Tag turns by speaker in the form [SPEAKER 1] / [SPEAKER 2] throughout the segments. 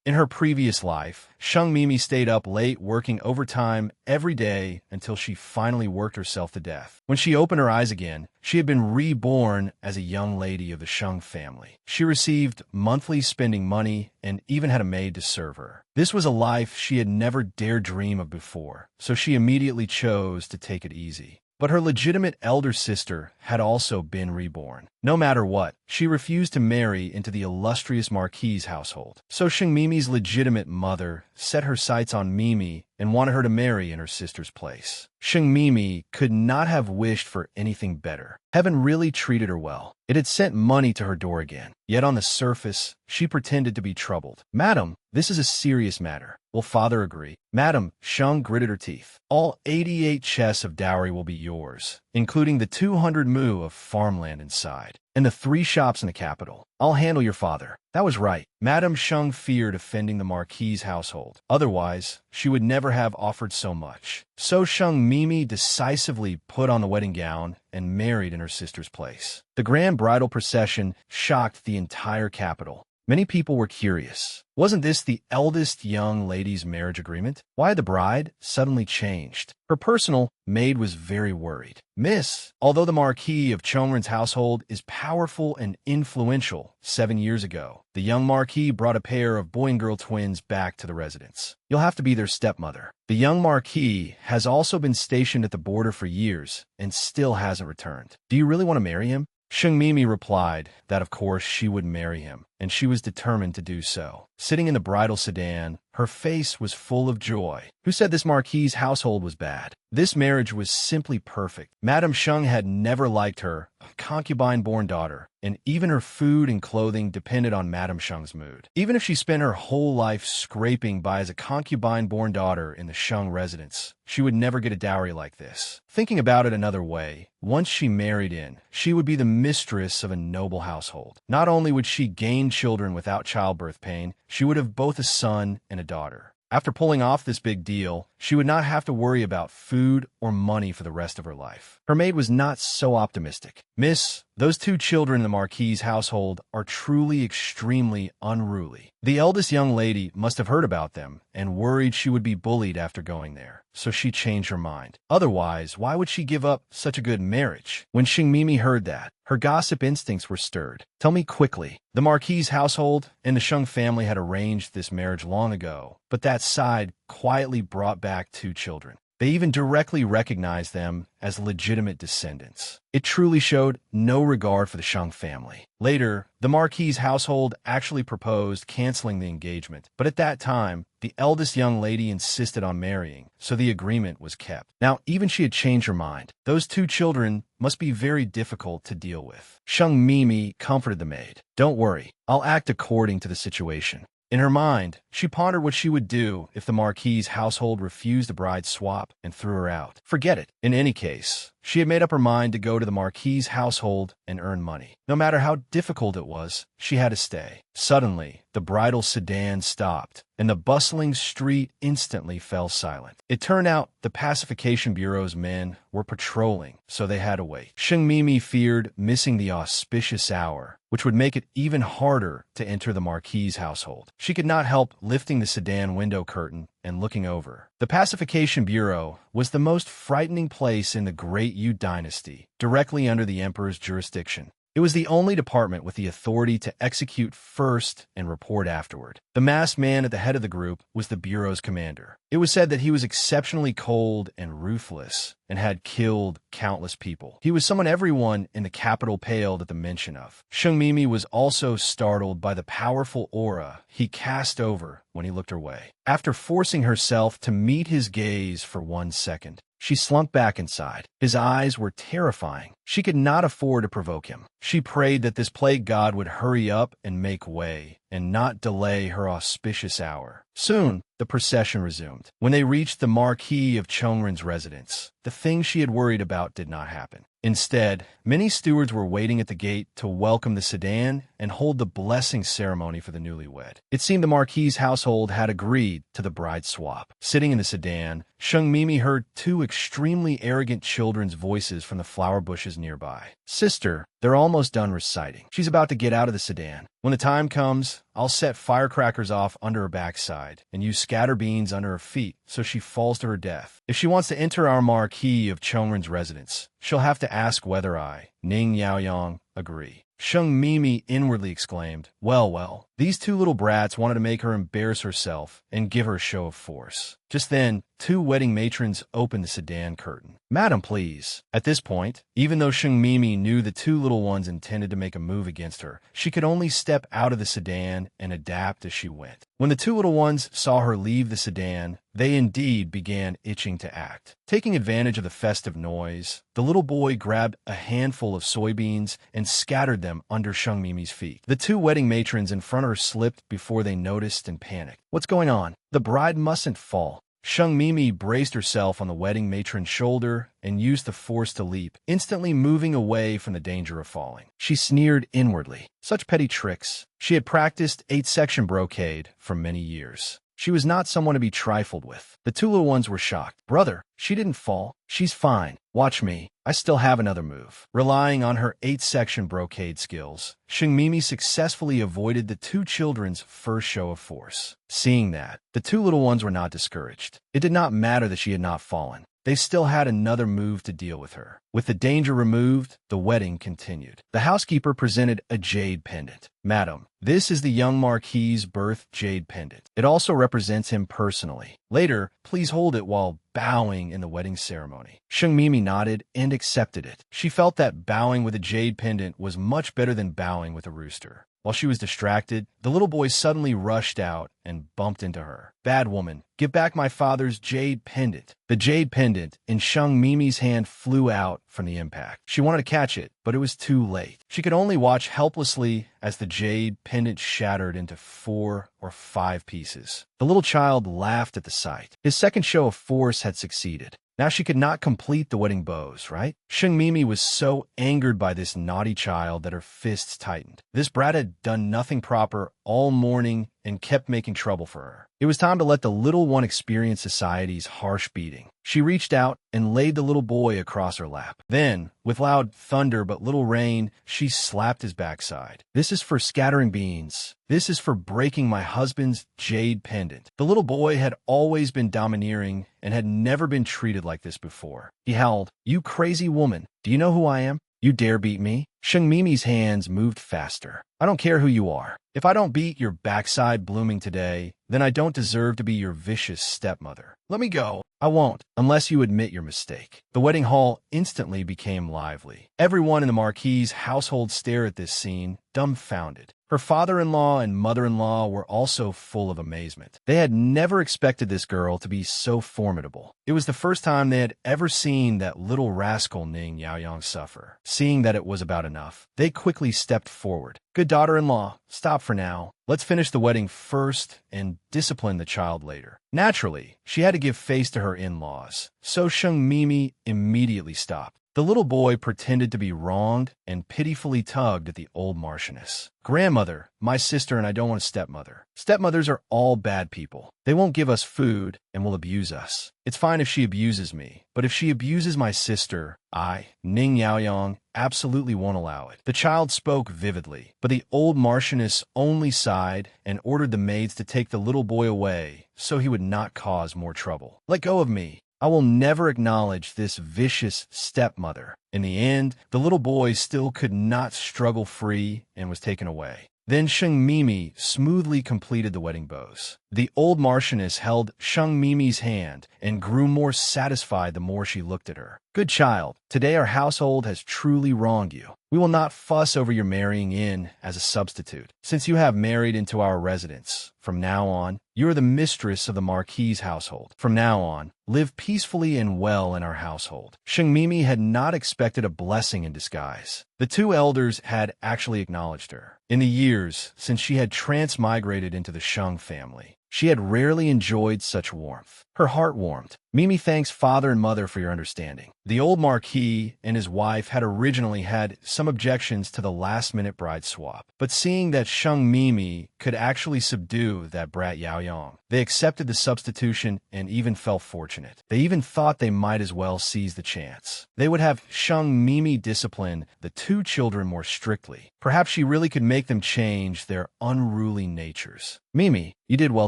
[SPEAKER 1] In her previous life, Sheng Mimi stayed up late working overtime every day until she finally worked herself to death. When she opened her eyes again, she had been reborn as a young lady of the Sheng family. She received monthly spending money and even had a maid to serve her. This was a life she had never dared dream of before, so she immediately chose to take it easy. But her legitimate elder sister had also been reborn. No matter what, she refused to marry into the illustrious Marquis's household. So Sheng Mimi's legitimate mother set her sights on Mimi and wanted her to marry in her sister's place. Sheng Mimi could not have wished for anything better. Heaven really treated her well. It had sent money to her door again. Yet on the surface, she pretended to be troubled. "Madam, this is a serious matter. Will father agree?" "Madam," Sheng gritted her teeth, "all 88 chests of dowry will be yours, including the 200 mu of farmland inside, and the 3 shops in the capital. I'll handle your father." That was right. Madam Sheng feared offending the Marquis's household. Otherwise, she would never have offered so much. So Sheng Mimi decisively put on the wedding gown and married in her sister's place. The grand bridal procession shocked the entire capital. Many people were curious. Wasn't this the eldest young lady's marriage agreement? Why had the bride suddenly changed? Her personal maid was very worried. "Miss, although the Marquis of Chongren's household is powerful and influential, 7 years ago, the young Marquis brought a pair of boy and girl twins back to the residence. You'll have to be their stepmother. The young Marquis has also been stationed at the border for years and still hasn't returned. Do you really want to marry him?" Sheng Mimi replied that of course she would marry him, and she was determined to do so. Sitting in the bridal sedan, her face was full of joy. Who said this Marquis's household was bad? This marriage was simply perfect. Madame Sheng had never liked her, a concubine-born daughter, and even her food and clothing depended on Madame Sheng's mood. Even if she spent her whole life scraping by as a concubine-born daughter in the Sheng residence, she would never get a dowry like this. Thinking about it another way, once she married in, she would be the mistress of a noble household. Not only would she gain children without childbirth pain, she would have both a son and a daughter. After pulling off this big deal, she would not have to worry about food or money for the rest of her life. Her maid was not so optimistic. "Miss, those 2 children in the Marquis's household are truly extremely unruly. The eldest young lady must have heard about them and worried she would be bullied after going there, so she changed her mind. Otherwise, why would she give up such a good marriage?" When Sheng Mimi heard that, her gossip instincts were stirred. "Tell me quickly." The Marquis's household and the Sheng family had arranged this marriage long ago, but that side quietly brought back 2 children. They even directly recognized them as legitimate descendants. It truly showed no regard for the Sheng family. Later, the Marquis's household actually proposed canceling the engagement, but at that time, the eldest young lady insisted on marrying, so the agreement was kept. Now, even she had changed her mind. Those 2 children must be very difficult to deal with. Sheng Mimi comforted the maid. "Don't worry, I'll act according to the situation." In her mind, she pondered what she would do if the Marquis's household refused the bride's swap and threw her out. Forget it. In any case, she had made up her mind to go to the Marquis's household and earn money. No matter how difficult it was, she had to stay. Suddenly, the bridal sedan stopped, and the bustling street instantly fell silent. It turned out the Pacification Bureau's men were patrolling, so they had to wait. Sheng Mimi feared missing the auspicious hour, which would make it even harder to enter the Marquis's household. She could not help lifting the sedan window curtain and looking over. The Pacification Bureau was the most frightening place in the Great Yu Dynasty, directly under the emperor's jurisdiction. It was the only department with the authority to execute first and report afterward. The masked man at the head of the group was the Bureau's commander. It was said that he was exceptionally cold and ruthless and had killed countless people. He was someone everyone in the capital paled at the mention of. Sheng Mimi was also startled by the powerful aura he cast over when he looked her way. After forcing herself to meet his gaze for 1 second, she slunk back inside. His eyes were terrifying. She could not afford to provoke him. She prayed that this plague god would hurry up and make way, and not delay her auspicious hour. Soon, the procession resumed. When they reached the Marquis of Chongren's residence, the thing she had worried about did not happen. Instead, many stewards were waiting at the gate to welcome the sedan and hold the blessing ceremony for the newlywed. It seemed the Marquis's household had agreed to the bride swap. Sitting in the sedan, Sheng Mimi heard 2 extremely arrogant children's voices from the flower bushes nearby. "Sister, They're almost done reciting. She's about to get out of the sedan. When the time comes, I'll set firecrackers off under her backside and use scatter beans under her feet so she falls to her death. If she wants to enter our marquee of Chongren's residence, she'll have to ask whether I, Ning Yaoyong, agree. Sheng Mimi inwardly exclaimed, well, well, these two little brats wanted to make her embarrass herself and give her a show of force. Just then, two wedding matrons opened the sedan curtain. Madam, please. At this point, even though Sheng Mimi knew the two little ones intended to make a move against her, she could only step out of the sedan and adapt as she went. When the two little ones saw her leave the sedan, they indeed began itching to act. Taking advantage of the festive noise, the little boy grabbed a handful of soybeans and scattered them under Sheng Mimi's feet. The two wedding matrons in front of her slipped before they noticed and panicked. What's going on? The bride mustn't fall. Sheng Mimi braced herself on the wedding matron's shoulder and used the force to leap, instantly moving away from the danger of falling. She sneered inwardly. Such petty tricks. She had practiced 8-section brocade for many years. She was not someone to be trifled with. The two little ones were shocked. Brother, she didn't fall. She's fine. Watch me. I still have another move. Relying on her 8-section brocade skills, Sheng Mimi successfully avoided the two children's first show of force. Seeing that, the two little ones were not discouraged. It did not matter that she had not fallen. They still had another move to deal with her. With the danger removed, the wedding continued. The housekeeper presented a jade pendant. Madam, this is the young Marquis's birth jade pendant. It also represents him personally. Later, please hold it while bowing in the wedding ceremony. Sheng Mimi nodded and accepted it. She felt that bowing with a jade pendant was much better than bowing with a rooster. While she was distracted, the little boy suddenly rushed out and bumped into her. Bad woman, give back my father's jade pendant. The jade pendant in Sheng Mimi's hand flew out from the impact. She wanted to catch it, but it was too late. She could only watch helplessly as the jade pendant shattered into 4 or 5 pieces. The little child laughed at the sight. His second show of force had succeeded. Now she could not complete the wedding bows, right? Sheng Mimi was so angered by this naughty child that her fists tightened. This brat had done nothing proper all morning and kept making trouble for her. It was time to let the little one experience society's harsh beating. She reached out and laid the little boy across her lap. Then, with loud thunder but little rain, she slapped his backside. This is for scattering beans. This is for breaking my husband's jade pendant. The little boy had always been domineering and had never been treated like this before. He howled, "You crazy woman! Do you know who I am? You dare beat me?" Sheng Mimi's hands moved faster. I don't care who you are. If I don't beat your backside blooming today, then I don't deserve to be your vicious stepmother. Let me go. I won't, unless you admit your mistake. The wedding hall instantly became lively. Everyone in the Marquis's household stared at this scene, dumbfounded. Her father-in-law and mother-in-law were also full of amazement. They had never expected this girl to be so formidable. It was the first time they had ever seen that little rascal Ning Yaoyong suffer. Seeing that it was about enough, they quickly stepped forward. Good daughter-in-law, stop for now. Let's finish the wedding first and discipline the child later. Naturally, she had to give face to her in-laws, so Sheng Mimi immediately stopped. The little boy pretended to be wronged and pitifully tugged at the old Marchioness. Grandmother, my sister and I don't want a stepmother. Stepmothers are all bad people. They won't give us food and will abuse us. It's fine if she abuses me, but if she abuses my sister, I, Ning Yaoyong, absolutely won't allow it. The child spoke vividly, but the old Marchioness only sighed and ordered the maids to take the little boy away so he would not cause more trouble. Let go of me. I will never acknowledge this vicious stepmother. In the end, the little boy still could not struggle free and was taken away. Then Sheng Mimi smoothly completed the wedding bows. The old Marchioness held Sheng Mimi's hand and grew more satisfied the more she looked at her. Good child, today our household has truly wronged you. We will not fuss over your marrying in as a substitute. Since you have married into our residence, from now on, you are the mistress of the Marquis's household. From now on, live peacefully and well in our household. Sheng Mimi had not expected a blessing in disguise. The two elders had actually acknowledged her. In the years since she had transmigrated into the Sheng family, she had rarely enjoyed such warmth. Her heart warmed. Mimi thanks father and mother for your understanding. The old Marquis and his wife had originally had some objections to the last-minute bride swap, but seeing that Sheng Mimi could actually subdue that brat Yao Yang, they accepted the substitution and even felt fortunate. They even thought they might as well seize the chance. They would have Sheng Mimi discipline the two children more strictly. Perhaps she really could make them change their unruly natures. Mimi, you did well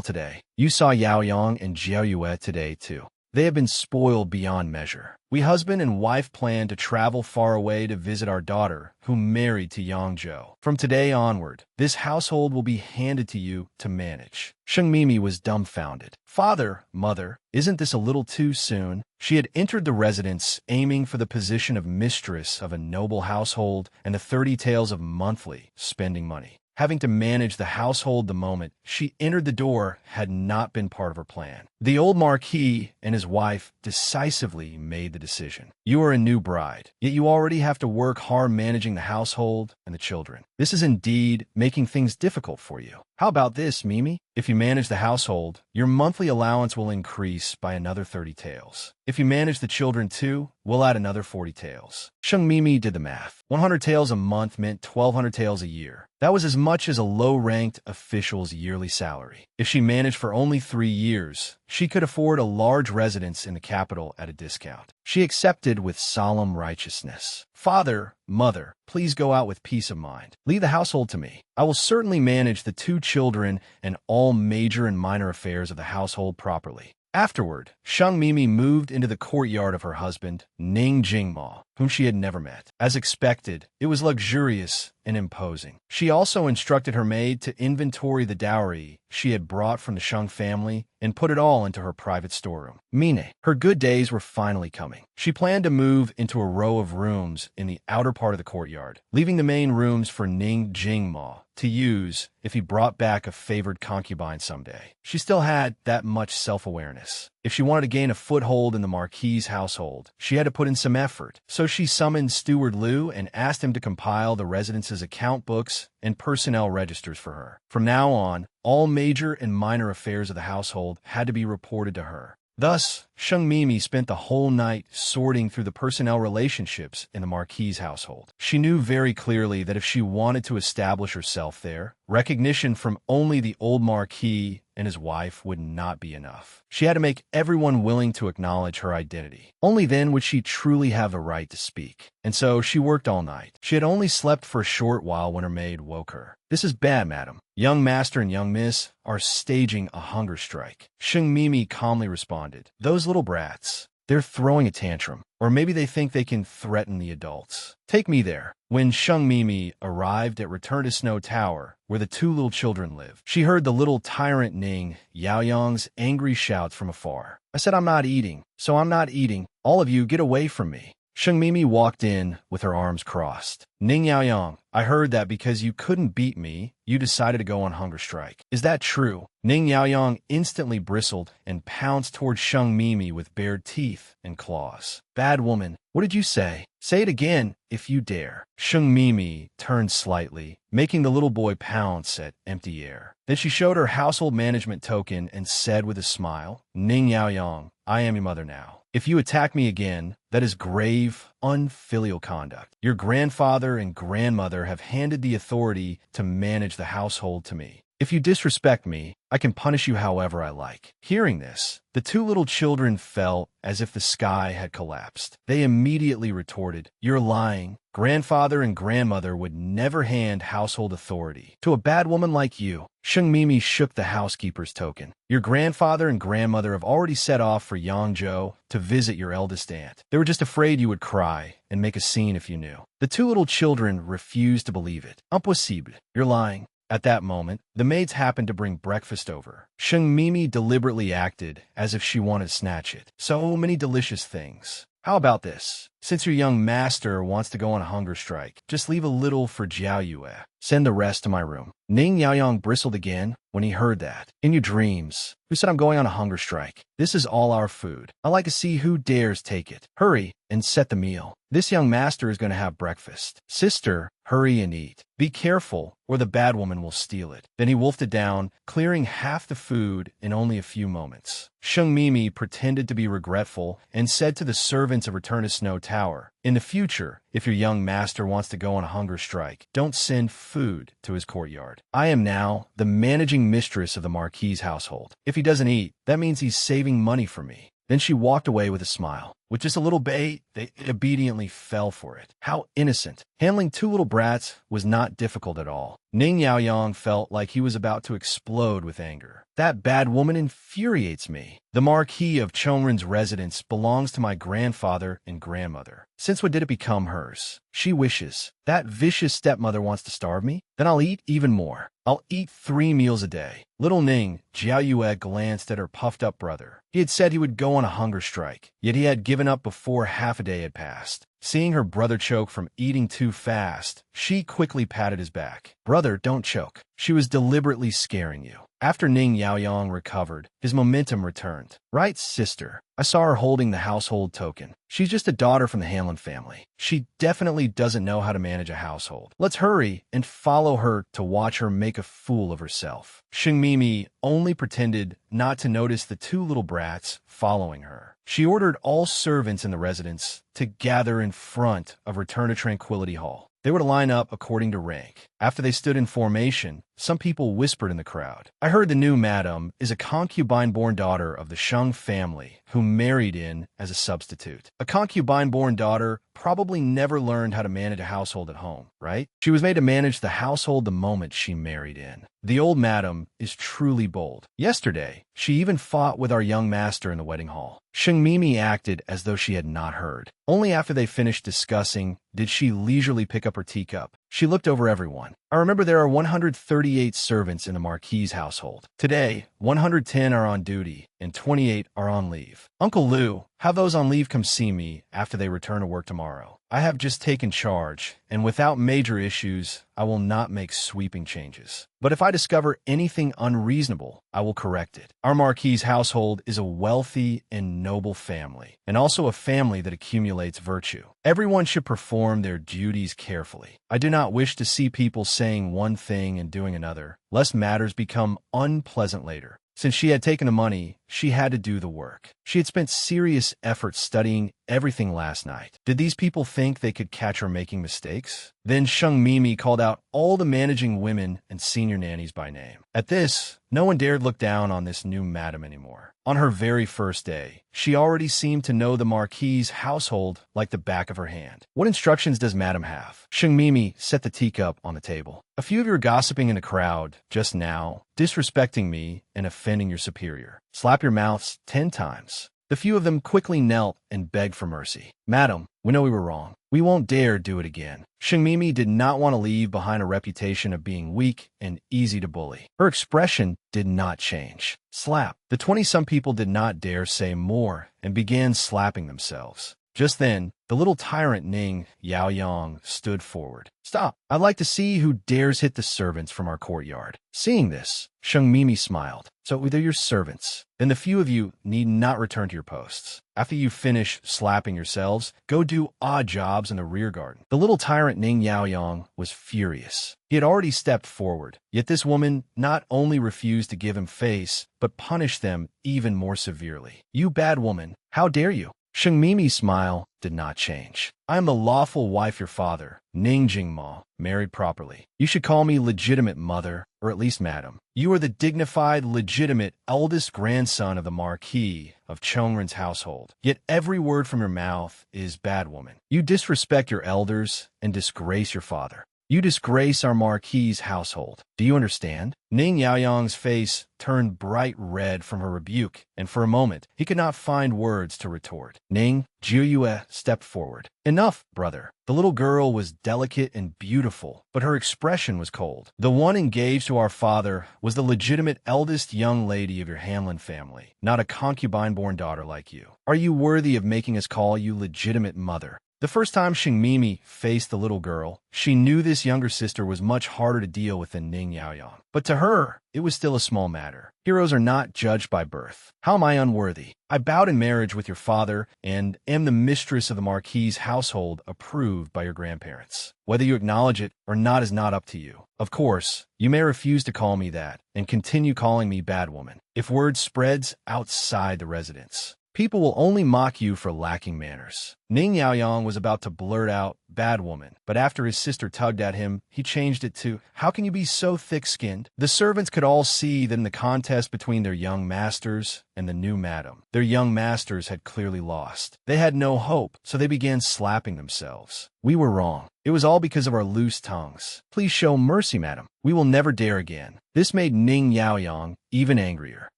[SPEAKER 1] today. You saw Yao Yang and Jiao Yue today, too. They have been spoiled beyond measure. We husband and wife plan to travel far away to visit our daughter, who married to Yangzhou. From today onward, this household will be handed to you to manage. Sheng Mimi was dumbfounded. Father, mother, isn't this a little too soon? She had entered the residence aiming for the position of mistress of a noble household and the 30 taels of monthly spending money. Having to manage the household the moment she entered the door had not been part of her plan. The old Marquis and his wife decisively made the decision. You are a new bride, yet you already have to work hard managing the household and the children. This is indeed making things difficult for you. How about this, Mimi? If you manage the household, your monthly allowance will increase by another 30 taels. If you manage the children too, we'll add another 40 taels. Sheng Mimi did the math. 100 taels a month meant 1,200 taels a year. That was as much as a low-ranked official's yearly salary. If she managed for only 3 years, she could afford a large residence in the capital at a discount. She accepted with solemn righteousness. Father, mother, please go out with peace of mind. Leave the household to me. I will certainly manage the 2 children and all major and minor affairs of the household properly. Afterward, Sheng Mimi moved into the courtyard of her husband, Ning Jingma, whom she had never met. As expected, it was luxurious and imposing. She also instructed her maid to inventory the dowry she had brought from the Sheng family and put it all into her private storeroom. Mine, her good days were finally coming. She planned to move into a row of rooms in the outer part of the courtyard, leaving the main rooms for Ning Jingma to use if he brought back a favored concubine someday. She still had that much self-awareness. If she wanted to gain a foothold in the Marquis's household, she had to put in some effort. So she summoned Steward Liu and asked him to compile the residence's account books and personnel registers for her. From now on, all major and minor affairs of the household had to be reported to her. Thus, Sheng Mimi spent the whole night sorting through the personnel relationships in the Marquis's household. She knew very clearly that if she wanted to establish herself there, recognition from only the old Marquis and his wife would not be enough. She had to make everyone willing to acknowledge her identity. Only then would she truly have the right to speak. And so she worked all night. She had only slept for a short while when her maid woke her. This is bad, madam. Young master and young miss are staging a hunger strike. Sheng Mimi calmly responded. Those little brats. They're throwing a tantrum. Or maybe they think they can threaten the adults. Take me there. When Sheng Mimi arrived at Return to Snow Tower, where the 2 little children live, she heard the little tyrant Ning Yaoyang's angry shouts from afar. I said I'm not eating, so I'm not eating. All of you get away from me. Sheng Mimi walked in with her arms crossed. Ning Yaoyang, I heard that because you couldn't beat me, you decided to go on hunger strike. Is that true? Ning Yaoyang instantly bristled and pounced toward Sheng Mimi with bared teeth and claws. Bad woman, what did you say? Say it again, if you dare. Sheng Mimi turned slightly, making the little boy pounce at empty air. Then she showed her household management token and said with a smile, Ning Yaoyang, I am your mother now. If you attack me again, that is grave, unfilial conduct. Your grandfather and grandmother have handed the authority to manage the household to me. If you disrespect me, I can punish you however I like. Hearing this, the 2 little children felt as if the sky had collapsed. They immediately retorted, You're lying. Grandfather and grandmother would never hand household authority to a bad woman like you. Sheng Mimi shook the housekeeper's token. Your grandfather and grandmother have already set off for Yangzhou to visit your eldest aunt. They were just afraid you would cry and make a scene if you knew. The 2 little children refused to believe it. Impossible. You're lying. At that moment, the maids happened to bring breakfast over. Sheng Mimi deliberately acted as if she wanted to snatch it. So many delicious things. How about this? Since your young master wants to go on a hunger strike, just leave a little for Jiao Yue. Send the rest to my room. Ning Yaoyang bristled again when he heard that. In your dreams, who said I'm going on a hunger strike? This is all our food. I like to see who dares take it. Hurry and set the meal. This young master is going to have breakfast. Sister, hurry and eat. Be careful, or the bad woman will steal it. Then he wolfed it down, clearing half the food in only a few moments. Sheng Mimi pretended to be regretful and said to the servants of Return to Snow Tower, "In the future, if your young master wants to go on a hunger strike, don't send food to his courtyard. I am now the managing mistress of the Marquis's household. If he doesn't eat, that means he's saving money for me." Then she walked away with a smile. With just a little bait, they obediently fell for it. How innocent. Handling two little brats was not difficult at all. Ning Yaoyong felt like he was about to explode with anger. That bad woman infuriates me. The Marquis of Chongren's residence belongs to my grandfather and grandmother. Since when did it become hers? She wishes. That vicious stepmother wants to starve me? Then I'll eat even more. I'll eat 3 meals a day. Little Ning, Jiao Yue glanced at her puffed-up brother. He had said he would go on a hunger strike, yet he had given up before half a day had passed. Seeing her brother choke from eating too fast, she quickly patted his back. "Brother, don't choke. She was deliberately scaring you." After Ning Yaoyong recovered, his momentum returned. "Right, sister. I saw her holding the household token. She's just a daughter from the Hanlon family. She definitely doesn't know how to manage a household. Let's hurry and follow her to watch her make a fool of herself." Sheng Mimi only pretended not to notice the 2 little brats following her. She ordered all servants in the residence to gather in front of Return to Tranquility Hall. They were to line up according to rank. After they stood in formation, some people whispered in the crowd, "I heard the new madam is a concubine-born daughter of the Sheng family who married in as a substitute. A concubine-born daughter probably never learned how to manage a household at home, right? She was made to manage the household the moment she married in. The old madam is truly bold. Yesterday, she even fought with our young master in the wedding hall." Sheng Mimi acted as though she had not heard. Only after they finished discussing did she leisurely pick up her teacup. She looked over everyone. "I remember there are 138 servants in the Marquis's household. Today, 110 are on duty and 28 are on leave. Uncle Liu, have those on leave come see me after they return to work tomorrow. I have just taken charge, and without major issues, I will not make sweeping changes. But if I discover anything unreasonable, I will correct it. Our Marquis's household is a wealthy and noble family, and also a family that accumulates virtue. Everyone should perform their duties carefully. I do not wish to see people saying one thing and doing another, lest matters become unpleasant later." Since she had taken the money, she had to do the work. She had spent serious effort studying everything last night. Did these people think they could catch her making mistakes? Then Sheng Mimi called out all the managing women and senior nannies by name. At this, no one dared look down on this new madam anymore. On her very first day, she already seemed to know the Marquis's household like the back of her hand. "What instructions does madam have?" Sheng Mimi set the teacup on the table. "A few of you are gossiping in the crowd just now, disrespecting me and offending your superior. Slap your mouths 10 times. The few of them quickly knelt and begged for mercy. "Madam, we know we were wrong. We won't dare do it again." Sheng Mimi did not want to leave behind a reputation of being weak and easy to bully. Her expression did not change. Slap. The 20-some people did not dare say more and began slapping themselves. Just then, the little tyrant Ning Yaoyong stood forward. "Stop! I'd like to see who dares hit the servants from our courtyard." Seeing this, Sheng Mimi smiled. "So either your servants, then the few of you need not return to your posts. After you finish slapping yourselves, go do odd jobs in the rear garden." The little tyrant Ning Yaoyong was furious. He had already stepped forward, yet this woman not only refused to give him face, but punished them even more severely. "You bad woman, how dare you?" Sheng Mimi's smile did not change. "I am the lawful wife your father, Ning Jingma, married properly. You should call me legitimate mother, or at least madam. You are the dignified, legitimate, eldest grandson of the Marquis of Chongren's household. Yet every word from your mouth is bad woman. You disrespect your elders and disgrace your father. You disgrace our Marquis's household. Do you understand?" Ning Yaoyong's face turned bright red from her rebuke, and for a moment, he could not find words to retort. Ning Jiuyue stepped forward. "Enough, brother." The little girl was delicate and beautiful, but her expression was cold. "The one engaged to our father was the legitimate eldest young lady of your Hanlon family, not a concubine-born daughter like you. Are you worthy of making us call you legitimate mother?" The first time Xing Mimi faced the little girl, she knew this younger sister was much harder to deal with than Ning Yaoyang. But to her, it was still a small matter. Heroes are not judged by birth. How am I unworthy? I bowed in marriage with your father and am the mistress of the Marquis's household approved by your grandparents. Whether you acknowledge it or not is not up to you. Of course, you may refuse to call me that and continue calling me bad woman. If word spreads outside the residence, people will only mock you for lacking manners. Ning Yaoyang was about to blurt out, bad woman, but after his sister tugged at him, he changed it to, how can you be so thick-skinned? The servants could all see that in the contest between their young masters and the new madam, their young masters had clearly lost. They had no hope, so they began slapping themselves. We were wrong. It was all because of our loose tongues. Please show mercy, madam. We will never dare again. This made Ning Yaoyang even angrier.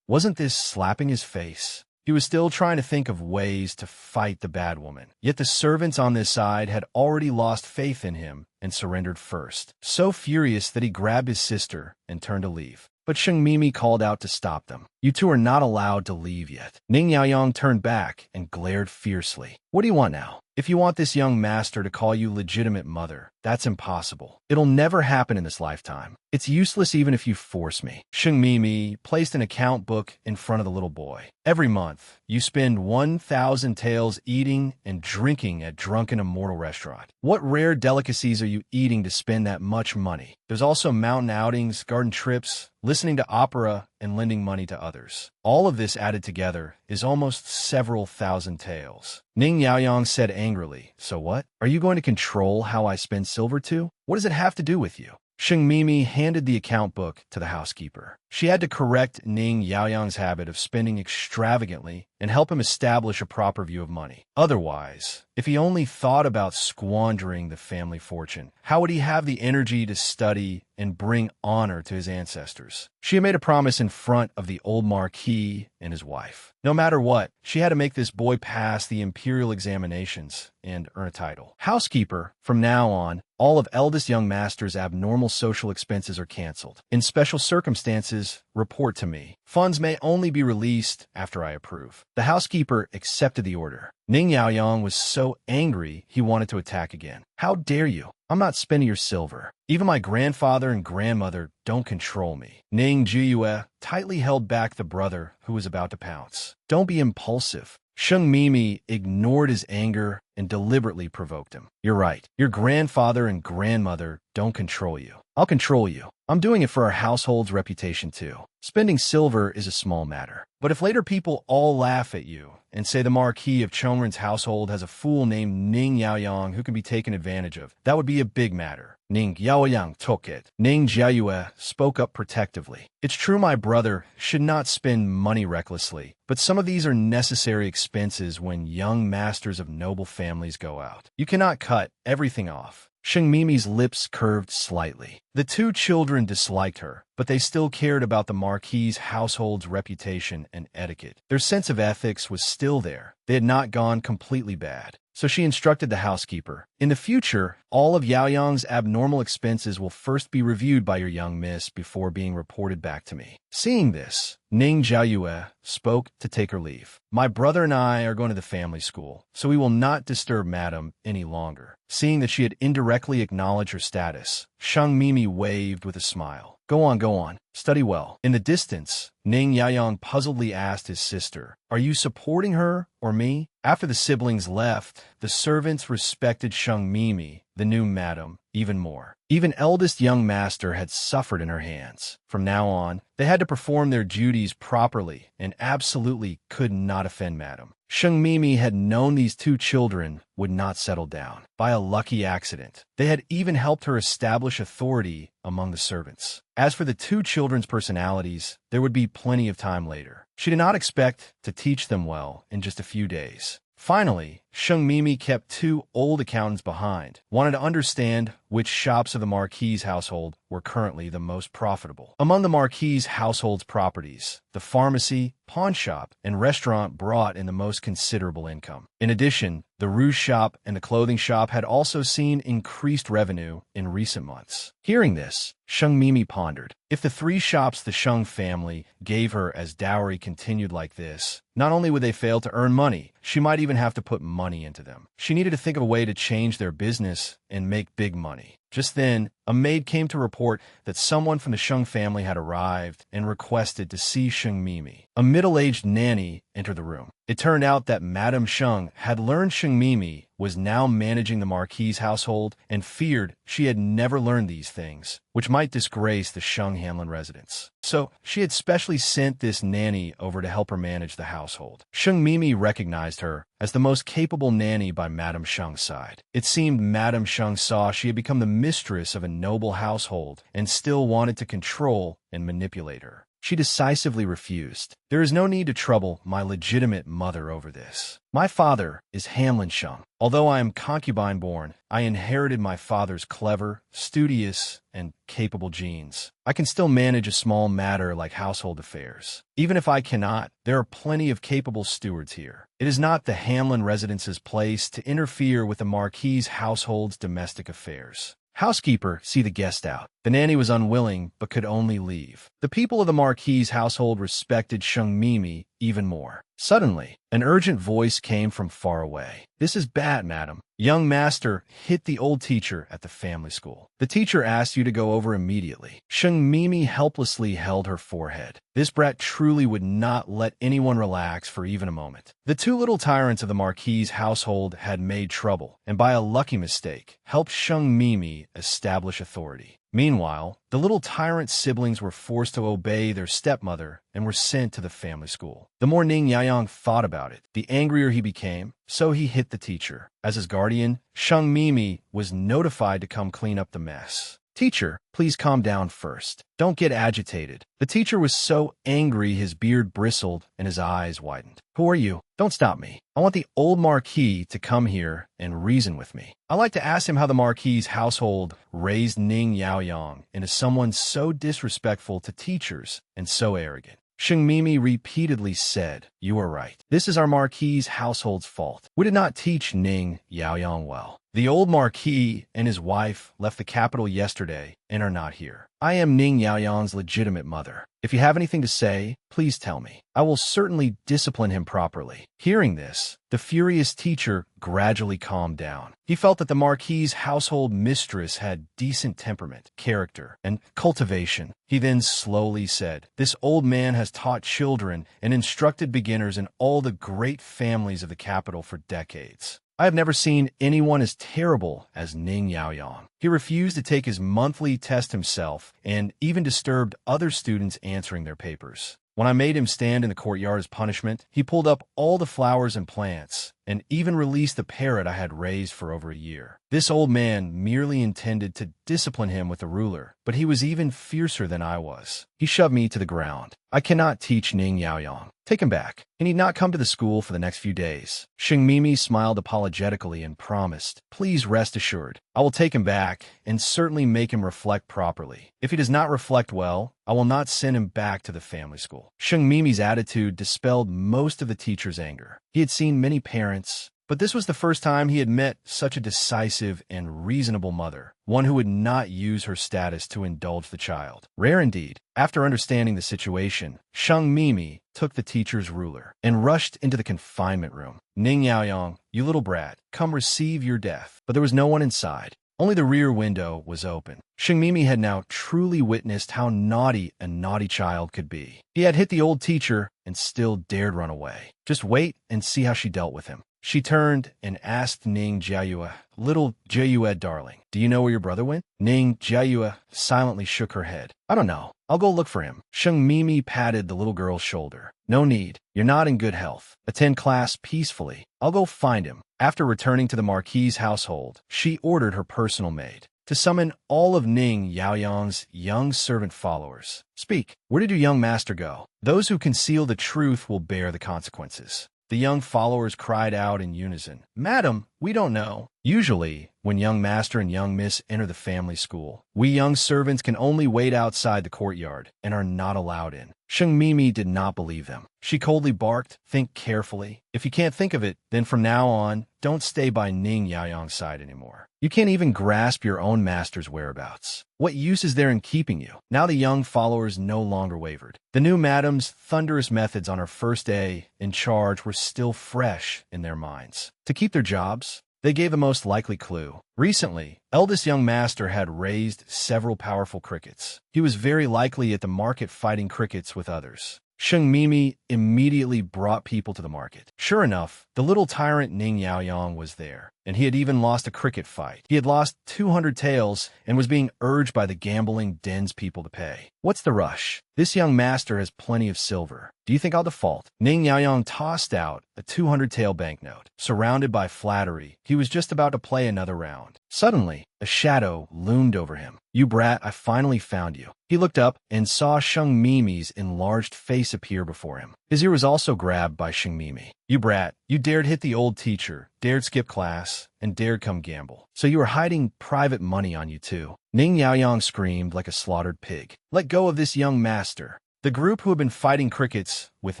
[SPEAKER 1] Wasn't this slapping his face? He was still trying to think of ways to fight the bad woman. Yet the servants on this side had already lost faith in him and surrendered first. So furious that he grabbed his sister and turned to leave. But Xing Mimi called out to stop them. You two are not allowed to leave yet. Ning Yaoyang turned back and glared fiercely. What do you want now? If you want this young master to call you legitimate mother, that's impossible. It'll never happen in this lifetime. It's useless even if you force me. Xing Mimi placed an account book in front of the little boy. Every month, you spend 1,000 taels eating and drinking at Drunken Immortal Restaurant. What rare delicacies are you eating to spend that much money? There's also mountain outings, garden trips, listening to opera, and lending money to others. All of this added together is almost several thousand taels. Ning Yaoyang said angrily, so what? Are you going to control how I spend silver too? What does it have to do with you? Xing Mimi handed the account book to the housekeeper. She had to correct Ning Yaoyang's habit of spending extravagantly and help him establish a proper view of money. Otherwise, if he only thought about squandering the family fortune, how would he have the energy to study and bring honor to his ancestors? She had made a promise in front of the old Marquis and his wife. No matter what, she had to make this boy pass the imperial examinations and earn a title. Housekeeper, from now on, all of eldest young master's abnormal social expenses are canceled. In special circumstances, report to me. Funds may only be released after I approve. The housekeeper accepted the order. Ning Yaoyang was so angry he wanted to attack again. How dare you? I'm not spending your silver. Even my grandfather and grandmother don't control me. Ning Jiyue tightly held back the brother who was about to pounce. Don't be impulsive. Xing Mimi ignored his anger and deliberately provoked him. You're right. Your grandfather and grandmother don't control you. I'll control you. I'm doing it for our household's reputation too. Spending silver is a small matter. But if later people all laugh at you and say the Marquis of Chongren's household has a fool named Ning Yaoyang who can be taken advantage of, that would be a big matter. Ning Yaoyang took it. Ning Jiayue spoke up protectively. It's true my brother should not spend money recklessly, but some of these are necessary expenses when young masters of noble families go out. You cannot cut everything off. Xing Mimi's lips curved slightly. The two children disliked her, but they still cared about the Marquis's household's reputation and etiquette. Their sense of ethics was still there. They had not gone completely bad. So she instructed the housekeeper, in the future, all of Yaoyang's abnormal expenses will first be reviewed by your young miss before being reported back to me. Seeing this, Ning Jiayue spoke to take her leave. My brother and I are going to the family school, so we will not disturb Madam any longer. Seeing that she had indirectly acknowledged her status, Xing Mimi waved with a smile. Go on. Study well. In the distance, Ning Yaoyang puzzledly asked his sister, are you supporting her or me? After the siblings left, the servants respected Xing Mimi, the new madam, even more. Even eldest young master had suffered in her hands. From now on, they had to perform their duties properly and absolutely could not offend madam. Xing Mimi had known these two children would not settle down. By a lucky accident, they had even helped her establish authority among the servants. As for the two children's personalities, there would be plenty of time later. She did not expect to teach them well in just a few days. Finally, Xing Mimi kept two old accountants behind, wanted to understand which shops of the Marquis's household were currently the most profitable. Among the Marquis's household's properties, the pharmacy, pawn shop, and restaurant brought in the most considerable income. In addition, the rouge shop and the clothing shop had also seen increased revenue in recent months. Hearing this, Xing Mimi pondered. If the three shops the Sheng family gave her as dowry continued like this, not only would they fail to earn money, she might even have to put money money into them. She needed to think of a way to change their business and make big money. Just then, a maid came to report that someone from the Sheng family had arrived and requested to see Sheng Mimi. A middle-aged nanny entered the room. It turned out that Madame Sheng had learned Sheng Mimi was now managing the Marquis's household and feared she had never learned these things, which might disgrace the Sheng Hanlin residence. So she had specially sent this nanny over to help her manage the household. Sheng Mimi recognized her as the most capable nanny by Madame Sheng's side. It seemed Madame Sheng saw she had become the mistress of a noble household and still wanted to control and manipulate her. She decisively refused. There is no need to trouble my legitimate mother over this. My father is Hanlin Sheng. Although I am concubine-born, I inherited my father's clever, studious, and capable genes. I can still manage a small matter like household affairs. Even if I cannot, there are plenty of capable stewards here. It is not the Hanlin residence's place to interfere with the Marquis's household's domestic affairs. Housekeeper, see the guest out. The nanny was unwilling, but could only leave. The people of the Marquis's household respected Sheng Mimi even more. Suddenly, an urgent voice came from far away. "This is bad, madam. Young master hit the old teacher at the family school. The teacher asked you to go over immediately." Sheng Mimi helplessly held her forehead. This brat truly would not let anyone relax for even a moment. The two little tyrants of the Marquis's household had made trouble, and by a lucky mistake, helped Sheng Mimi establish authority. Meanwhile, the little tyrant siblings were forced to obey their stepmother and were sent to the family school. The more Ning Yaoyang thought about it, the angrier he became, so he hit the teacher. As his guardian, Sheng Mimi was notified to come clean up the mess. "Teacher, please calm down first. Don't get agitated." The teacher was so angry his beard bristled and his eyes widened. "Who are you? Don't stop me. I want the old Marquis to come here and reason with me. I'd like to ask him how the Marquis's household raised Ning Yaoyang into someone so disrespectful to teachers and so arrogant." Sheng Mimi repeatedly said, "You are right. This is our Marquis's household's fault. We did not teach Ning Yaoyang well. The old Marquis and his wife left the capital yesterday and are not here. I am Ning Yaoyang's legitimate mother. If you have anything to say, please tell me. I will certainly discipline him properly." Hearing this, the furious teacher gradually calmed down. He felt that the Marquis's household mistress had decent temperament, character, and cultivation. He then slowly said, "This old man has taught children and instructed beginners in all the great families of the capital for decades. I have never seen anyone as terrible as Ning Yaoyang. He refused to take his monthly test himself and even disturbed other students answering their papers. When I made him stand in the courtyard as punishment, he pulled up all the flowers and plants and even released the parrot I had raised for over a year. This old man merely intended to discipline him with a ruler, but he was even fiercer than I was. He shoved me to the ground. I cannot teach Ning Yaoyang. Take him back. He need not come to the school for the next few days." Sheng Mimi smiled apologetically and promised, "Please rest assured. I will take him back and certainly make him reflect properly. If he does not reflect well, I will not send him back to the family school." Sheng Mimi's attitude dispelled most of the teacher's anger. He had seen many parents, but this was the first time he had met such a decisive and reasonable mother, one who would not use her status to indulge the child. Rare indeed. After understanding the situation, Sheng Mimi took the teacher's ruler and rushed into the confinement room. "Ning Yaoyang, you little brat, come receive your death." But there was no one inside. Only the rear window was open. Sheng Mimi had now truly witnessed how naughty a naughty child could be. He had hit the old teacher and still dared run away. Just wait and see how she dealt with him. She turned and asked Ning Jiayue, "Little Jiayue, darling, do you know where your brother went?" Ning Jiayue silently shook her head. "I don't know. I'll go look for him." Sheng Mimi patted the little girl's shoulder. "No need. You're not in good health. Attend class peacefully. I'll go find him." After returning to the Marquis's household, she ordered her personal maid to summon all of Ning Yaoyang's young servant followers. "Speak. Where did your young master go? Those who conceal the truth will bear the consequences." The young followers cried out in unison, "Madam, we don't know." Usually, when young master and young miss enter the family school, we young servants can only wait outside the courtyard and are not allowed in. Sheng Mimi did not believe them. She coldly barked, "Think carefully. If you can't think of it, then from now on, don't stay by Ning Yaoyang's side anymore." You can't even grasp your own master's whereabouts. What use is there in keeping you? Now the young followers no longer wavered. The new madam's thunderous methods on her first day in charge were still fresh in their minds. To keep their jobs, they gave the most likely clue. Recently, eldest young master had raised several powerful crickets. He was very likely at the market fighting crickets with others. Sheng Mimi immediately brought people to the market. Sure enough, the little tyrant Ning Yaoyang was there, and he had even lost a cricket fight. He had lost 200 taels and was being urged by the gambling den's people to pay. What's the rush? This young master has plenty of silver. Do you think I'll default? Ning Yaoyang tossed out a 200-tael banknote. Surrounded by flattery, he was just about to play another round. Suddenly, a shadow loomed over him. You brat, I finally found you. He looked up and saw Sheng Mimi's enlarged face appear before him. His ear was also grabbed by Sheng Mimi. You brat, you dared hit the old teacher, dared skip class, and dared come gamble. So you were hiding private money on you too. Ning Yaoyang screamed like a slaughtered pig. Let go of this young master. The group who had been fighting crickets with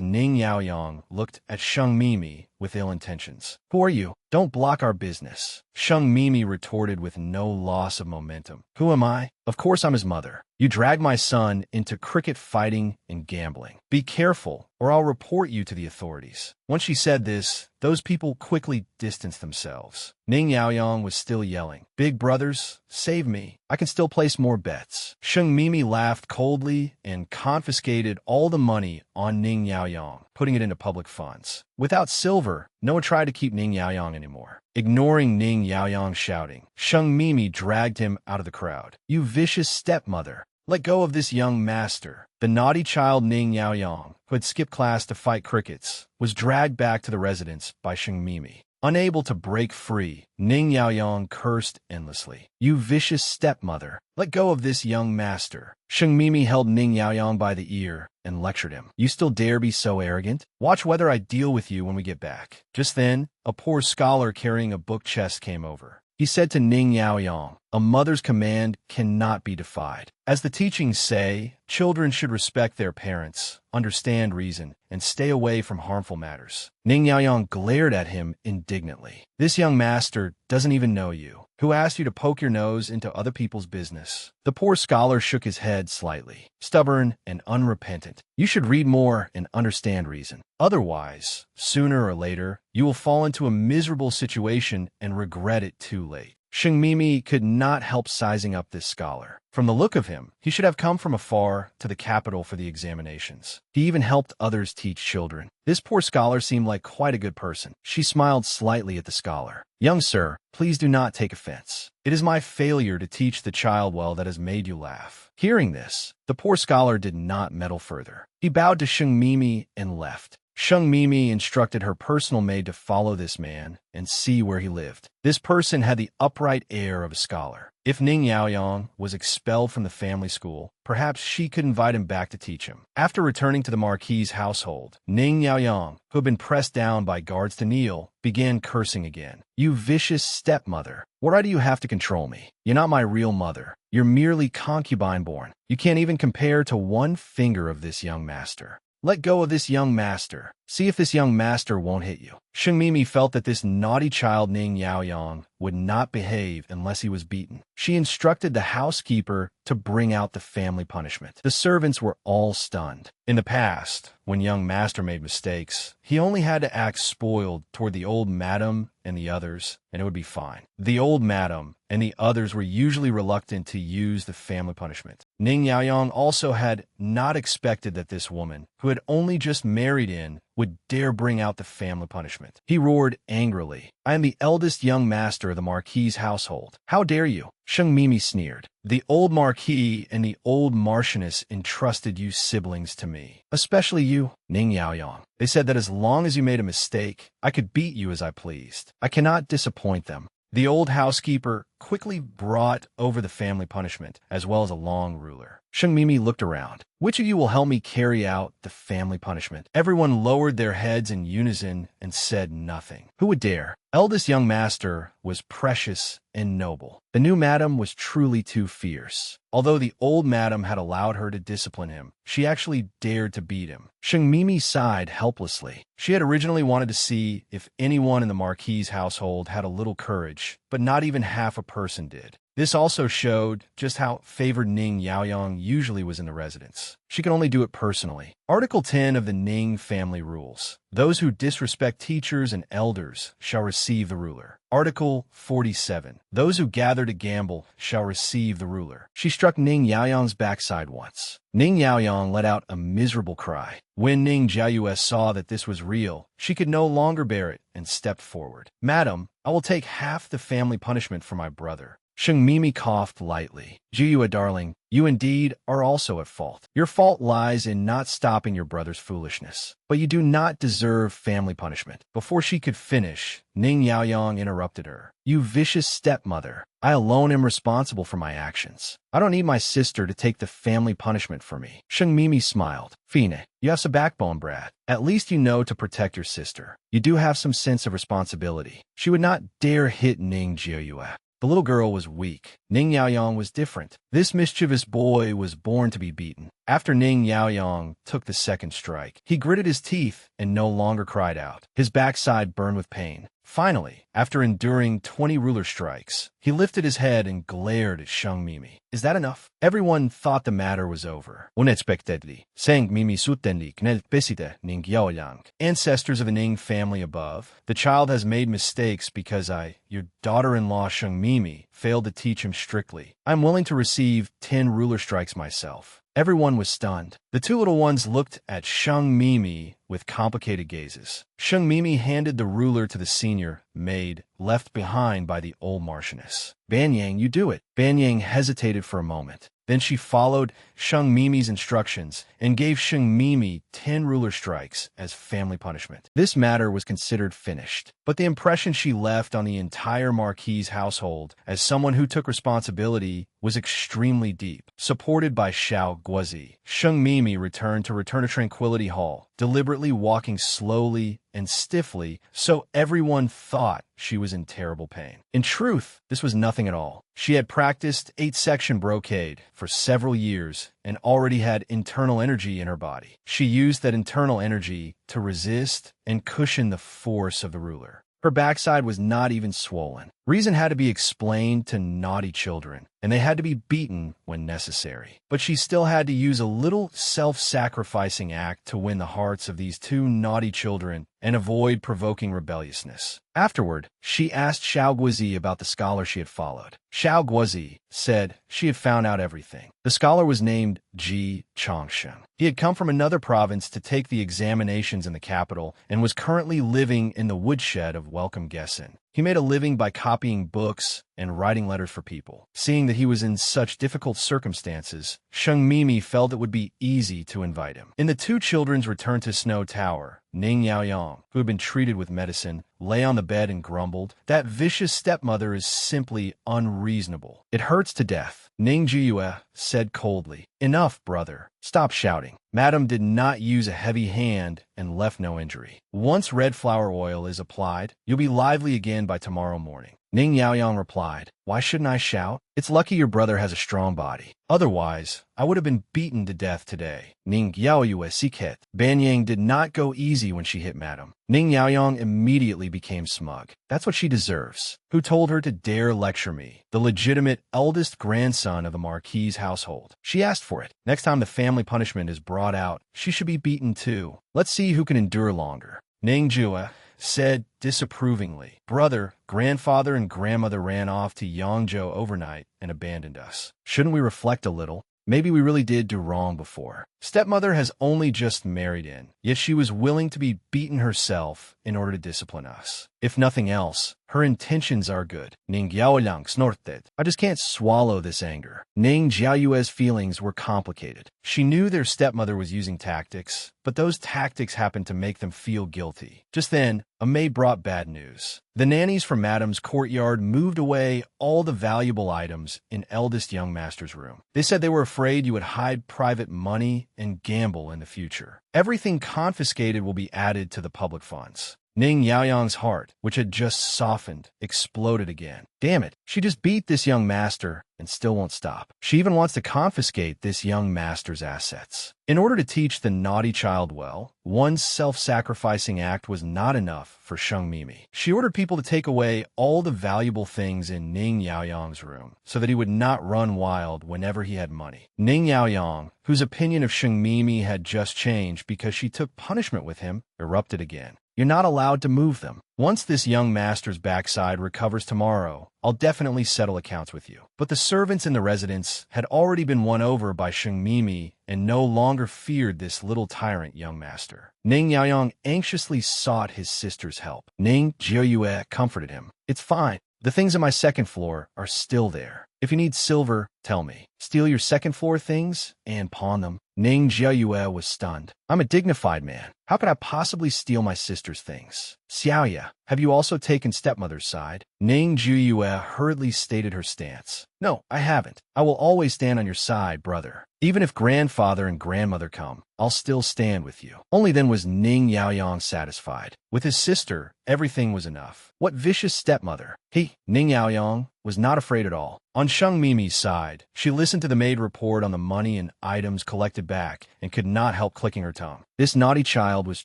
[SPEAKER 1] Ning Yaoyang looked at Sheng Mimi with ill intentions. Who are you? Don't block our business. Sheng Mimi retorted with no loss of momentum. Who am I? Of course I'm his mother. You dragged my son into cricket fighting and gambling. Be careful, or I'll report you to the authorities. Once she said this, those people quickly distanced themselves. Ning Yaoyang was still yelling, Big brothers, save me. I can still place more bets. Sheng Mimi laughed coldly and confiscated all the money on Ning Yaoyang, putting it into public funds. Without silver, no one tried to keep Ning Yaoyang anymore. Ignoring Ning Yaoyang's shouting, Sheng Mimi dragged him out of the crowd. You vicious stepmother. Let go of this young master. The naughty child Ning Yaoyang, who had skipped class to fight crickets, was dragged back to the residence by Sheng Mimi. Unable to break free, Ning Yaoyang cursed endlessly. You vicious stepmother. Let go of this young master. Sheng Mimi held Ning Yaoyang by the ear and lectured him. You still dare be so arrogant? Watch whether I deal with you when we get back. Just then, a poor scholar carrying a book chest came over. He said to Ning Yaoyang, a mother's command cannot be defied. As the teachings say, children should respect their parents, understand reason, and stay away from harmful matters. Ning Yaoyang glared at him indignantly. This young master doesn't even know you. Who asked you to poke your nose into other people's business? The poor scholar shook his head slightly. Stubborn and unrepentant. You should read more and understand reason. Otherwise, sooner or later, you will fall into a miserable situation and regret it too late. Sheng Mimi could not help sizing up this scholar. From the look of him, he should have come from afar to the capital for the examinations. He even helped others teach children. This poor scholar seemed like quite a good person. She smiled slightly at the scholar. Young sir, please do not take offense. It is my failure to teach the child well that has made you laugh. Hearing this, the poor scholar did not meddle further. He bowed to Sheng Mimi and left. Sheng Mimi instructed her personal maid to follow this man and see where he lived. This person had the upright air of a scholar. If Ning Yaoyang was expelled from the family school, perhaps she could invite him back to teach him. After returning to the Marquis's household, Ning Yaoyang, who had been pressed down by guards to kneel, began cursing again. You vicious stepmother. Why do you have to control me? You're not my real mother. You're merely concubine-born. You can't even compare to one finger of this young master. Let go of this young master. See if this young master won't hit you. Sheng Mimi felt that this naughty child Ning Yaoyang would not behave unless he was beaten. She instructed the housekeeper to bring out the family punishment. The servants were all stunned. In the past, when young master made mistakes, he only had to act spoiled toward the old madam and the others, and it would be fine. The old madam and the others were usually reluctant to use the family punishment. Ning Yaoyang also had not expected that this woman, who had only just married in, would dare bring out the family punishment. He roared angrily. I am the eldest young master of the Marquis's household. How dare you? Sheng Mimi sneered. The old Marquis and the old Marchioness entrusted you siblings to me. Especially you, Ning Yaoyang. They said that as long as you made a mistake, I could beat you as I pleased. I cannot disappoint them. The old housekeeper quickly brought over the family punishment, as well as a long ruler. Sheng Mimi looked around. Which of you will help me carry out the family punishment? Everyone lowered their heads in unison and said nothing. Who would dare? Eldest young master was precious and noble. The new madam was truly too fierce. Although the old madam had allowed her to discipline him, she actually dared to beat him. Sheng Mimi sighed helplessly. She had originally wanted to see if anyone in the Marquis's household had a little courage, but not even half a person did. This also showed just how favored Ning Yaoyang usually was in the residence. She could only do it personally. Article 10 of the Ning family rules. Those who disrespect teachers and elders shall receive the ruler. Article 47. Those who gather to gamble shall receive the ruler. She struck Ning Yaoyang's backside once. Ning Yaoyang let out a miserable cry. When Ning Jiayue saw that this was real, she could no longer bear it and stepped forward. Madam, I will take half the family punishment for my brother. Sheng Mimi coughed lightly. Jiayue, darling, you indeed are also at fault. Your fault lies in not stopping your brother's foolishness. But you do not deserve family punishment. Before she could finish, Ning Yaoyang interrupted her. You vicious stepmother. I alone am responsible for my actions. I don't need my sister to take the family punishment for me. Sheng Mimi smiled. Fine, you have some backbone, Brad. At least you know to protect your sister. You do have some sense of responsibility. She would not dare hit Ning Jiayue. The little girl was weak. Ning Yaoyang was different. This mischievous boy was born to be beaten. After Ning Yaoyang took the second strike, he gritted his teeth and no longer cried out. His backside burned with pain. Finally, after enduring 20 ruler strikes, he lifted his head and glared at Sheng Mimi. Is that enough? Everyone thought the matter was over. Unexpectedly, Sheng Mimi sutenli knelpesite Ning Yaoyang. Ancestors of the Ning family above, the child has made mistakes because your daughter-in-law Sheng Mimi, failed to teach him strictly. I'm willing to receive 10 ruler strikes myself. Everyone was stunned. The two little ones looked at Sheng Mimi with complicated gazes. Sheng Mimi handed the ruler to the senior maid, left behind by the old Marchioness. Banyang, you do it. Banyang hesitated for a moment. Then she followed Sheng Mimi's instructions and gave Sheng Mimi 10 ruler strikes as family punishment. This matter was considered finished, but the impression she left on the entire Marquis's household as someone who took responsibility was extremely deep. Supported by Xiao Guozi, Sheng Mimi returned to Return to Tranquility Hall, deliberately walking slowly and stiffly so everyone thought she was in terrible pain. In truth, this was nothing at all. She had practiced 8-section brocade for several years and already had internal energy in her body. She used that internal energy to resist and cushion the force of the ruler. Her backside was not even swollen. Reason had to be explained to naughty children, and they had to be beaten when necessary. But she still had to use a little self-sacrificing act to win the hearts of these two naughty children and avoid provoking rebelliousness. Afterward, she asked Xiao Guozi about the scholar she had followed. Xiao Guozi said she had found out everything. The scholar was named Ji Chongsheng. He had come from another province to take the examinations in the capital and was currently living in the woodshed of Welcome Gessen. He made a living by copying books and writing letters for people. Seeing that he was in such difficult circumstances, Sheng Mimi felt it would be easy to invite him. In the two children's return to Snow Tower, Ning Yaoyang, who had been treated with medicine, lay on the bed and grumbled, "That vicious stepmother is simply unreasonable. It hurts to death." Ning Jiayue said coldly, "Enough, brother. Stop shouting." Madam did not use a heavy hand and left no injury. Once red flower oil is applied, you'll be lively again by tomorrow morning. Ning Yaoyang replied, "Why shouldn't I shout? It's lucky your brother has a strong body. Otherwise, I would have been beaten to death today." Ning Yaoyue siket. Banyang did not go easy when she hit Madam. Ning Yaoyang immediately became smug. That's what she deserves. Who told her to dare lecture me, the legitimate eldest grandson of the Marquis's household? She asked for it. Next time the family punishment is brought out, she should be beaten too. Let's see who can endure longer. Ning Jiayue said disapprovingly, "Brother, grandfather, and grandmother ran off to Yangzhou overnight and abandoned us. Shouldn't we reflect a little? Maybe we really did do wrong before. Stepmother has only just married in, yet she was willing to be beaten herself in order to discipline us. If nothing else, her intentions are good. Ning Yaoyang snorted. I just can't swallow this anger. Ning Jiayue's feelings were complicated. She knew their stepmother was using tactics, but those tactics happened to make them feel guilty. Just then, a maid brought bad news. The nannies from Madame's courtyard moved away all the valuable items in eldest young master's room. They said they were afraid you would hide private money and gamble in the future. Everything confiscated will be added to the public funds. Ning Yaoyang's heart, which had just softened, exploded again. Damn it, she just beat this young master and still won't stop. She even wants to confiscate this young master's assets. In order to teach the naughty child well, one self-sacrificing act was not enough for Sheng Mimi. She ordered people to take away all the valuable things in Ning Yaoyang's room so that he would not run wild whenever he had money. Ning Yaoyang, whose opinion of Sheng Mimi had just changed because she took punishment with him, erupted again. You're not allowed to move them. Once this young master's backside recovers tomorrow, I'll definitely settle accounts with you. But the servants in the residence had already been won over by Sheng Mimi and no longer feared this little tyrant young master. Ning Yaoyang anxiously sought his sister's help. Ning Jiayue comforted him. It's fine. The things on my second floor are still there. If you need silver, tell me. Steal your second floor things and pawn them. Ning Jiayue was stunned. I'm a dignified man. How could I possibly steal my sister's things? Xiaoya, have you also taken stepmother's side? Ning Jiayue hurriedly stated her stance. No, I haven't. I will always stand on your side, brother. Even if grandfather and grandmother come, I'll still stand with you. Only then was Ning Yaoyang satisfied. With his sister, everything was enough. What vicious stepmother. Ning Yaoyang, was not afraid at all. On Sheng Mimi's side, she listened to the maid report on the money and items collected back and could not help clicking her tongue. This naughty child was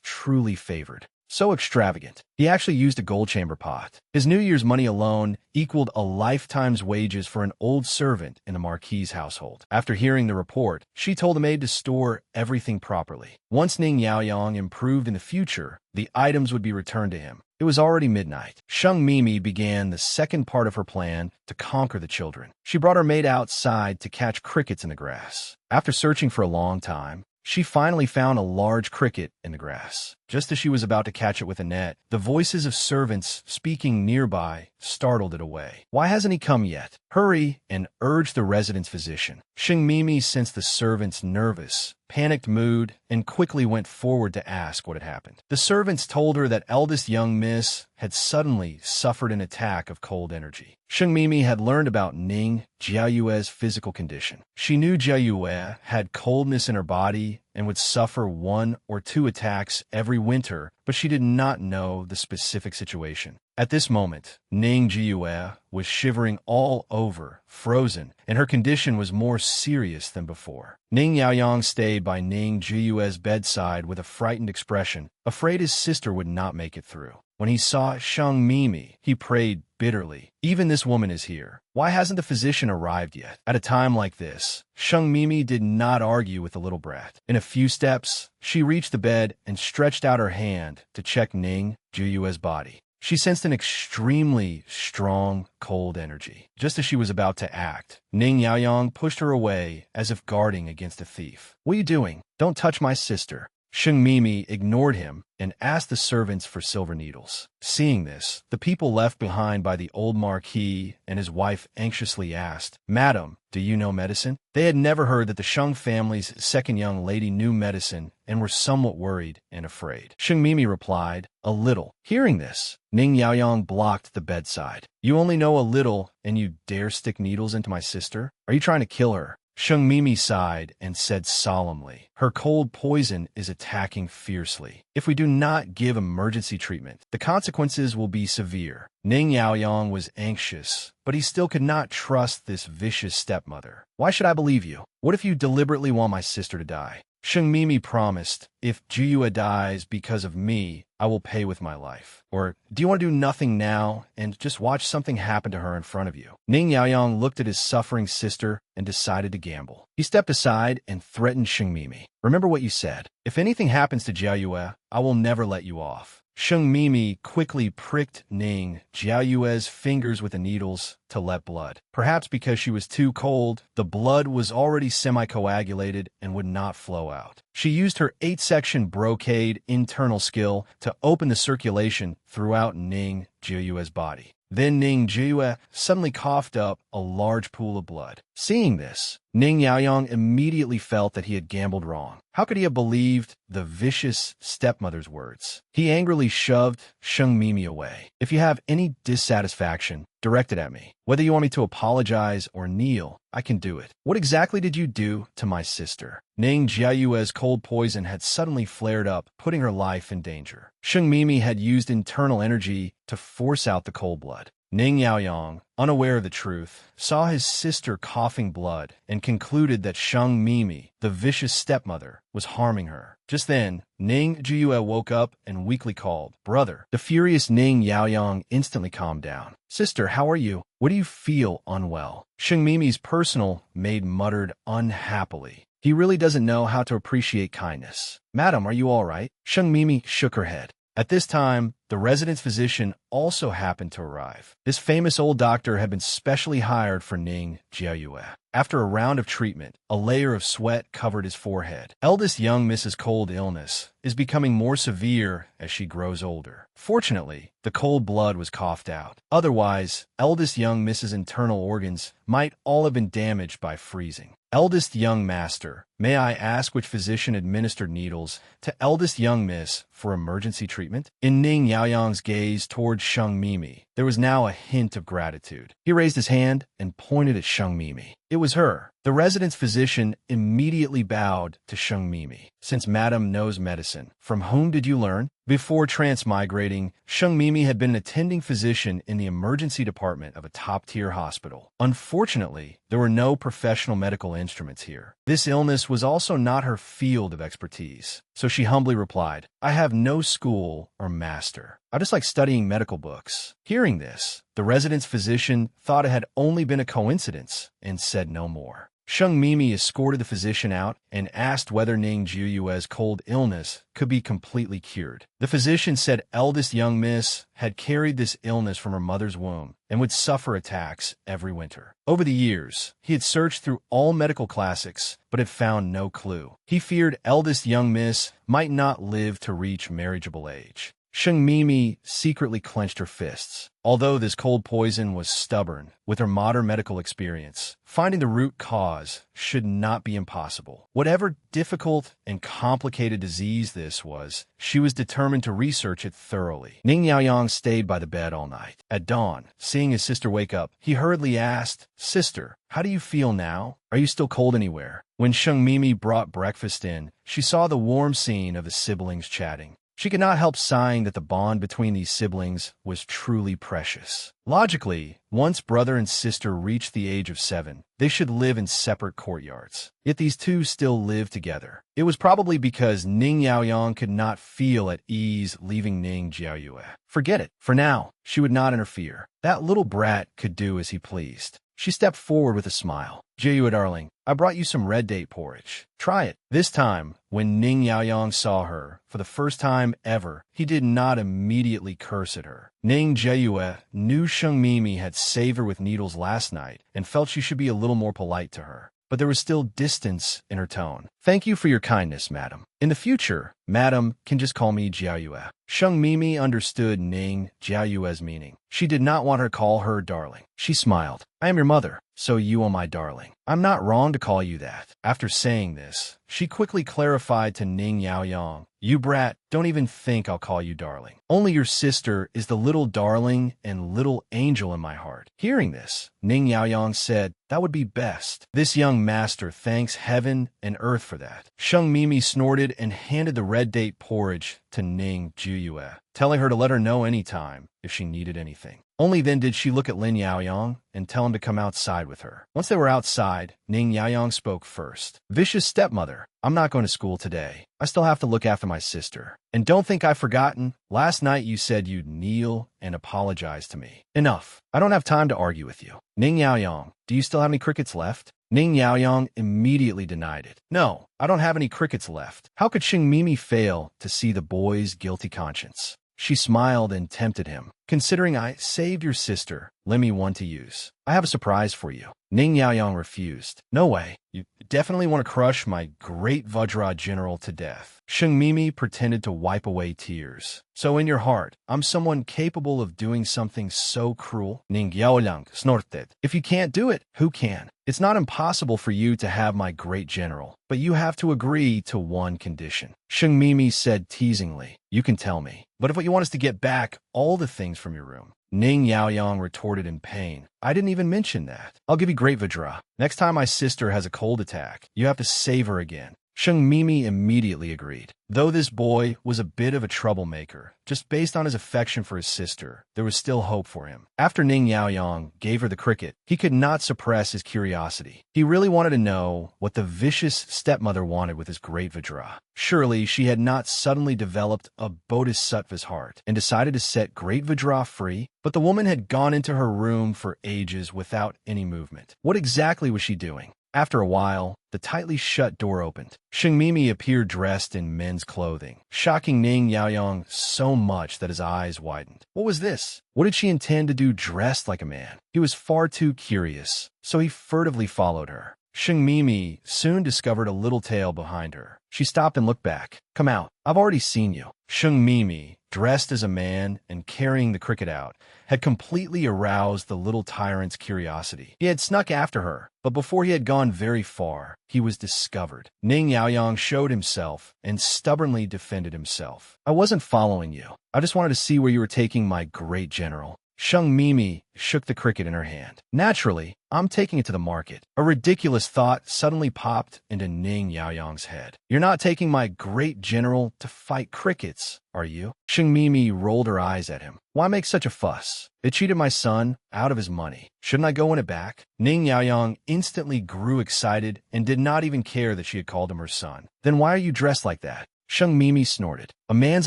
[SPEAKER 1] truly favored. So extravagant. He actually used a gold chamber pot. His New Year's money alone equaled a lifetime's wages for an old servant in the Marquis's household. After hearing the report, she told the maid to store everything properly. Once Ning Yaoyang improved in the future, the items would be returned to him. It was already midnight. Sheng Mimi began the second part of her plan to conquer the children. She brought her maid outside to catch crickets in the grass. After searching for a long time, she finally found a large cricket in the grass. Just as she was about to catch it with a net, the voices of servants speaking nearby startled it away. Why hasn't he come yet? Hurry and urge the resident's physician. Sheng Mimi sensed the servant's nervous, panicked mood and quickly went forward to ask what had happened. The servants told her that eldest young miss had suddenly suffered an attack of cold energy. Sheng Mimi had learned about Ning Jiayue's physical condition. She knew Jiayue had coldness in her body and would suffer 1 or 2 attacks every winter, but she did not know the specific situation. At this moment, Ning Jiayue was shivering all over, frozen, and her condition was more serious than before. Ning Yaoyang stayed by Ning Jiayue's bedside with a frightened expression, afraid his sister would not make it through. When he saw Sheng Mimi, he prayed bitterly. Even this woman is here. Why hasn't the physician arrived yet? At a time like this, Sheng Mimi did not argue with the little brat. In a few steps, she reached the bed and stretched out her hand to check Ning Jiayue's body. She sensed an extremely strong, cold energy. Just as she was about to act, Ning Yaoyang pushed her away as if guarding against a thief. What are you doing? Don't touch my sister. Sheng Mimi ignored him and asked the servants for silver needles. Seeing this, the people left behind by the old Marquis and his wife anxiously asked, Madam, do you know medicine? They had never heard that the Sheng family's second young lady knew medicine and were somewhat worried and afraid. Sheng Mimi replied, a little. Hearing this, Ning Yaoyang blocked the bedside. You only know a little and you dare stick needles into my sister? Are you trying to kill her? Sheng Mimi sighed and said solemnly, her cold poison is attacking fiercely. If we do not give emergency treatment, the consequences will be severe. Ning Yaoyang was anxious, but he still could not trust this vicious stepmother. Why should I believe you? What if you deliberately want my sister to die? Sheng Mimi promised, if Jiayue dies because of me, I will pay with my life. Or, do you want to do nothing now and just watch something happen to her in front of you? Ning Yaoyang looked at his suffering sister and decided to gamble. He stepped aside and threatened Sheng Mimi. Remember what you said. If anything happens to Jiayue, I will never let you off. Sheng Mimi quickly pricked Ning Jiayue's fingers with the needles to let blood. Perhaps because she was too cold, the blood was already semi-coagulated and would not flow out. She used her 8-section brocade internal skill to open the circulation throughout Ning Jiuyue's body. Then Ning Jiuyue suddenly coughed up a large pool of blood. Seeing this, Ning Yaoyang immediately felt that he had gambled wrong. How could he have believed the vicious stepmother's words? He angrily shoved Sheng Mimi away. If you have any dissatisfaction, direct it at me. Whether you want me to apologize or kneel, I can do it. What exactly did you do to my sister? Ning Jiayue's cold poison had suddenly flared up, putting her life in danger. Sheng Mimi had used internal energy to force out the cold blood. Ning Yaoyang, unaware of the truth, saw his sister coughing blood and concluded that Sheng Mimi, the vicious stepmother, was harming her. Just then, Ning Jiuyue woke up and weakly called, "Brother." The furious Ning Yaoyang instantly calmed down. "Sister, how are you? What do you feel unwell?" Sheng Mimi's personal maid muttered unhappily. He really doesn't know how to appreciate kindness. "Madam, are you all right?" Sheng Mimi shook her head. At this time, the residence physician also happened to arrive. This famous old doctor had been specially hired for Ning Jiayue. After a round of treatment, a layer of sweat covered his forehead. Eldest young Mrs. Cold illness is becoming more severe as she grows older. Fortunately, the cold blood was coughed out. Otherwise, eldest young Mrs. internal organs might all have been damaged by freezing. Eldest young master, may I ask which physician administered needles to eldest young miss for emergency treatment? In Ning Yaoyang's gaze toward Sheng Mimi, there was now a hint of gratitude. He raised his hand and pointed at Sheng Mimi. It was her. The residence physician immediately bowed to Sheng Mimi. "Since Madam knows medicine, from whom did you learn?" Before transmigrating, Sheng Mimi had been an attending physician in the emergency department of a top-tier hospital. Unfortunately, there were no professional medical instruments here. This illness was also not her field of expertise, so she humbly replied, "I have no school or master. I just like studying medical books." Hearing this, the residence physician thought it had only been a coincidence and said no more. Sheng Mimi escorted the physician out and asked whether Ning Jiuyue's cold illness could be completely cured. The physician said eldest young miss had carried this illness from her mother's womb and would suffer attacks every winter. Over the years, he had searched through all medical classics but had found no clue. He feared eldest young miss might not live to reach marriageable age. Sheng Mimi secretly clenched her fists. Although this cold poison was stubborn, with her modern medical experience, finding the root cause should not be impossible. Whatever difficult and complicated disease this was, she was determined to research it thoroughly. Ning Yaoyang stayed by the bed all night. At dawn, seeing his sister wake up, he hurriedly asked, "Sister, how do you feel now? Are you still cold anywhere?" When Sheng Mimi brought breakfast in, she saw the warm scene of the siblings chatting. She could not help sighing that the bond between these siblings was truly precious. Logically, once brother and sister reached the age of 7, they should live in separate courtyards. Yet these two still lived together. It was probably because Ning Yaoyang could not feel at ease leaving Ning Jiayue. Forget it. For now, she would not interfere. That little brat could do as he pleased. She stepped forward with a smile. "Jiayue, darling, I brought you some red date porridge. Try it." This time, when Ning Yaoyang saw her, for the first time ever, he did not immediately curse at her. Ning Jiayue knew Sheng Mimi had saved her with needles last night and felt she should be a little more polite to her. But there was still distance in her tone. "Thank you for your kindness, madam. In the future, madam can just call me Jiayue." Sheng Mimi understood Ning Jiayue's meaning. She did not want her to call her darling. She smiled. "I am your mother, so you are my darling. I'm not wrong to call you that." After saying this, she quickly clarified to Ning Yaoyang, "You brat, don't even think I'll call you darling. Only your sister is the little darling and little angel in my heart." Hearing this, Ning Yaoyang said, "That would be best." This young master thanks heaven and earth for that. Sheng Mimi snorted and handed the red date porridge to Ning Jiayue, telling her to let her know any time if she needed anything. Only then did she look at Lin Yaoyang and tell him to come outside with her. Once they were outside, Ning Yaoyang spoke first. "Vicious stepmother, I'm not going to school today. I still have to look after my sister. And don't think I've forgotten. Last night you said you'd kneel and apologize to me. Enough. I don't have time to argue with you." "Ning Yaoyang, do you still have any crickets left?" Ning Yaoyang immediately denied it. "No, I don't have any crickets left." How could Sheng Mimi fail to see the boy's guilty conscience? She smiled and tempted him. "Considering I saved your sister, lend me one to use. I have a surprise for you." Ning Yaoyang refused. "No way. You definitely want to crush my great Vajra general to death. Sheng Mimi pretended to wipe away tears. So in your heart, I'm someone capable of doing something so cruel? Ning Yaoliang snorted. If you can't do it, who can? It's not impossible for you to have my great general, but you have to agree to one condition. Sheng Mimi said teasingly, you can tell me. But if what you want is to get back all the things from your room, Ning Yaoyang retorted in pain. I didn't even mention that. I'll give you great Vajra. Next time my sister has a cold attack, you have to save her again. Sheng Mimi immediately agreed. Though this boy was a bit of a troublemaker, just based on his affection for his sister, there was still hope for him. After Ning Yaoyang gave her the cricket, he could not suppress his curiosity. He really wanted to know what the vicious stepmother wanted with his great Vajra. Surely she had not suddenly developed a bodhisattva's heart and decided to set great Vajra free, but the woman had gone into her room for ages without any movement. What exactly was she doing? After a while, the tightly shut door opened. Sheng Mimi appeared dressed in men's clothing, shocking Ning Yaoyang so much that his eyes widened. What was this? What did she intend to do dressed like a man? He was far too curious, so he furtively followed her. Sheng Mimi soon discovered a little tail behind her. She stopped and looked back. Come out. I've already seen you. Sheng Mimi, dressed as a man and carrying the cricket out, had completely aroused the little tyrant's curiosity. He had snuck after her, but before he had gone very far, he was discovered. Ning Yaoyang showed himself and stubbornly defended himself. I wasn't following you. I just wanted to see where you were taking my great general. Sheng Mimi shook the cricket in her hand. Naturally, I'm taking it to the market. A ridiculous thought suddenly popped into Ning Yaoyang's head. You're not taking my great general to fight crickets, are you? Sheng Mimi rolled her eyes at him. Why make such a fuss? They cheated my son out of his money. Shouldn't I go win it back? Ning Yaoyang instantly grew excited and did not even care that she had called him her son. Then why are you dressed like that? Sheng Mimi snorted. A man's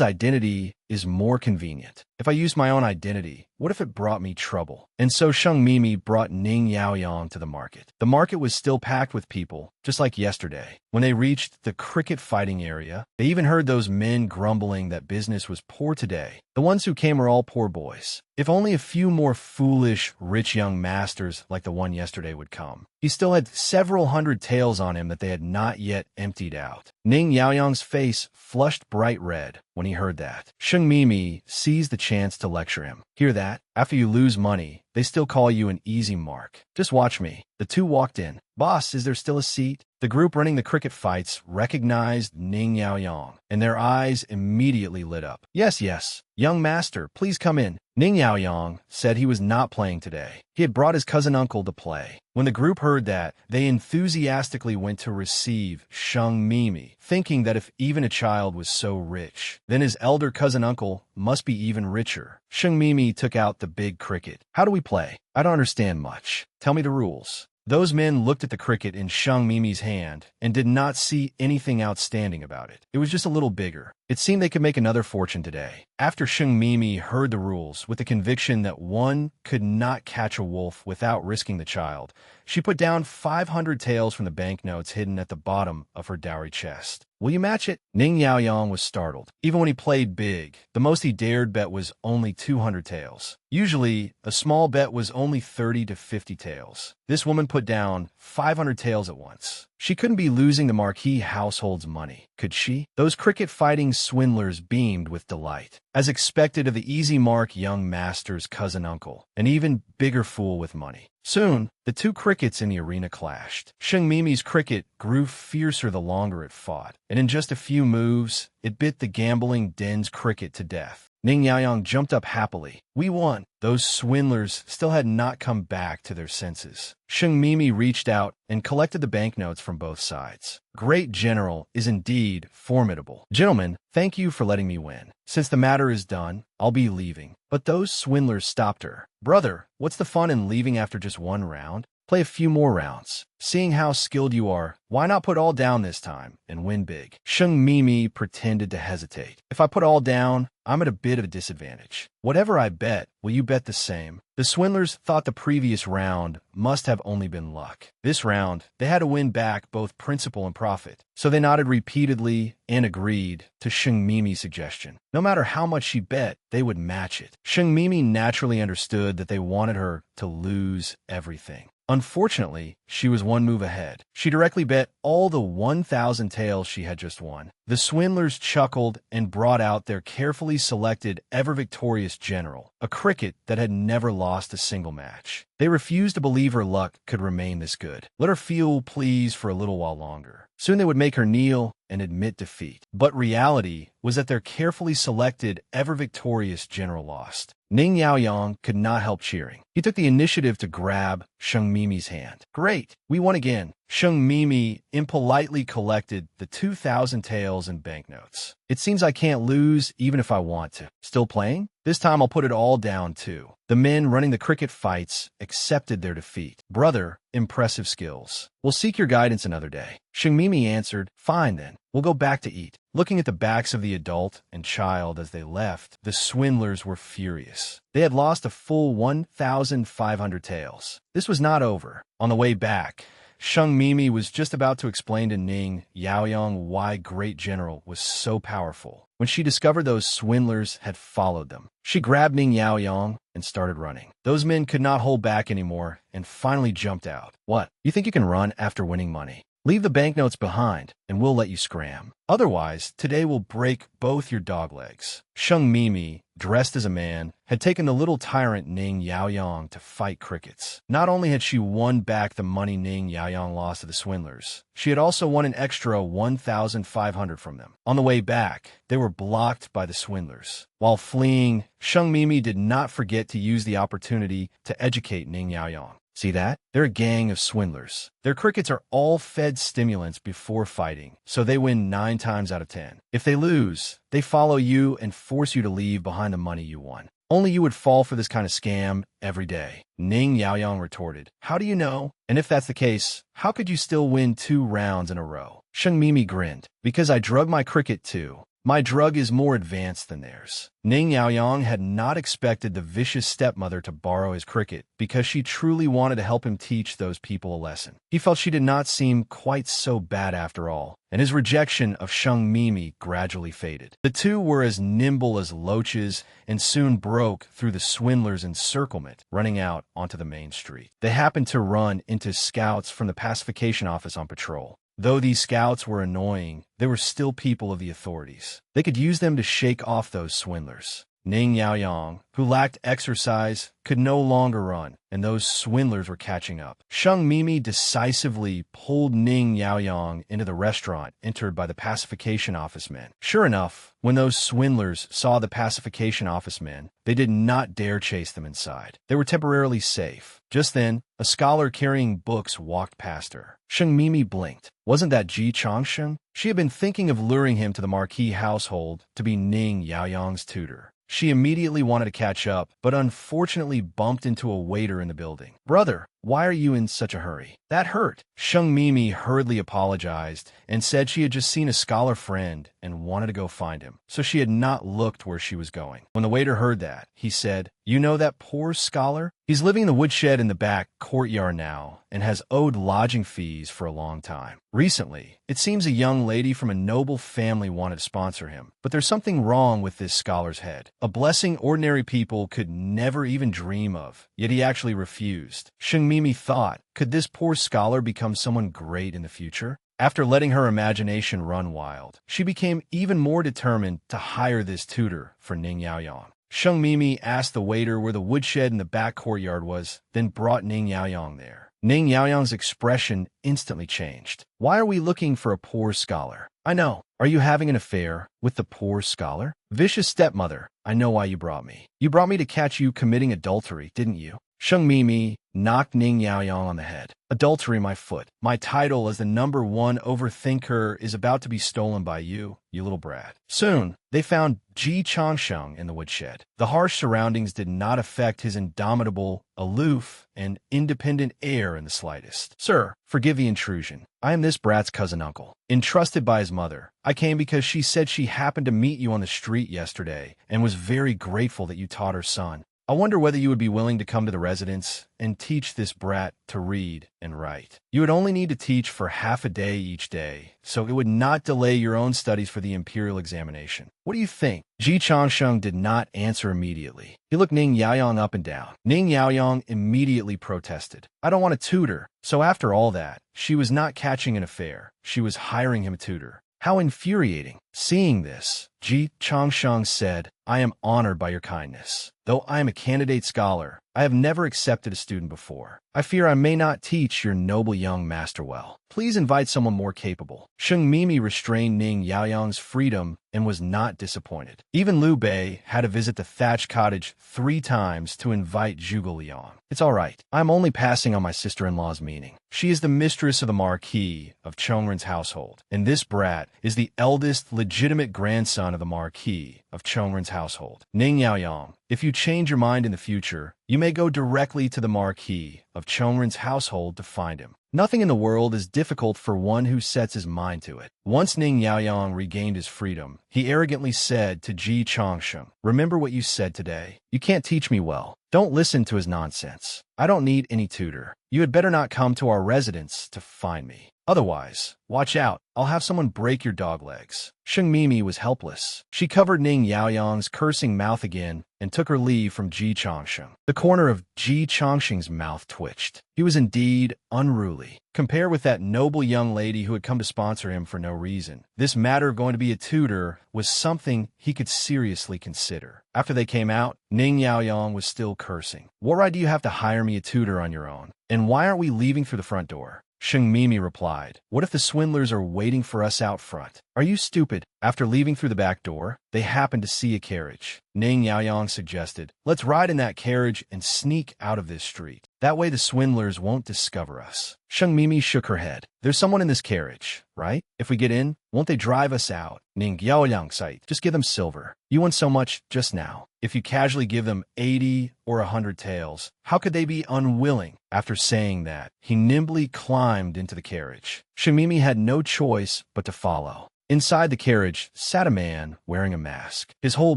[SPEAKER 1] identity is more convenient. If I used my own identity, what if it brought me trouble? And so Sheng Mimi brought Ning Yaoyang to the market. The market was still packed with people, just like yesterday. When they reached the cricket fighting area, they even heard those men grumbling that business was poor today. The ones who came were all poor boys. If only a few more foolish, rich young masters like the one yesterday would come. He still had several hundred taels on him that they had not yet emptied out. Ning Yaoyang's face flushed bright red when he heard that. Sheng Mimi seized the chance to lecture him. Hear that? After you lose money, they still call you an easy mark. Just watch me. The two walked in. Boss, is there still a seat? The group running the cricket fights recognized Ning Yaoyang, and their eyes immediately lit up. Yes, yes. Young master, please come in. Ning Yaoyang said he was not playing today. He had brought his cousin-uncle to play. When the group heard that, they enthusiastically went to receive Sheng Mimi, thinking that if even a child was so rich, then his elder cousin-uncle must be even richer. Sheng Mimi took out the big cricket. How do we play? I don't understand much. Tell me the rules. Those men looked at the cricket in Sheng Mimi's hand and did not see anything outstanding about it. It was just a little bigger. It seemed they could make another fortune today. After Sheng Mimi heard the rules with the conviction that one could not catch a wolf without risking the child, she put down 500 taels from the banknotes hidden at the bottom of her dowry chest. Will you match it? Ning Yaoyang was startled. Even when he played big, the most he dared bet was only 200 taels. Usually, a small bet was only 30 to 50 taels. This woman put down 500 taels at once. She couldn't be losing the Marquis household's money, could she? Those cricket-fighting swindlers beamed with delight. As expected of the easy mark young master's cousin-uncle, an even bigger fool with money. Soon, the two crickets in the arena clashed. Sheng Mimi's cricket grew fiercer the longer it fought, and in just a few moves, it bit the gambling den's cricket to death. Ning Yaoyang jumped up happily. We won. Those swindlers still had not come back to their senses. Sheng Mimi reached out and collected the banknotes from both sides. Great General is indeed formidable. Gentlemen, thank you for letting me win. Since the matter is done, I'll be leaving. But those swindlers stopped her. Brother, what's the fun in leaving after just one round? Play a few more rounds. Seeing how skilled you are, why not put all down this time and win big? Sheng Mimi pretended to hesitate. If I put all down, I'm at a bit of a disadvantage. Whatever I bet, will you bet the same? The swindlers thought the previous round must have only been luck. This round, they had to win back both principal and profit. So they nodded repeatedly and agreed to Sheng Mimi's suggestion. No matter how much she bet, they would match it. Sheng Mimi naturally understood that they wanted her to lose everything. Unfortunately, she was one move ahead. She directly bet all the 1,000 taels she had just won. The swindlers chuckled and brought out their carefully selected ever-victorious general, a cricket that had never lost a single match. They refused to believe her luck could remain this good. Let her feel pleased for a little while longer. Soon they would make her kneel and admit defeat. But reality was that their carefully selected, ever-victorious general lost. Ning Yaoyang could not help cheering. He took the initiative to grab Sheng Mimi's hand. Great, we won again. Sheng Mimi impolitely collected the 2,000 taels in banknotes. It seems I can't lose even if I want to. Still playing? This time I'll put it all down too. The men running the cricket fights accepted their defeat. Brother, impressive skills. We'll seek your guidance another day. Sheng Mimi answered, fine then. We'll go back to eat. Looking at the backs of the adult and child as they left, the swindlers were furious. They had lost a full 1,500 taels. This was not over. On the way back, Sheng Mimi was just about to explain to Ning Yaoyang why Great General was so powerful when she discovered those swindlers had followed them. She grabbed Ning Yaoyang and started running. Those men could not hold back anymore and finally jumped out. What? You think you can run after winning money? Leave the banknotes behind, and we'll let you scram. Otherwise, today we'll break both your dog legs. Sheng Mimi, dressed as a man, had taken the little tyrant Ning Yaoyang to fight crickets. Not only had she won back the money Ning Yaoyang lost to the swindlers, she had also won an extra 1,500 from them. On the way back, they were blocked by the swindlers. While fleeing, Sheng Mimi did not forget to use the opportunity to educate Ning Yaoyang. See that? They're a gang of swindlers. Their crickets are all fed stimulants before fighting, so they win 9 times out of 10. If they lose, they follow you and force you to leave behind the money you won. Only you would fall for this kind of scam every day. Ning Yaoyang retorted, how do you know? And if that's the case, how could you still win 2 rounds in a row? Sheng Mimi grinned, because I drug my cricket too. My drug is more advanced than theirs. Ning Yaoyang had not expected the vicious stepmother to borrow his cricket because she truly wanted to help him teach those people a lesson. He felt she did not seem quite so bad after all, and his rejection of Sheng Mimi gradually faded. The two were as nimble as loaches and soon broke through the swindlers' encirclement, running out onto the main street. They happened to run into scouts from the pacification office on patrol. Though these scouts were annoying, they were still people of the authorities. They could use them to shake off those swindlers. Ning Yaoyang, who lacked exercise, could no longer run, and those swindlers were catching up. Sheng Mimi decisively pulled Ning Yaoyang into the restaurant entered by the pacification office men. Sure enough, when those swindlers saw the pacification office men, they did not dare chase them inside. They were temporarily safe. Just then, a scholar carrying books walked past her. Sheng Mimi blinked. Wasn't that Ji Changsheng? She had been thinking of luring him to the Marquis household to be Ning Yaoyang's tutor. She immediately wanted to catch up, but unfortunately bumped into a waiter in the building. Brother, why are you in such a hurry? That hurt. Sheng Mimi hurriedly apologized and said she had just seen a scholar friend and wanted to go find him, so she had not looked where she was going. When the waiter heard that, he said, you know that poor scholar? He's living in the woodshed in the back courtyard now and has owed lodging fees for a long time. Recently, it seems a young lady from a noble family wanted to sponsor him, but there's something wrong with this scholar's head. A blessing ordinary people could never even dream of, yet he actually refused. Sheng Mimi thought, could this poor scholar become someone great in the future? After letting her imagination run wild, she became even more determined to hire this tutor for Ning Yaoyang. Sheng Mimi asked the waiter where the woodshed in the back courtyard was, then brought Ning Yaoyang there. Ning Yaoyang's expression instantly changed. Why are we looking for a poor scholar? I know. Are you having an affair with the poor scholar? Vicious stepmother, I know why you brought me. You brought me to catch you committing adultery, didn't you? Sheng Mimi knocked Ning Yaoyang on the head. Adultery, my foot. My title as the #1 overthinker is about to be stolen by you, you little brat. Soon, they found Ji Changsheng in the woodshed. The harsh surroundings did not affect his indomitable, aloof, and independent air in the slightest. Sir, forgive the intrusion. I am this brat's cousin-uncle. Entrusted by his mother, I came because she said she happened to meet you on the street yesterday and was very grateful that you taught her son. I wonder whether you would be willing to come to the residence and teach this brat to read and write. You would only need to teach for half a day each day, so it would not delay your own studies for the imperial examination. What do you think? Ji Changsheng did not answer immediately. He looked Ning Yaoyang up and down. Ning Yaoyang immediately protested. I don't want a tutor. So after all that, she was not catching an affair. She was hiring him a tutor. How infuriating. Seeing this, Ji Changsheng said, I am honored by your kindness. Though I am a candidate scholar, I have never accepted a student before. I fear I may not teach your noble young master well. Please invite someone more capable. Sheng Mimi restrained Ning Yaoyang's freedom and was not disappointed. Even Liu Bei had to visit the thatched cottage 3 times to invite Zhuge Liang. It's all right. I'm only passing on my sister-in-law's meaning. She is the mistress of the Marquis of Chongren's household, and this brat is the eldest legitimate grandson of the Marquis of Chongren's household. Ning Yaoyang, if you change your mind in the future, you may go directly to the Marquis of Chongren's household to find him. Nothing in the world is difficult for one who sets his mind to it. Once Ning Yaoyang regained his freedom, he arrogantly said to Ji Changsheng, remember what you said today. You can't teach me well. Don't listen to his nonsense. I don't need any tutor. You had better not come to our residence to find me. Otherwise, watch out. I'll have someone break your dog legs. Sheng Mimi was helpless. She covered Ning Yaoyang's cursing mouth again and took her leave from Ji Changsheng. The corner of Ji Changsheng's mouth twitched. He was indeed unruly. Compared with that noble young lady who had come to sponsor him for no reason, this matter of going to be a tutor was something he could seriously consider. After they came out, Ning Yaoyang was still cursing. What right do you have to hire me a tutor on your own? And why aren't we leaving through the front door? Sheng Mimi replied, what if the swindlers are waiting for us out front? Are you stupid? After leaving through the back door, they happened to see a carriage. Ning Yaoyang suggested, let's ride in that carriage and sneak out of this street. That way the swindlers won't discover us. Sheng Mimi shook her head. There's someone in this carriage, right? If we get in, won't they drive us out? Ning Yaoyang said, just give them silver. You won so much just now. If you casually give them 80 or 100 taels, how could they be unwilling? After saying that, he nimbly climbed into the carriage. Sheng Mimi had no choice but to follow. Inside the carriage sat a man wearing a mask. His whole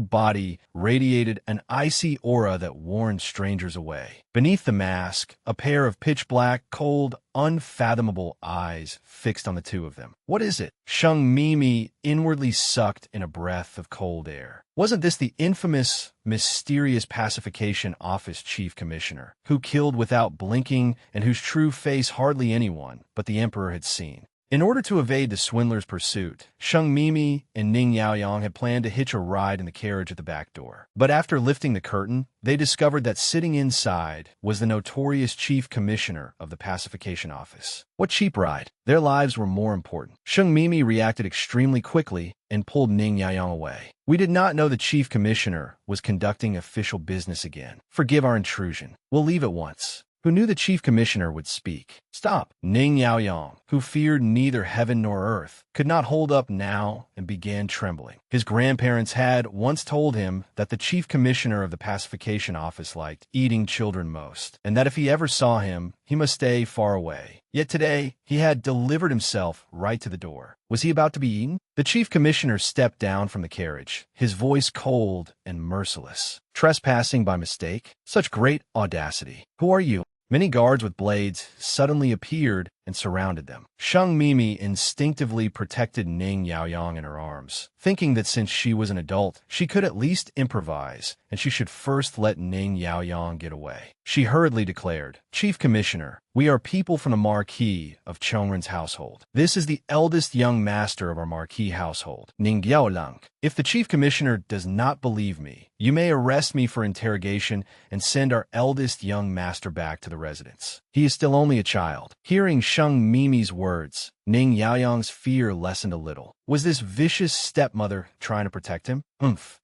[SPEAKER 1] body radiated an icy aura that warned strangers away. Beneath the mask, a pair of pitch-black, cold, unfathomable eyes fixed on the two of them. What is it? Sheng Mimi inwardly sucked in a breath of cold air. Wasn't this the infamous, mysterious pacification office chief commissioner, who killed without blinking and whose true face hardly anyone but the emperor had seen? In order to evade the swindler's pursuit, Sheng Mimi and Ning Yaoyang had planned to hitch a ride in the carriage at the back door. But after lifting the curtain, they discovered that sitting inside was the notorious chief commissioner of the pacification office. What cheap ride? Their lives were more important. Sheng Mimi reacted extremely quickly and pulled Ning Yaoyang away. We did not know the chief commissioner was conducting official business again. Forgive our intrusion. We'll leave at once. Who knew the chief commissioner would speak? Stop! Ning Yaoyang, who feared neither heaven nor earth, could not hold up now and began trembling. His grandparents had once told him that the chief commissioner of the pacification office liked eating children most, and that if he ever saw him, he must stay far away. Yet today, he had delivered himself right to the door. Was he about to be eaten? The chief commissioner stepped down from the carriage, his voice cold and merciless. Trespassing by mistake? Such great audacity. Who are you? Many guards with blades suddenly appeared and surrounded them. Sheng Mimi instinctively protected Ning Yaoyang in her arms, thinking that since she was an adult, she could at least improvise, and she should first let Ning Yaoyang get away. She hurriedly declared, Chief Commissioner, we are people from the Marquis of Chongren's household. This is the eldest young master of our Marquis household, Ning Yaolang. If the Chief Commissioner does not believe me, you may arrest me for interrogation and send our eldest young master back to the residence. He is still only a child. Hearing Sheng Mimi's words, Ning Yaoyang's fear lessened a little. Was this vicious stepmother trying to protect him?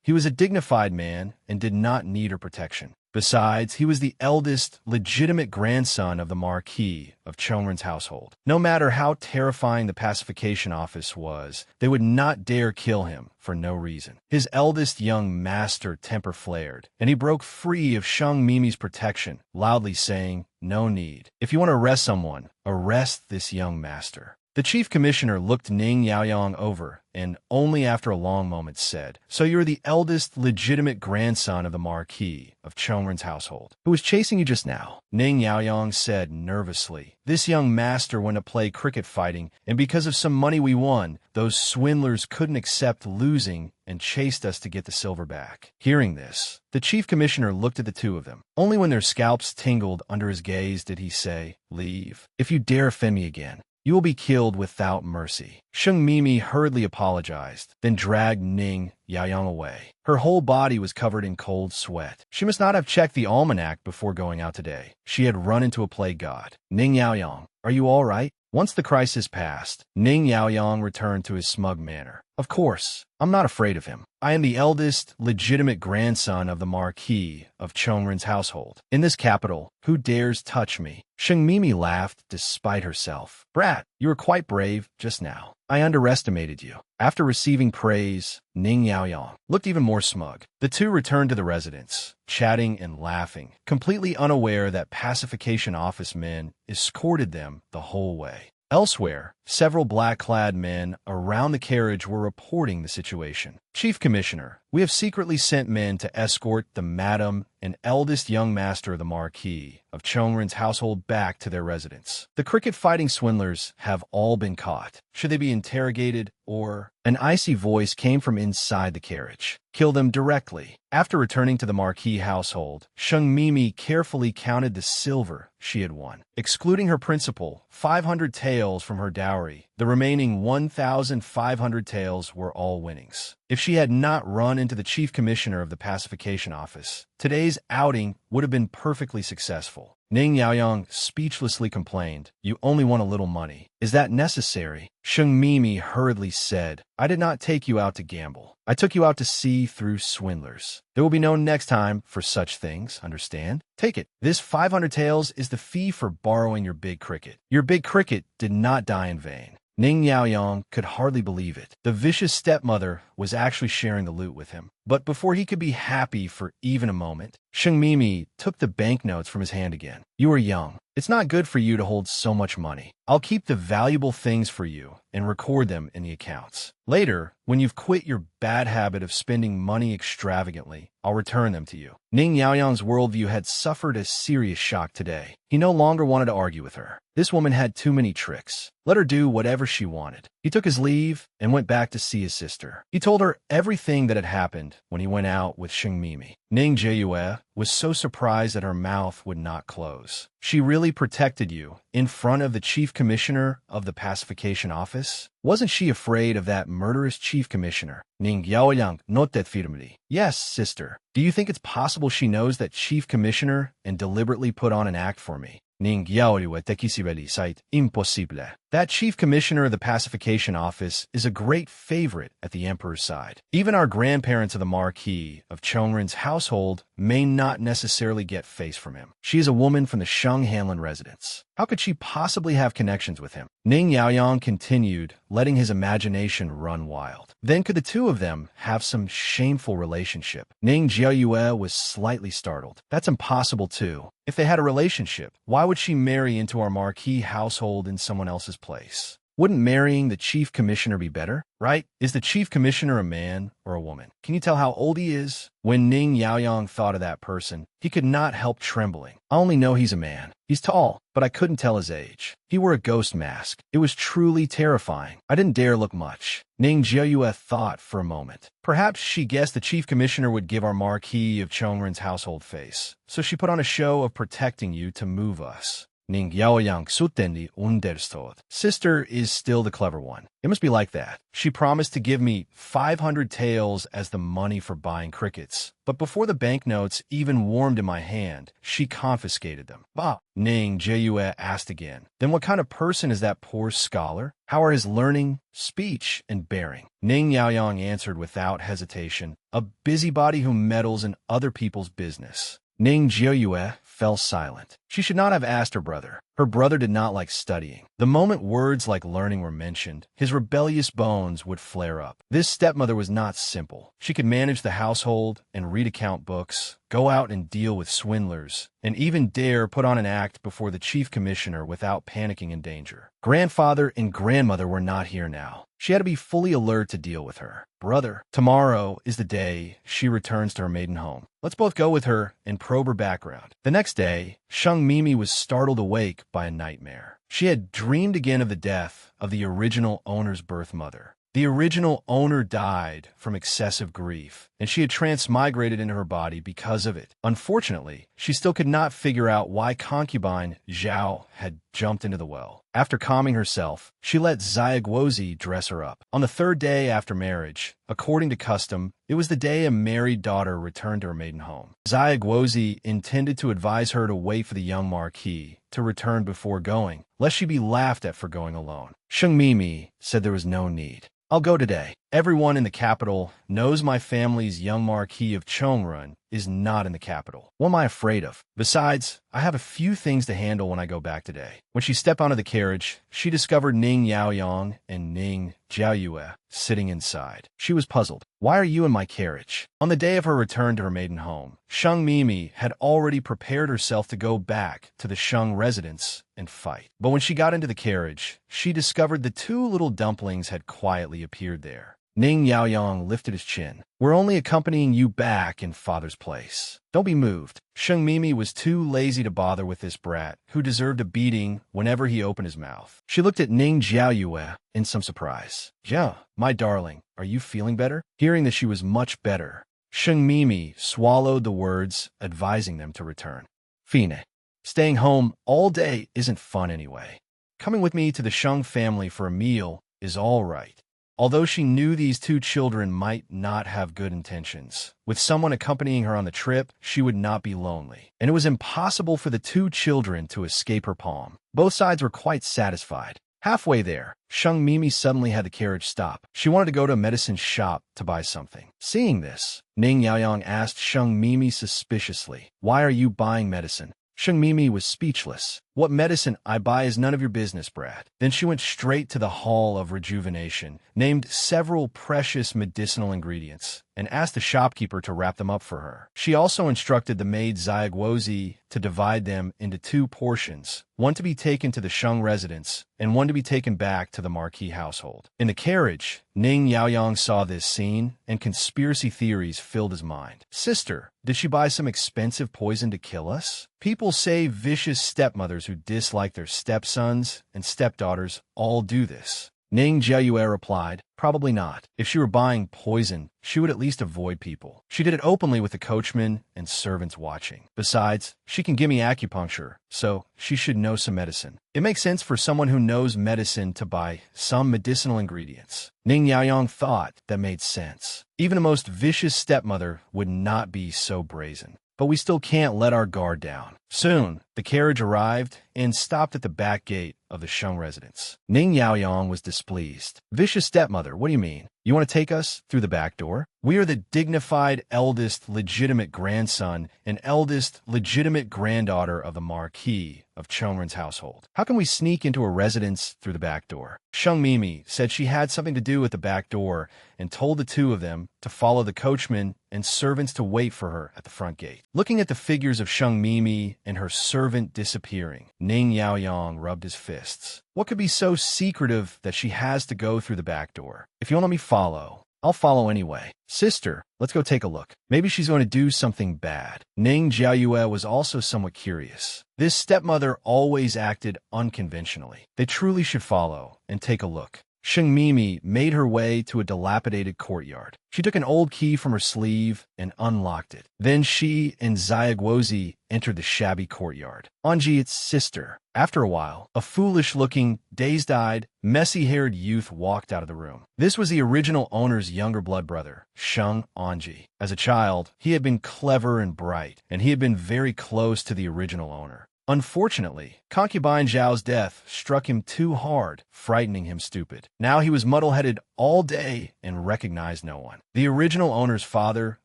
[SPEAKER 1] He was a dignified man and did not need her protection. Besides, he was the eldest, legitimate grandson of the Marquis of Chongren's household. No matter how terrifying the pacification office was, they would not dare kill him for no reason. His eldest young master temper flared, and he broke free of Sheng Mimi's protection, loudly saying, no need. If you want to arrest someone, arrest this young master. The chief commissioner looked Ning Yaoyang over and only after a long moment said, "So you're the eldest legitimate grandson of the Marquis of Chongren's household, who was chasing you just now?" Ning Yaoyang said nervously, "This young master went to play cricket fighting, and because of some money we won, those swindlers couldn't accept losing and chased us to get the silver back." Hearing this, the chief commissioner looked at the two of them. Only when their scalps tingled under his gaze did he say, "Leave. If you dare offend me again, you will be killed without mercy." Sheng Mimi hurriedly apologized, then dragged Ning Yaoyang away. Her whole body was covered in cold sweat. She must not have checked the almanac before going out today. She had run into a plague god. "Ning Yaoyang, are you all right?" Once the crisis passed, Ning Yaoyang returned to his smug manner. "Of course, I'm not afraid of him. I am the eldest, legitimate grandson of the Marquis of Chongren's household. In this capital, who dares touch me?" Sheng Mimi laughed despite herself. "Brat, you were quite brave just now. I underestimated you." After receiving praise, Ning Yaoyang looked even more smug. The two returned to the residence, chatting and laughing, completely unaware that pacification office men escorted them the whole way. Elsewhere, several black-clad men around the carriage were reporting the situation. "Chief Commissioner, we have secretly sent men to escort the madam and eldest young master of the Marquis of Chongren's household back to their residence. The cricket-fighting swindlers have all been caught. Should they be interrogated or—" An icy voice came from inside the carriage. "Kill them directly." After returning to the Marquis household, Sheng Mimi carefully counted the silver she had won. Excluding her principal, 500 taels from her dowry, the remaining 1,500 taels were all winnings. If she had not run into the chief commissioner of the pacification office, today's outing would have been perfectly successful. Ning Yaoyang speechlessly complained, "You only want a little money. Is that necessary?" Sheng Mimi hurriedly said, "I did not take you out to gamble. I took you out to see through swindlers. There will be no next time for such things, understand? Take it. This 500 taels is the fee for borrowing your big cricket. Your big cricket did not die in vain." Ning Yaoyang could hardly believe it. The vicious stepmother was actually sharing the loot with him. But before he could be happy for even a moment, Sheng Mimi took the banknotes from his hand again. "You are young. It's not good for you to hold so much money. I'll keep the valuable things for you and record them in the accounts. Later, when you've quit your bad habit of spending money extravagantly, I'll return them to you." Ning Yaoyang's worldview had suffered a serious shock today. He no longer wanted to argue with her. This woman had too many tricks. Let her do whatever she wanted. He took his leave and went back to see his sister. He told her everything that had happened when he went out with Sheng Mimi. Ning Jieyue was so surprised that her mouth would not close. "She really protected you in front of the chief commissioner of the pacification office? Wasn't she afraid of that murderous chief commissioner?" Ning Yaoyang nodded firmly. "Yes, sister. Do you think it's possible she knows that chief commissioner and deliberately put on an act for me?" Ning Yaoyue tekisibeli site impossible. That chief commissioner of the pacification office is a great favorite at the emperor's side. Even our grandparents of the Marquis of Chongren's household may not necessarily get face from him. She is a woman from the Sheng Hanlin residence. How could she possibly have connections with him? Ning Yaoyang continued, letting his imagination run wild. Then could the two of them have some shameful relationship? Ning Jieyue was slightly startled. That's impossible too. If they had a relationship, why would she marry into our Marquis household in someone else's place? Wouldn't marrying the chief commissioner be better, right? Is the chief commissioner a man or a woman? Can you tell how old he is? When Ning Yaoyang thought of that person, he could not help trembling. "I only know he's a man. He's tall, but I couldn't tell his age. He wore a ghost mask. It was truly terrifying. I didn't dare look much." Ning Jieyue thought for a moment. Perhaps she guessed the chief commissioner would give our Marquis of Chongren's household face. So she put on a show of protecting you to move us. Ning Yaoyang suttenly understood. Sister is still the clever one. It must be like that. She promised to give me 500 taels as the money for buying crickets. But before the banknotes even warmed in my hand, she confiscated them. "Bah!" Ning Jieyue asked again. "Then what kind of person is that poor scholar? How are his learning, speech, and bearing?" Ning Yaoyang answered without hesitation, "A busybody who meddles in other people's business." Ning Jieyue fell silent. She should not have asked her brother. Her brother did not like studying. The moment words like learning were mentioned, his rebellious bones would flare up. This stepmother was not simple. She could manage the household and read account books, go out and deal with swindlers, and even dare put on an act before the chief commissioner without panicking in danger. Grandfather and grandmother were not here now. She had to be fully alert to deal with her. Brother, tomorrow is the day she returns to her maiden home. Let's both go with her and probe her background. The next day, Sheng Mimi was startled awake by a nightmare. She had dreamed again of the death of the original owner's birth mother. The original owner died from excessive grief, and she had transmigrated into her body because of it. Unfortunately, she still could not figure out why concubine Zhao had jumped into the well. After calming herself, she let Xiaoguozi dress her up. On the third day after marriage, according to custom, it was the day a married daughter returned to her maiden home. Xiaoguozi intended to advise her to wait for the young marquis to return before going, lest she be laughed at for going alone. Sheng Mimi said there was no need. I'll go today. Everyone in the capital knows my family's young Marquis of Chongrun is not in the capital. What am I afraid of? Besides, I have a few things to handle when I go back today. When she stepped onto the carriage, she discovered Ning Yaoyang and Ning Jiaoyue sitting inside. She was puzzled. Why are you in my carriage? On the day of her return to her maiden home, Sheng Mimi had already prepared herself to go back to the Sheng residence and fight. But when she got into the carriage, she discovered the two little dumplings had quietly appeared there. Ning Yaoyang lifted his chin. We're only accompanying you back in father's place. Don't be moved. Sheng Mimi was too lazy to bother with this brat, who deserved a beating whenever he opened his mouth. She looked at Ning Jiaoyue in some surprise. Jia, my darling, are you feeling better? Hearing that she was much better, Sheng Mimi swallowed the words, advising them to return. Fine. Staying home all day isn't fun anyway. Coming with me to the Sheng family for a meal is all right. Although she knew these two children might not have good intentions, with someone accompanying her on the trip, she would not be lonely. And it was impossible for the two children to escape her palm. Both sides were quite satisfied. Halfway there, Sheng Mimi suddenly had the carriage stop. She wanted to go to a medicine shop to buy something. Seeing this, Ning Yaoyang asked Sheng Mimi suspiciously, "Why are you buying medicine?" Sheng Mimi was speechless. What medicine I buy is none of your business, Brad. Then she went straight to the Hall of Rejuvenation, named several precious medicinal ingredients, and asked the shopkeeper to wrap them up for her. She also instructed the maid Xiaoguozi to divide them into two portions, one to be taken to the Sheng residence, and one to be taken back to the Marquis household. In the carriage, Ning Yaoyang saw this scene, and conspiracy theories filled his mind. Sister, did she buy some expensive poison to kill us? People say vicious stepmothers who dislike their stepsons and stepdaughters all do this. Ning Jiaoyue replied, probably not. If she were buying poison, she would at least avoid people. She did it openly with the coachman and servants watching. Besides, she can give me acupuncture, so she should know some medicine. It makes sense for someone who knows medicine to buy some medicinal ingredients. Ning Yaoyang thought that made sense. Even the most vicious stepmother would not be so brazen. But we still can't let our guard down. Soon, the carriage arrived and stopped at the back gate of the Sheng residence. Ning Yaoyang was displeased. Vicious stepmother, what do you mean? You want to take us through the back door? We are the dignified eldest legitimate grandson and eldest legitimate granddaughter of the Marquis of Chongrun's household. How can we sneak into a residence through the back door? Sheng Mimi said she had something to do with the back door and told the two of them to follow the coachman and servants to wait for her at the front gate. Looking at the figures of Sheng Mimi and her servant disappearing, Ning Yaoyang rubbed his fists. What could be so secretive that she has to go through the back door? If you want to let me follow, I'll follow anyway. Sister, let's go take a look. Maybe she's going to do something bad. Ning Jiaoyue was also somewhat curious. This stepmother always acted unconventionally. They truly should follow and take a look. Sheng Mimi made her way to a dilapidated courtyard. She took an old key from her sleeve and unlocked it. Then she and Xiaoguozi entered the shabby courtyard. Anji, its sister. After a while, a foolish-looking, dazed-eyed, messy-haired youth walked out of the room. This was the original owner's younger blood brother, Sheng Anji. As a child, he had been clever and bright, and he had been very close to the original owner. Unfortunately, concubine Zhao's death struck him too hard, frightening him stupid. Now he was muddle-headed all day and recognized no one. The original owner's father,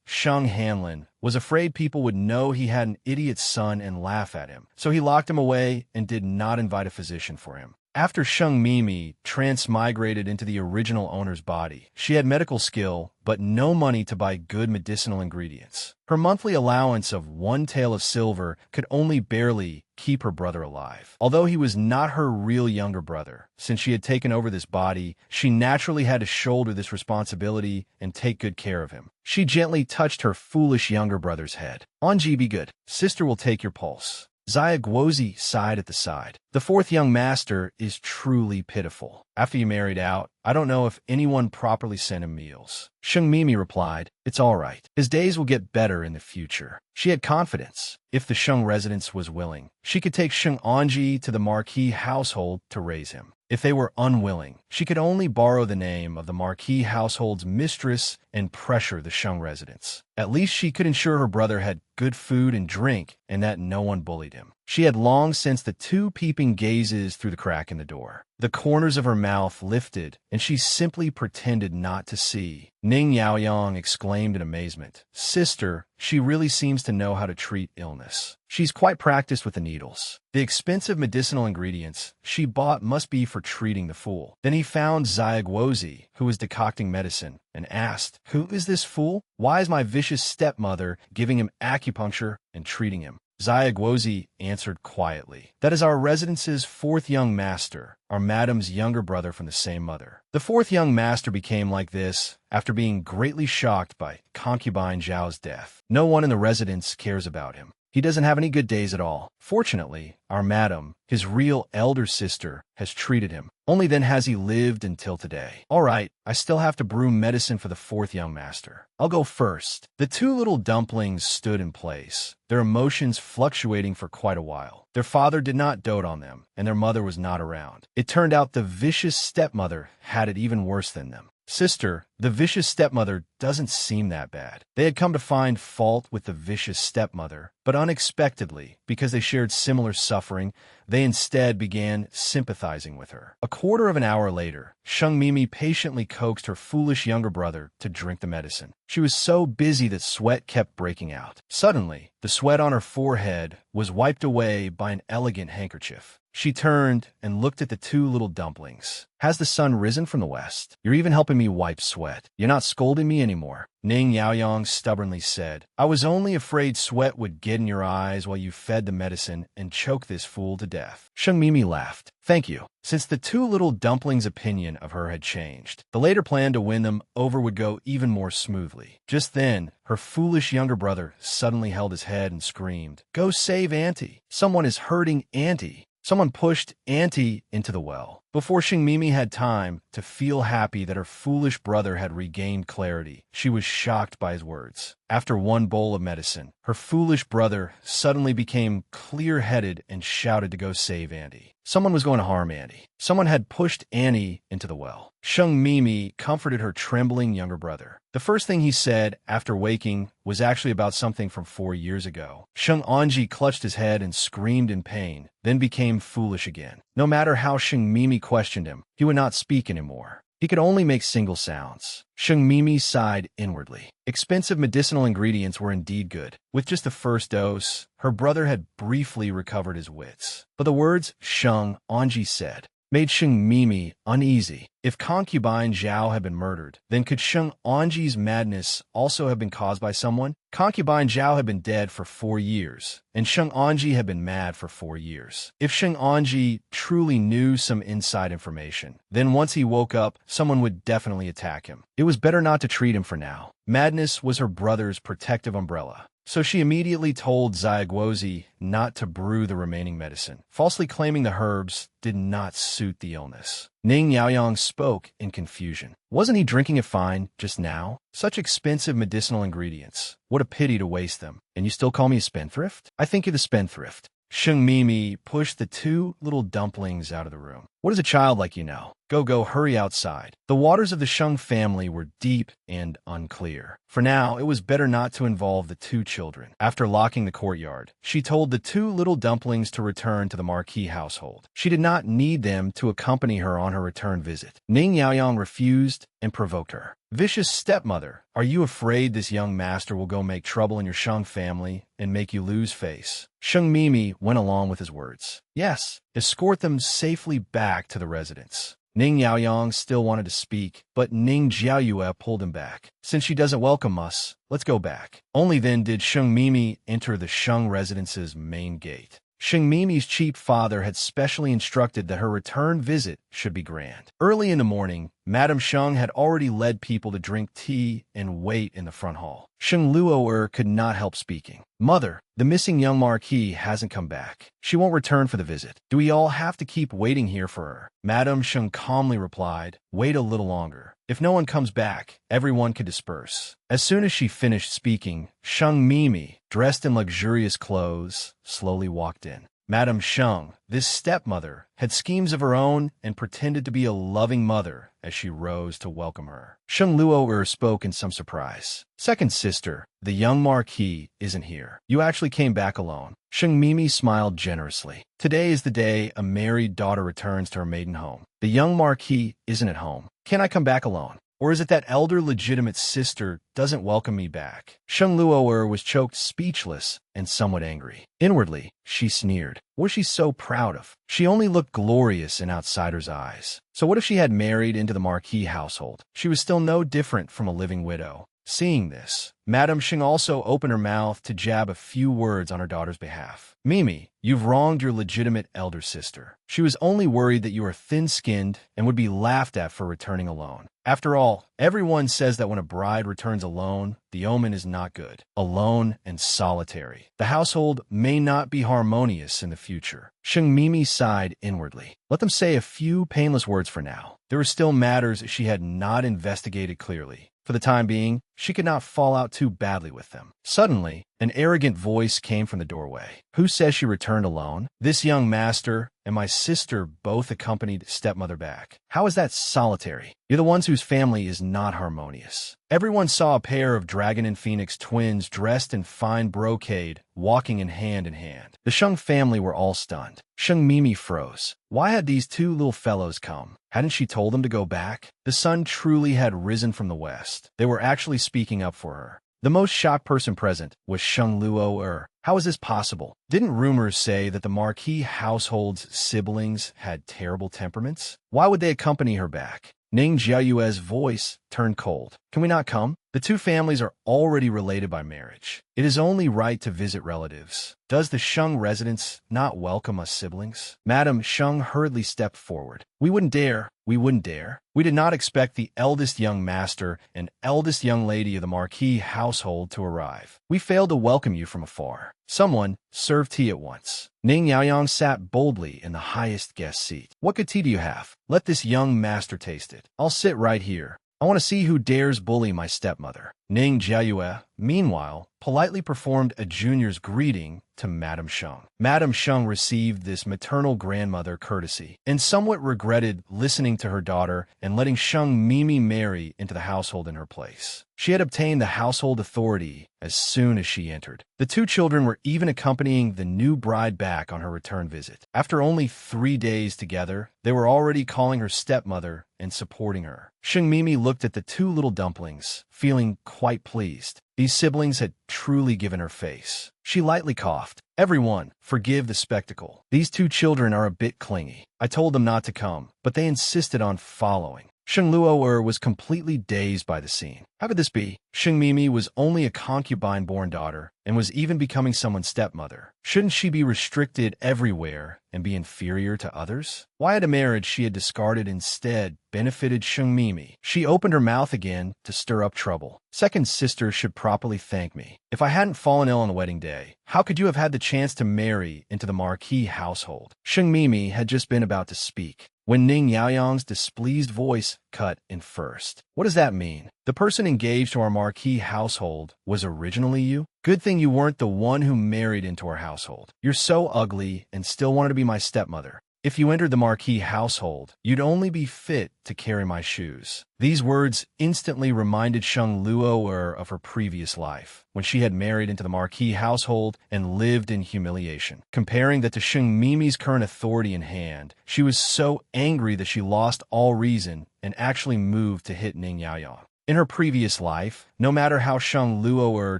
[SPEAKER 1] Sheng Hanlin, was afraid people would know he had an idiot son and laugh at him, so he locked him away and did not invite a physician for him. After Sheng Mimi transmigrated into the original owner's body, she had medical skill, but no money to buy good medicinal ingredients. Her monthly allowance of 1 tael of silver could only barely keep her brother alive. Although he was not her real younger brother, since she had taken over this body, she naturally had to shoulder this responsibility and take good care of him. She gently touched her foolish younger brother's head. Anji, be good. Sister will take your pulse. Xia Guozi sighed at the side. The fourth young master is truly pitiful. After you married out, I don't know if anyone properly sent him meals. Sheng Mimi replied, it's all right. His days will get better in the future. She had confidence. If the Sheng residence was willing, she could take Sheng Anji to the Marquis household to raise him. If they were unwilling, she could only borrow the name of the Marquis household's mistress and pressure the Sheng residence. At least she could ensure her brother had good food and drink and that no one bullied him. She had long sensed the two peeping gazes through the crack in the door. The corners of her mouth lifted, and she simply pretended not to see. Ning Yaoyang exclaimed in amazement, Sister, she really seems to know how to treat illness. She's quite practiced with the needles. The expensive medicinal ingredients she bought must be for treating the fool. Then he found Xia Guozi, who was decocting medicine, and asked, Who is this fool? Why is my vicious stepmother giving him acupuncture and treating him? Xia Guozi answered quietly, That is our residence's fourth young master, our madam's younger brother from the same mother. The fourth young master became like this after being greatly shocked by concubine Zhao's death. No one in the residence cares about him. He doesn't have any good days at all. Fortunately, our madam, his real elder sister, has treated him. Only then has he lived until today. All right, I still have to brew medicine for the fourth young master. I'll go first. The two little dumplings stood in place, their emotions fluctuating for quite a while. Their father did not dote on them, and their mother was not around. It turned out the vicious stepmother had it even worse than them. Sister, the vicious stepmother doesn't seem that bad. They had come to find fault with the vicious stepmother, but unexpectedly, because they shared similar suffering, they instead began sympathizing with her. A quarter of an hour later, Sheng Mimi patiently coaxed her foolish younger brother to drink the medicine. She was so busy that sweat kept breaking out. Suddenly, the sweat on her forehead was wiped away by an elegant handkerchief. She turned and looked at the two little dumplings. Has the sun risen from the west? You're even helping me wipe sweat. You're not scolding me anymore. Ning Yaoyang stubbornly said, I was only afraid sweat would get in your eyes while you fed the medicine and choke this fool to death. Sheng Mimi laughed. Thank you. Since the two little dumplings' opinion of her had changed, the later plan to win them over would go even more smoothly. Just then, her foolish younger brother suddenly held his head and screamed, Go save Auntie. Someone is hurting Auntie. Someone pushed Auntie into the well. Before Sheng Mimi had time to feel happy that her foolish brother had regained clarity, she was shocked by his words. After one bowl of medicine, her foolish brother suddenly became clear-headed and shouted to go save Auntie. Someone was going to harm Auntie. Someone had pushed Annie into the well. Sheng Mimi comforted her trembling younger brother. The first thing he said after waking was actually about something from 4 years ago. Sheng Anji clutched his head and screamed in pain, then became foolish again. No matter how Sheng Mimi questioned him, he would not speak anymore. He could only make single sounds. Sheng Mimi sighed inwardly. Expensive medicinal ingredients were indeed good. With just the first dose, her brother had briefly recovered his wits. But the words Sheng Anji said made Sheng Mimi uneasy. If concubine Zhao had been murdered, then could Sheng Anji's madness also have been caused by someone? Concubine Zhao had been dead for 4 years, and Sheng Anji had been mad for 4 years. If Sheng Anji truly knew some inside information, then once he woke up, someone would definitely attack him. It was better not to treat him for now. Madness was her brother's protective umbrella. So she immediately told Xia Guozi not to brew the remaining medicine, falsely claiming the herbs did not suit the illness. Ning Yaoyang spoke in confusion. Wasn't he drinking it fine just now? Such expensive medicinal ingredients. What a pity to waste them. And you still call me a spendthrift? I think you're the spendthrift. Sheng Mimi pushed the two little dumplings out of the room. What does a child like you know? Go, hurry outside. The waters of the Sheng family were deep and unclear. For now, it was better not to involve the two children. After locking the courtyard, she told the two little dumplings to return to the Marquis household. She did not need them to accompany her on her return visit. Ning Yaoyang refused and provoked her. Vicious stepmother, are you afraid this young master will go make trouble in your Sheng family and make you lose face? Sheng Mimi went along with his words. Yes, escort them safely back to the residence. Ning Yaoyang still wanted to speak, but Ning Jiayue pulled him back. Since she doesn't welcome us, let's go back. Only then did Sheng Mimi enter the Sheng residence's main gate. Sheng Mimi's cheap father had specially instructed that her return visit should be grand. Early in the morning, Madame Sheng had already led people to drink tea and wait in the front hall. Sheng Luo could not help speaking. Mother, the missing young Marquis hasn't come back. She won't return for the visit. Do we all have to keep waiting here for her? Madame Sheng calmly replied, wait a little longer. If no one comes back, everyone can disperse. As soon as she finished speaking, Sheng Mimi, dressed in luxurious clothes, slowly walked in. Madame Sheng, this stepmother, had schemes of her own and pretended to be a loving mother as she rose to welcome her. Sheng Luo spoke in some surprise. Second sister, the young Marquis isn't here. You actually came back alone. Sheng Mimi smiled generously. Today is the day a married daughter returns to her maiden home. The young Marquis isn't at home. Can I come back alone? Or is it that elder legitimate sister doesn't welcome me back? Sheng Luo was choked speechless and somewhat angry. Inwardly, she sneered. What was she so proud of? She only looked glorious in outsiders' eyes. So what if she had married into the Marquis household? She was still no different from a living widow. Seeing this, Madame Sheng also opened her mouth to jab a few words on her daughter's behalf. Mimi, you've wronged your legitimate elder sister. She was only worried that you are thin-skinned and would be laughed at for returning alone. After all, everyone says that when a bride returns alone, the omen is not good. Alone and solitary. The household may not be harmonious in the future. Sheng Mimi sighed inwardly. Let them say a few painless words for now. There were still matters she had not investigated clearly. For the time being, she could not fall out too badly with them. Suddenly, an arrogant voice came from the doorway. Who says she returned alone? This young master and my sister both accompanied stepmother back. How is that solitary? You're the ones whose family is not harmonious. Everyone saw a pair of Dragon and Phoenix twins dressed in fine brocade, walking in hand. The Sheng family were all stunned. Sheng Mimi froze. Why had these two little fellows come? Hadn't she told them to go back? The sun truly had risen from the west. They were actually speaking up for her. The most shocked person present was Sheng Luo. How is this possible? Didn't rumors say that the Marquis household's siblings had terrible temperaments? Why would they accompany her back? Ning Jiayue's voice turned cold. Can we not come? The two families are already related by marriage. It is only right to visit relatives. Does the Sheng residence not welcome us siblings? Madame Sheng hurriedly stepped forward. We wouldn't dare. We did not expect the eldest young master and eldest young lady of the Marquis household to arrive. We failed to welcome you from afar. Someone serve tea at once. Ning Yaoyang sat boldly in the highest guest seat. What good tea do you have? Let this young master taste it. I'll sit right here. I want to see who dares bully my stepmother. Ning Jiayue, meanwhile, politely performed a junior's greeting to Madame Sheng. Madame Sheng received this maternal grandmother courtesy and somewhat regretted listening to her daughter and letting Sheng Mimi marry into the household in her place. She had obtained the household authority as soon as she entered. The two children were even accompanying the new bride back on her return visit. After only 3 days together, they were already calling her stepmother and supporting her. Sheng Mimi looked at the two little dumplings, feeling quite pleased. These siblings had truly given her face. She lightly coughed. Everyone, forgive the spectacle. These two children are a bit clingy. I told them not to come, but they insisted on following. Sheng Luo was completely dazed by the scene. How could this be? Sheng Mimi was only a concubine-born daughter and was even becoming someone's stepmother. Shouldn't she be restricted everywhere and be inferior to others? Why had a marriage she had discarded instead benefited Sheng Mimi? She opened her mouth again to stir up trouble. Second sister should properly thank me. If I hadn't fallen ill on the wedding day, how could you have had the chance to marry into the Marquis household? Sheng Mimi had just been about to speak when Ning Yaoyang's displeased voice cut in first. What does that mean? The person engaged to our Marquis household was originally you? Good thing you weren't the one who married into our household. You're so ugly and still wanted to be my stepmother. if you entered the Marquis household, you'd only be fit to carry my shoes. These words instantly reminded Sheng Luo of her previous life, when she had married into the Marquis household and lived in humiliation. Comparing that to Sheng Mimi's current authority in hand, she was so angry that she lost all reason and actually moved to hit Ning Yaoyang. In her previous life, no matter how Sheng Luo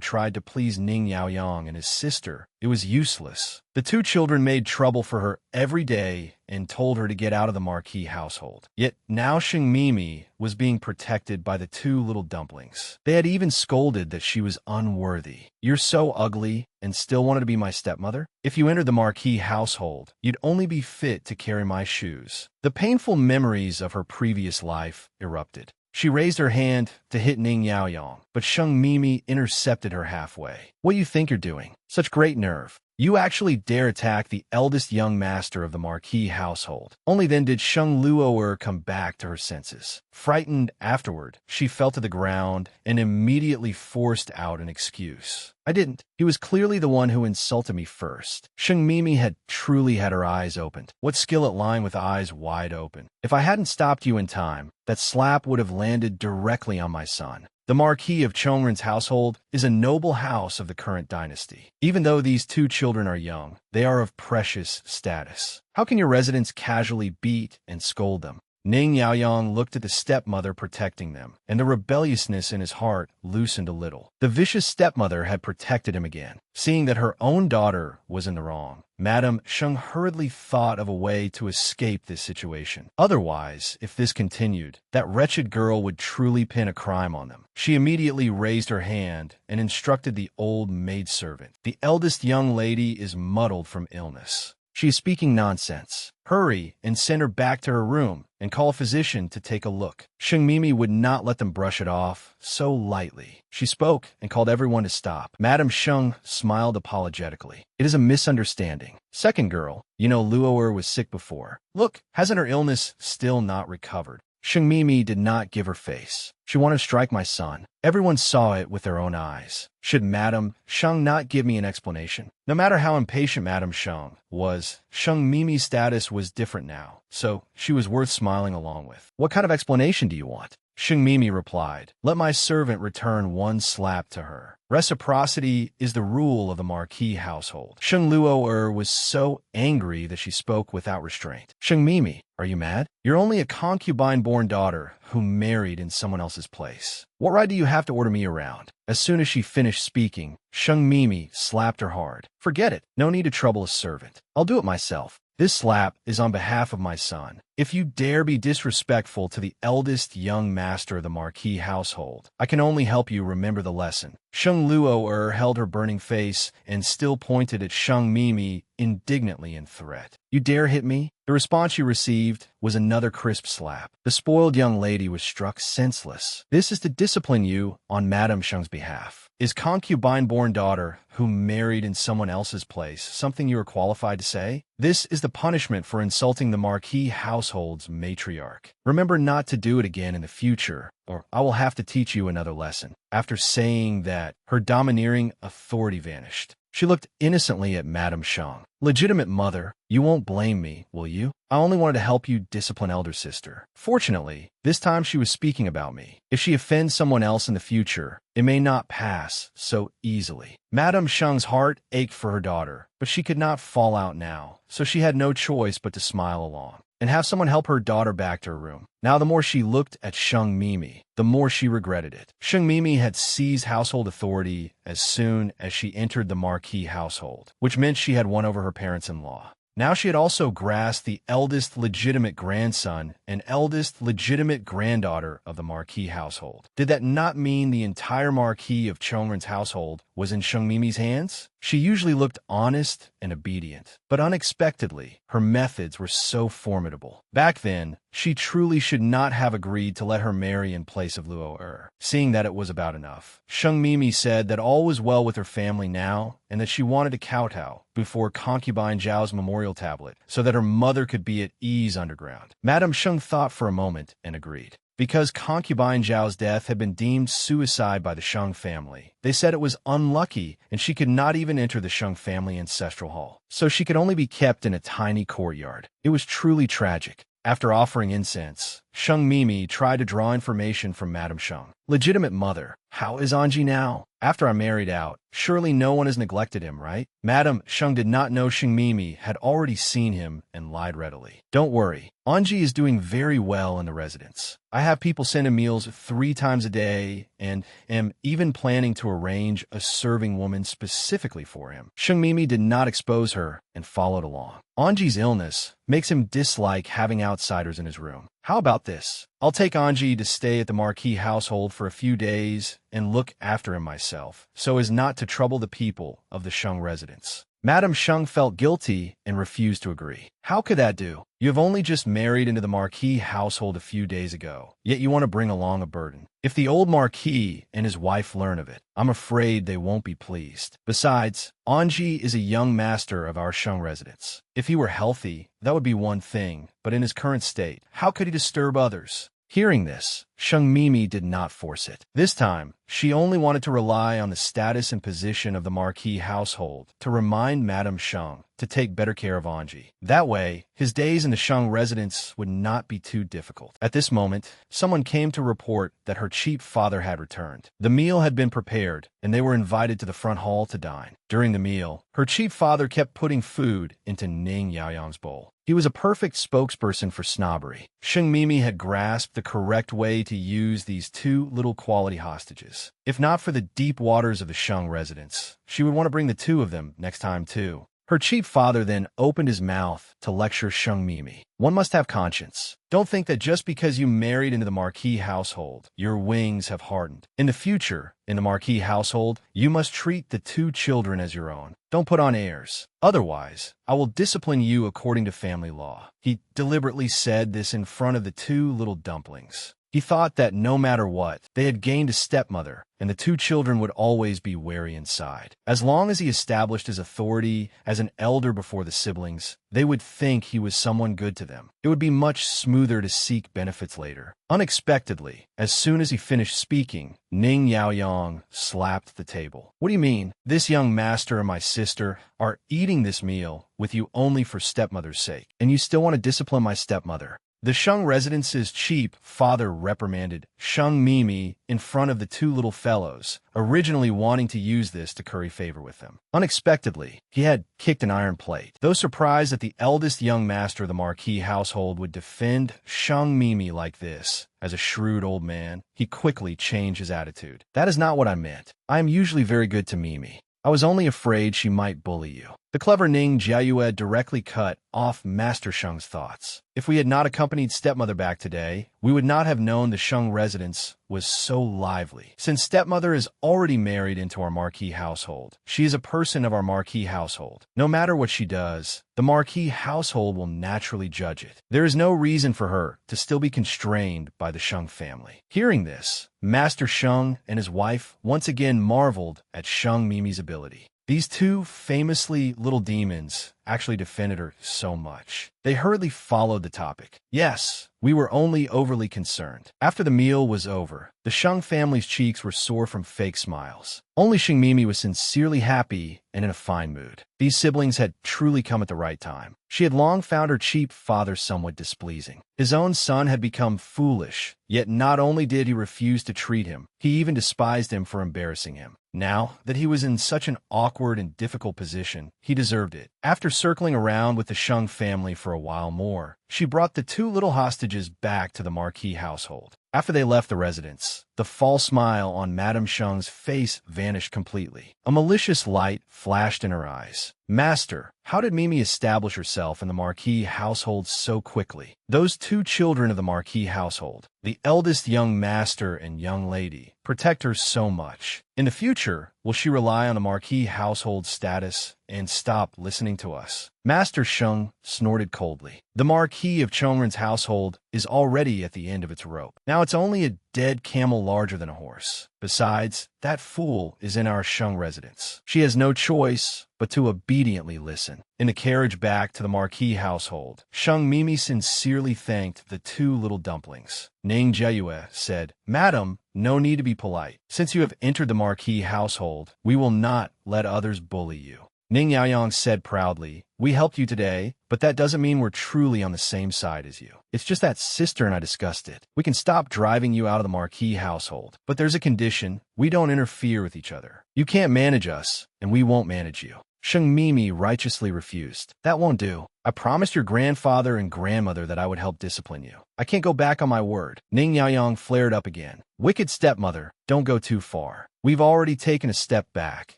[SPEAKER 1] tried to please Ning Yaoyang and his sister, it was useless. The two children made trouble for her every day and told her to get out of the Marquis household. Yet now Sheng Mimi was being protected by the two little dumplings. They had even scolded that she was unworthy. "You're so ugly and still wanted to be my stepmother? If you entered the Marquis household, you'd only be fit to carry my shoes." The painful memories of her previous life erupted. She raised her hand to hit Ning Yaoyang, but Sheng Mimi intercepted her halfway. "What do you think you're doing? Such great nerve. You actually dare attack the eldest young master of the Marquis household." Only then did Sheng Luo come back to her senses. Frightened afterward, she fell to the ground and immediately forced out an excuse. "I didn't. He was clearly the one who insulted me first." Sheng Mimi had truly had her eyes opened. What skill at lying with eyes wide open. "If I hadn't stopped you in time, that slap would have landed directly on my son." The Marquis of Chongren's household is a noble house of the current dynasty. Even though these two children are young, they are of precious status. How can your residents casually beat and scold them? Ning Yaoyang looked at the stepmother protecting them, and the rebelliousness in his heart loosened a little. The vicious stepmother had protected him again. Seeing that her own daughter was in the wrong, Madame Sheng hurriedly thought of a way to escape this situation. Otherwise, if this continued, that wretched girl would truly pin a crime on them. She immediately raised her hand and instructed the old maidservant. "The eldest young lady is muddled from illness. She is speaking nonsense. Hurry and send her back to her room and call a physician to take a look." Sheng Mimi would not let them brush it off so lightly. She spoke and called everyone to stop. Madame Sheng smiled apologetically. "It is a misunderstanding. Second girl, you know Luo was sick before. Look, hasn't her illness still not recovered?" Sheng Mimi did not give her face. "She wanted to strike my son. Everyone saw it with their own eyes. Should Madame Sheng not give me an explanation?" No matter how impatient Madame Sheng was, Sheng Mimi's status was different now, so she was worth smiling along with. "What kind of explanation do you want?" Sheng Mimi replied, "Let my servant return one slap to her. Reciprocity is the rule of the Marquis household." Sheng Luo was so angry that she spoke without restraint. "Sheng Mimi, are you mad? You're only a concubine-born daughter who married in someone else's place. What right do you have to order me around?" As soon as she finished speaking, Sheng Mimi slapped her hard. "Forget it. No need to trouble a servant. I'll do it myself. This slap is on behalf of my son. If you dare be disrespectful to the eldest young master of the Marquis household, I can only help you remember the lesson." Sheng Luo held her burning face and still pointed at Sheng Mimi indignantly in threat. "You dare hit me?" The response she received was another crisp slap. The spoiled young lady was struck senseless. "This is to discipline you on Madame Sheng's behalf. Is concubine-born daughter who married in someone else's place something you are qualified to say? This is the punishment for insulting the Marquis household's matriarch. Remember not to do it again in the future, or I will have to teach you another lesson." After saying that, her domineering authority vanished. She looked innocently at Madame Sheng. "Legitimate mother, you won't blame me, will you? I only wanted to help you discipline elder sister. Fortunately, this time she was speaking about me. If she offends someone else in the future, it may not pass so easily." Madame Sheng's heart ached for her daughter, but she could not fall out now, so she had no choice but to smile along and have someone help her daughter back to her room. Now the more she looked at Sheng Mimi, the more she regretted it. Sheng Mimi had seized household authority as soon as she entered the Marquis household, which meant she had won over her parents-in-law. Now she had also grasped the eldest legitimate grandson and eldest legitimate granddaughter of the Marquis household. Did that not mean the entire Marquis of Chongren's household was in Sheng Mimi's hands? She usually looked honest and obedient, but unexpectedly, her methods were so formidable. Back then, she truly should not have agreed to let her marry in place of Luo. Seeing that it was about enough, Sheng Mimi said that all was well with her family now and that she wanted to kowtow before concubine Zhao's memorial tablet so that her mother could be at ease underground. Madame Sheng thought for a moment and agreed. because concubine Zhao's death had been deemed suicide by the Sheng family. They said it was unlucky, and she could not even enter the Sheng family ancestral hall, so she could only be kept in a tiny courtyard. It was truly tragic. After offering incense, Sheng Mimi tried to draw information from Madame Sheng. Legitimate mother, how is Anji now? After I married out, surely no one has neglected him, right? Madame Sheng did not know Sheng Mimi had already seen him and lied readily. Don't worry, Anji is doing very well in the residence. I have people send him meals 3 times a day and am even planning to arrange a serving woman specifically for him. Sheng Mimi did not expose her and followed along. Anji's illness makes him dislike having outsiders in his room. How about this? I'll take Anji to stay at the Marquis household for a few days and look after him myself, so as not to trouble the people of the Sheng residence. Madame Sheng felt guilty and refused to agree. How could that do? You have only just married into the Marquis household a few days ago, yet you want to bring along a burden. If the old Marquis and his wife learn of it, I'm afraid they won't be pleased. Besides, Anji is a young master of our Sheng residence. If he were healthy, that would be one thing, but in his current state, how could he disturb others? Hearing this, Sheng Mimi did not force it. This time, she only wanted to rely on the status and position of the Marquis household to remind Madame Sheng to take better care of Anji. That way, his days in the Sheng residence would not be too difficult. At this moment, someone came to report that her cheap father had returned. The meal had been prepared, and they were invited to the front hall to dine. During the meal, her cheap father kept putting food into Ning Yaoyang's bowl. He was a perfect spokesperson for snobbery. Sheng Mimi had grasped the correct way to use these 2 little quality hostages. If not for the deep waters of the Sheng residence, she would want to bring the 2 of them next time too. Her cheap father then opened his mouth to lecture Sheng Mimi. One must have conscience. Don't think that just because you married into the Marquis household, your wings have hardened. In the future, in the Marquis household, you must treat the 2 children as your own. Don't put on airs. Otherwise, I will discipline you according to family law. He deliberately said this in front of the 2 little dumplings. He thought that no matter what, they had gained a stepmother, and the 2 children would always be wary inside. As long as he established his authority as an elder before the siblings, they would think he was someone good to them. It would be much smoother to seek benefits later. Unexpectedly, as soon as he finished speaking, Ning Yaoyang slapped the table. What do you mean? This young master and my sister are eating this meal with you only for stepmother's sake, and you still want to discipline my stepmother? The Sheng residence's cheap father reprimanded Sheng Mimi in front of the 2 little fellows, originally wanting to use this to curry favor with them. Unexpectedly, he had kicked an iron plate. Though surprised that the eldest young master of the Marquis household would defend Sheng Mimi like this, as a shrewd old man, he quickly changed his attitude. That is not what I meant. I am usually very good to Mimi. I was only afraid she might bully you. The clever Ning Jiayue directly cut off Master Sheng's thoughts. If we had not accompanied stepmother back today, we would not have known the Sheng residence was so lively. Since stepmother is already married into our Marquis household, she is a person of our Marquis household. No matter what she does, the Marquis household will naturally judge it. There is no reason for her to still be constrained by the Sheng family. Hearing this, Master Sheng and his wife once again marveled at Sheng Mimi's ability. These 2 famously little demons actually defended her so much. They hurriedly followed the topic. Yes, we were only overly concerned. After the meal was over, the Sheng family's cheeks were sore from fake smiles. Only Sheng Mimi was sincerely happy and in a fine mood. These siblings had truly come at the right time. She had long found her cheap father somewhat displeasing. His own son had become foolish, yet not only did he refuse to treat him, he even despised him for embarrassing him. Now that he was in such an awkward and difficult position, he deserved it. After circling around with the Sheng family for a while more, she brought the 2 little hostages back to the Marquis household. After they left the residence, the false smile on Madame Sheng's face vanished completely. A malicious light flashed in her eyes. Master, how did Mimi establish herself in the Marquis household so quickly? Those 2 children of the Marquis household, the eldest young master and young lady, protect her so much. In the future, will she rely on the Marquis household status and stop listening to us? Master Sheng snorted coldly. The Marquis of Chongren's household is already at the end of its rope. Now it's only a dead camel larger than a horse. Besides, that fool is in our Sheng residence. She has no choice but but to obediently listen. In the carriage back to the Marquis household, Sheng Mimi sincerely thanked the two little dumplings. Ning Jiayue said, "Madam, no need to be polite. Since you have entered the Marquis household, we will not let others bully you." Ning Yaoyang said proudly, "We helped you today, but that doesn't mean we're truly on the same side as you. It's just that sister and I discussed it. We can stop driving you out of the Marquis household, but there's a condition. We don't interfere with each other. You can't manage us, and we won't manage you." Sheng Mimi righteously refused. "That won't do. I promised your grandfather and grandmother that I would help discipline you. I can't go back on my word." Ning Yaoyang flared up again. "Wicked stepmother, don't go too far. We've already taken a step back,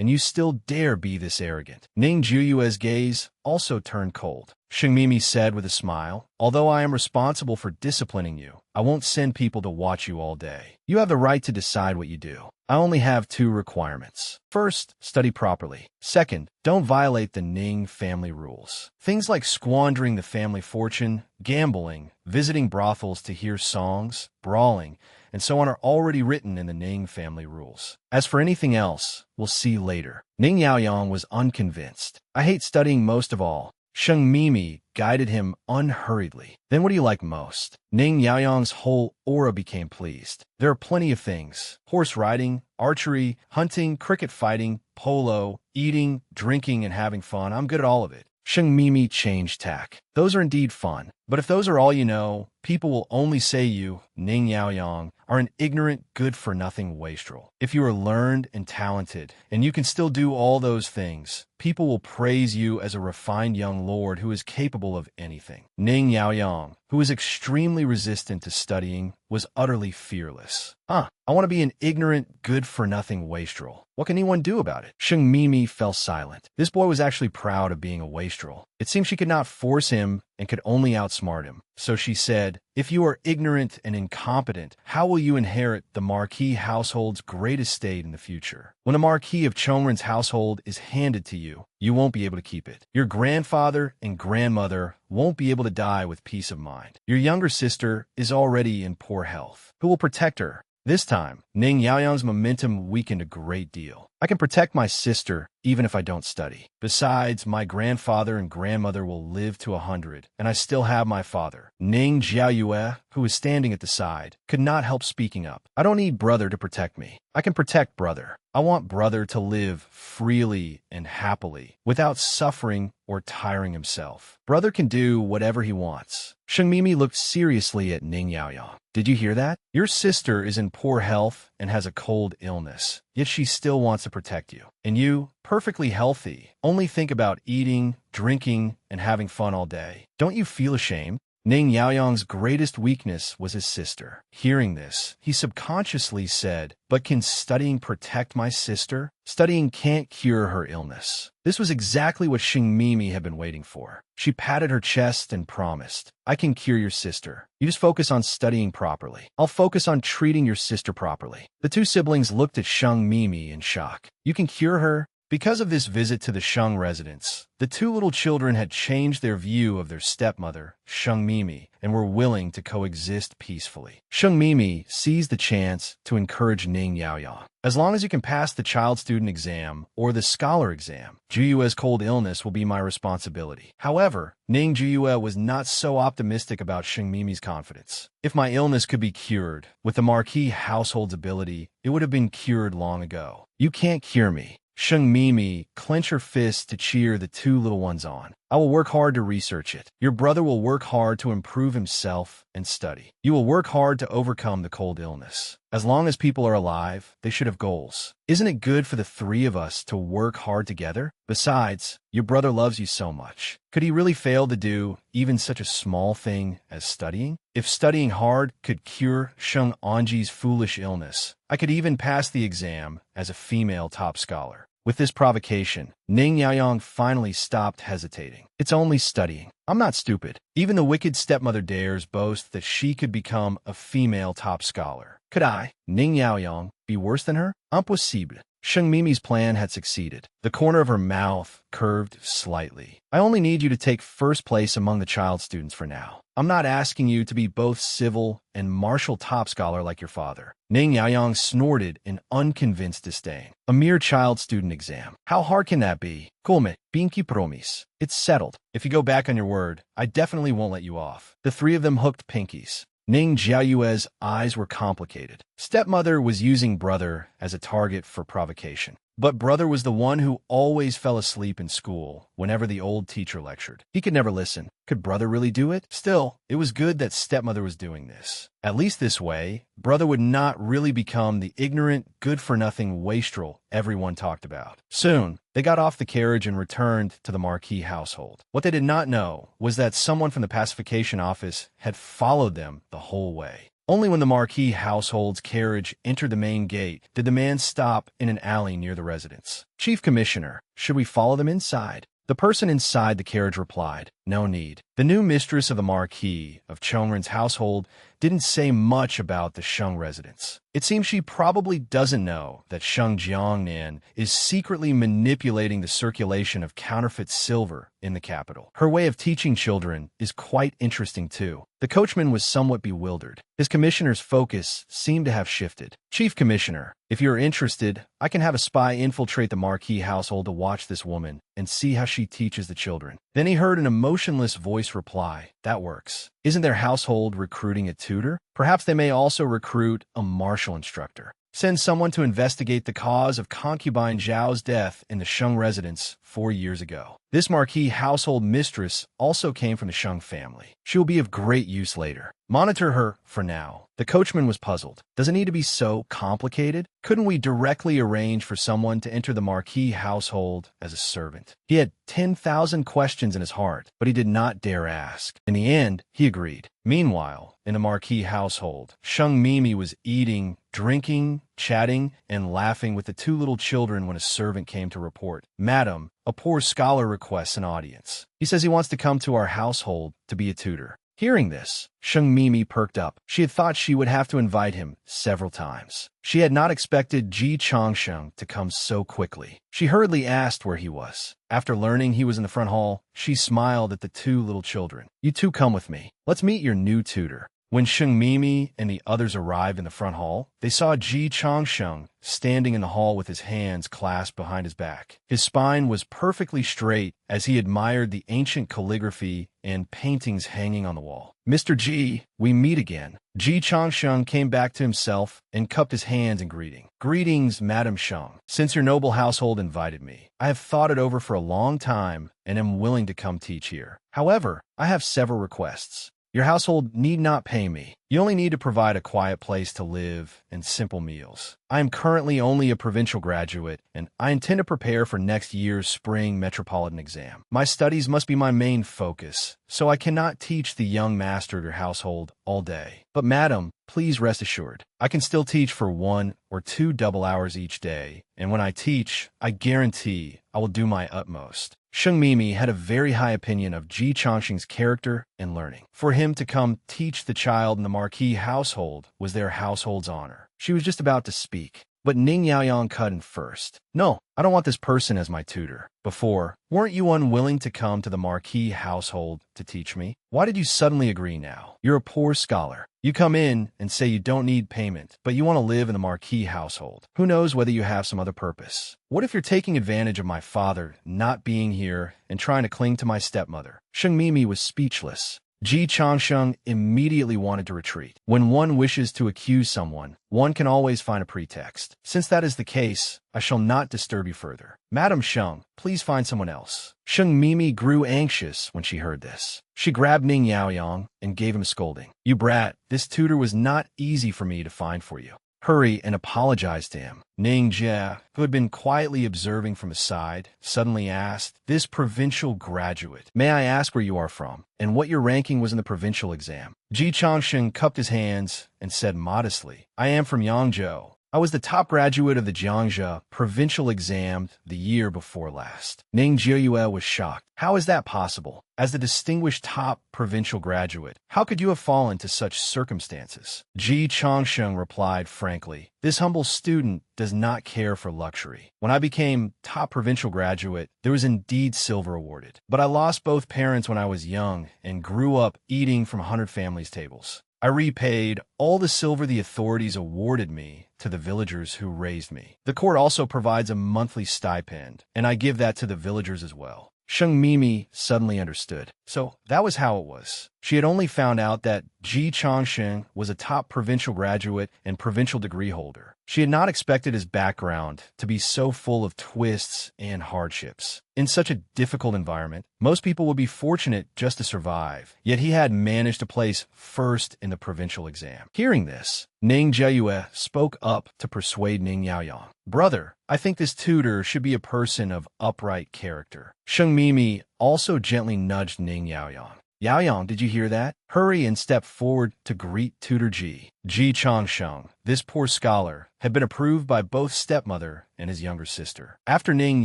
[SPEAKER 1] and you still dare be this arrogant." Ning Juyue's gaze also turned cold. Sheng Mimi said with a smile, "Although I am responsible for disciplining you, I won't send people to watch you all day. You have the right to decide what you do. I only have two requirements. First, study properly. Second, don't violate the Ning family rules. Things like squandering the family fortune, gambling, visiting brothels to hear songs, brawling, and so on are already written in the Ning family rules. As for anything else, we'll see later." Ning Yaoyang was unconvinced. "I hate studying most of all." Sheng Mimi guided him unhurriedly. "Then what do you like most?" Ning Yaoyang's whole aura became pleased. "There are plenty of things. Horse riding, archery, hunting, cricket fighting, polo, eating, drinking, and having fun. I'm good at all of it." Sheng Mimi changed tack. "Those are indeed fun. But if those are all you know, people will only say you, Ning Yaoyang, are an ignorant, good-for-nothing wastrel. If you are learned and talented, and you can still do all those things, people will praise you as a refined young lord who is capable of anything." Ning Yaoyang, who was extremely resistant to studying, was utterly fearless. I want to be an ignorant, good-for-nothing wastrel. What can anyone do about it?" Sheng Mimi fell silent. This boy was actually proud of being a wastrel. It seemed she could not force him and could only outsmart him. So she said, "If you are ignorant and incompetent, how will you inherit the Marquis household's great estate in the future? When the Marquis of Chongren's household is handed to you, you won't be able to keep it. Your grandfather and grandmother won't be able to die with peace of mind. Your younger sister is already in poor health. Who will protect her?" This time, Ning Yaoyang's momentum weakened a great deal. "I can protect my sister even if I don't study. Besides, my grandfather and grandmother will live to 100, and I still have my father." Ning Jiayue, who was standing at the side, could not help speaking up. "I don't need brother to protect me. I can protect brother. I want brother to live freely and happily, without suffering or tiring himself. Brother can do whatever he wants." Sheng Mimi looked seriously at Ning Yaoyang. "Did you hear that? Your sister is in poor health and has a cold illness, yet she still wants to protect you. And you, perfectly healthy, only think about eating, drinking, and having fun all day. Don't you feel ashamed?" Ning Yaoyang's greatest weakness was his sister. Hearing this, he subconsciously said, "But can studying protect my sister? Studying can't cure her illness." This was exactly what Sheng Mimi had been waiting for. She patted her chest and promised, "I can cure your sister. You just focus on studying properly. I'll focus on treating your sister properly." The two siblings looked at Sheng Mimi in shock. "You can cure her?" Because of this visit to the Sheng residence, the two little children had changed their view of their stepmother, Sheng Mimi, and were willing to coexist peacefully. Sheng Mimi seized the chance to encourage Ning Yaoyang. "As long as you can pass the child student exam or the scholar exam, Juyue's cold illness will be my responsibility." However, Ning Juyue was not so optimistic about Sheng Mimi's confidence. "If my illness could be cured, with the Marquis household's ability, it would have been cured long ago. You can't cure me." Sheng Mimi clenched her fists to cheer the two little ones on. "I will work hard to research it. Your brother will work hard to improve himself and study. You will work hard to overcome the cold illness. As long as people are alive, they should have goals. Isn't it good for the three of us to work hard together? Besides, your brother loves you so much. Could he really fail to do even such a small thing as studying? If studying hard could cure Sheng Anji's foolish illness, I could even pass the exam as a female top scholar." With this provocation, Ning Yaoyang finally stopped hesitating. "It's only studying. I'm not stupid. Even the wicked stepmother dares boast that she could become a female top scholar. Could I, Ning Yaoyang, be worse than her? Impossible." Sheng Mimi's plan had succeeded. The corner of her mouth curved slightly. I only need you to take first place among the child students for now. I'm not asking you to be both civil and martial top scholar like your father. Ning Yaoyang snorted in unconvinced disdain. A mere child student exam. How hard can that be? Kulmit, binki promis. It's settled. If you go back on your word, I definitely won't let you off. The three of them hooked pinkies. Ning Jiayue's eyes were complicated. Stepmother was using brother as a target for provocation. But brother was the one who always fell asleep in school whenever the old teacher lectured. He could never listen. Could brother really do it? Still, it was good that stepmother was doing this. At least this way, brother would not really become the ignorant, good-for-nothing wastrel everyone talked about. Soon, they got off the carriage and returned to the Marquis household. What they did not know was that someone from the pacification office had followed them the whole way. Only when the Marquis household's carriage entered the main gate did the man stop in an alley near the residence. Chief Commissioner, should we follow them inside? The person inside the carriage replied, no need. The new mistress of the Marquis of Chongren's household didn't say much about the Sheng residence. It seems she probably doesn't know that Sheng Jiangnan is secretly manipulating the circulation of counterfeit silver in the capital. Her way of teaching children is quite interesting too. The coachman was somewhat bewildered. His commissioner's focus seemed to have shifted. Chief Commissioner, if you're interested, I can have a spy infiltrate the Marquis household to watch this woman and see how she teaches the children. Then he heard an emotionless voice reply, that works. Isn't their household recruiting a tutor? Perhaps they may also recruit a martial instructor. Send someone to investigate the cause of concubine Zhao's death in the Sheng residence 4 years ago. This Marquis household mistress also came from the Sheng family. She will be of great use later. Monitor her for now. The coachman was puzzled. Does it need to be so complicated? Couldn't we directly arrange for someone to enter the Marquis household as a servant? He had 10,000 questions in his heart, but he did not dare ask. In the end, he agreed. Meanwhile, in the Marquis household, Sheng Mimi was eating, drinking, chatting, and laughing with the two little children when a servant came to report. Madam, a poor scholar requests an audience. He says he wants to come to our household to be a tutor. Hearing this, Sheng Mimi perked up. She had thought she would have to invite him several times. She had not expected Ji Changsheng to come so quickly. She hurriedly asked where he was. After learning he was in the front hall, she smiled at the two little children. You two come with me. Let's meet your new tutor. When Sheng Mimi and the others arrived in the front hall, they saw Ji Changsheng standing in the hall with his hands clasped behind his back. His spine was perfectly straight as he admired the ancient calligraphy and paintings hanging on the wall. Mr. Ji, we meet again. Ji Changsheng came back to himself and cupped his hands in greeting. Greetings, Madam Sheng. Since your noble household invited me, I have thought it over for a long time and am willing to come teach here. However, I have several requests. Your household need not pay me. You only need to provide a quiet place to live and simple meals. I am currently only a provincial graduate, and I intend to prepare for next year's spring metropolitan exam. My studies must be my main focus, so I cannot teach the young master of your household all day. But madam, please rest assured, I can still teach for 1 or 2 double hours each day, and when I teach, I guarantee I will do my utmost. Sheng Mimi had a very high opinion of Ji Changsheng's character and learning. For him to come teach the child in the Marquis household was their household's honor. She was just about to speak, but Ning Yaoyang cut in first. No, I don't want this person as my tutor. Before, weren't you unwilling to come to the Marquis household to teach me? Why did you suddenly agree now? You're a poor scholar. You come in and say you don't need payment, but you want to live in the Marquis household. Who knows whether you have some other purpose? What if you're taking advantage of my father not being here and trying to cling to my stepmother? Sheng Mimi was speechless. Ji Changsheng immediately wanted to retreat. When one wishes to accuse someone, one can always find a pretext. Since that is the case, I shall not disturb you further. Madam Sheng, please find someone else. Sheng Mimi grew anxious when she heard this. She grabbed Ning Yaoyang and gave him a scolding. You brat, this tutor was not easy for me to find for you. Hurry and apologize to him. Ning Jie, who had been quietly observing from his side, suddenly asked, this provincial graduate, may I ask where you are from, and what your ranking was in the provincial exam? Ji Changsheng cupped his hands and said modestly, I am from Yangzhou. I was the top graduate of the Jiangxia provincial exam the year before last. Ning Jiuyue was shocked. How is that possible? As the distinguished top provincial graduate, how could you have fallen to such circumstances? Ji Changsheng replied frankly, this humble student does not care for luxury. When I became top provincial graduate, there was indeed silver awarded. But I lost both parents when I was young and grew up eating from 100 families' tables. I repaid all the silver the authorities awarded me to the villagers who raised me. The court also provides a monthly stipend, and I give that to the villagers as well. Sheng Mimi suddenly understood. So that was how it was. She had only found out that Ji Changsheng was a top provincial graduate and provincial degree holder. She had not expected his background to be so full of twists and hardships. In such a difficult environment, most people would be fortunate just to survive, yet he had managed to place first in the provincial exam. Hearing this, Ning Jiuyue spoke up to persuade Ning Yaoyang. Brother, I think this tutor should be a person of upright character. Sheng Mimi also gently nudged Ning Yaoyang. Yaoyang, did you hear that? Hurry and step forward to greet Tutor Ji. Ji Changsheng, this poor scholar, had been approved by both stepmother and his younger sister. After Ning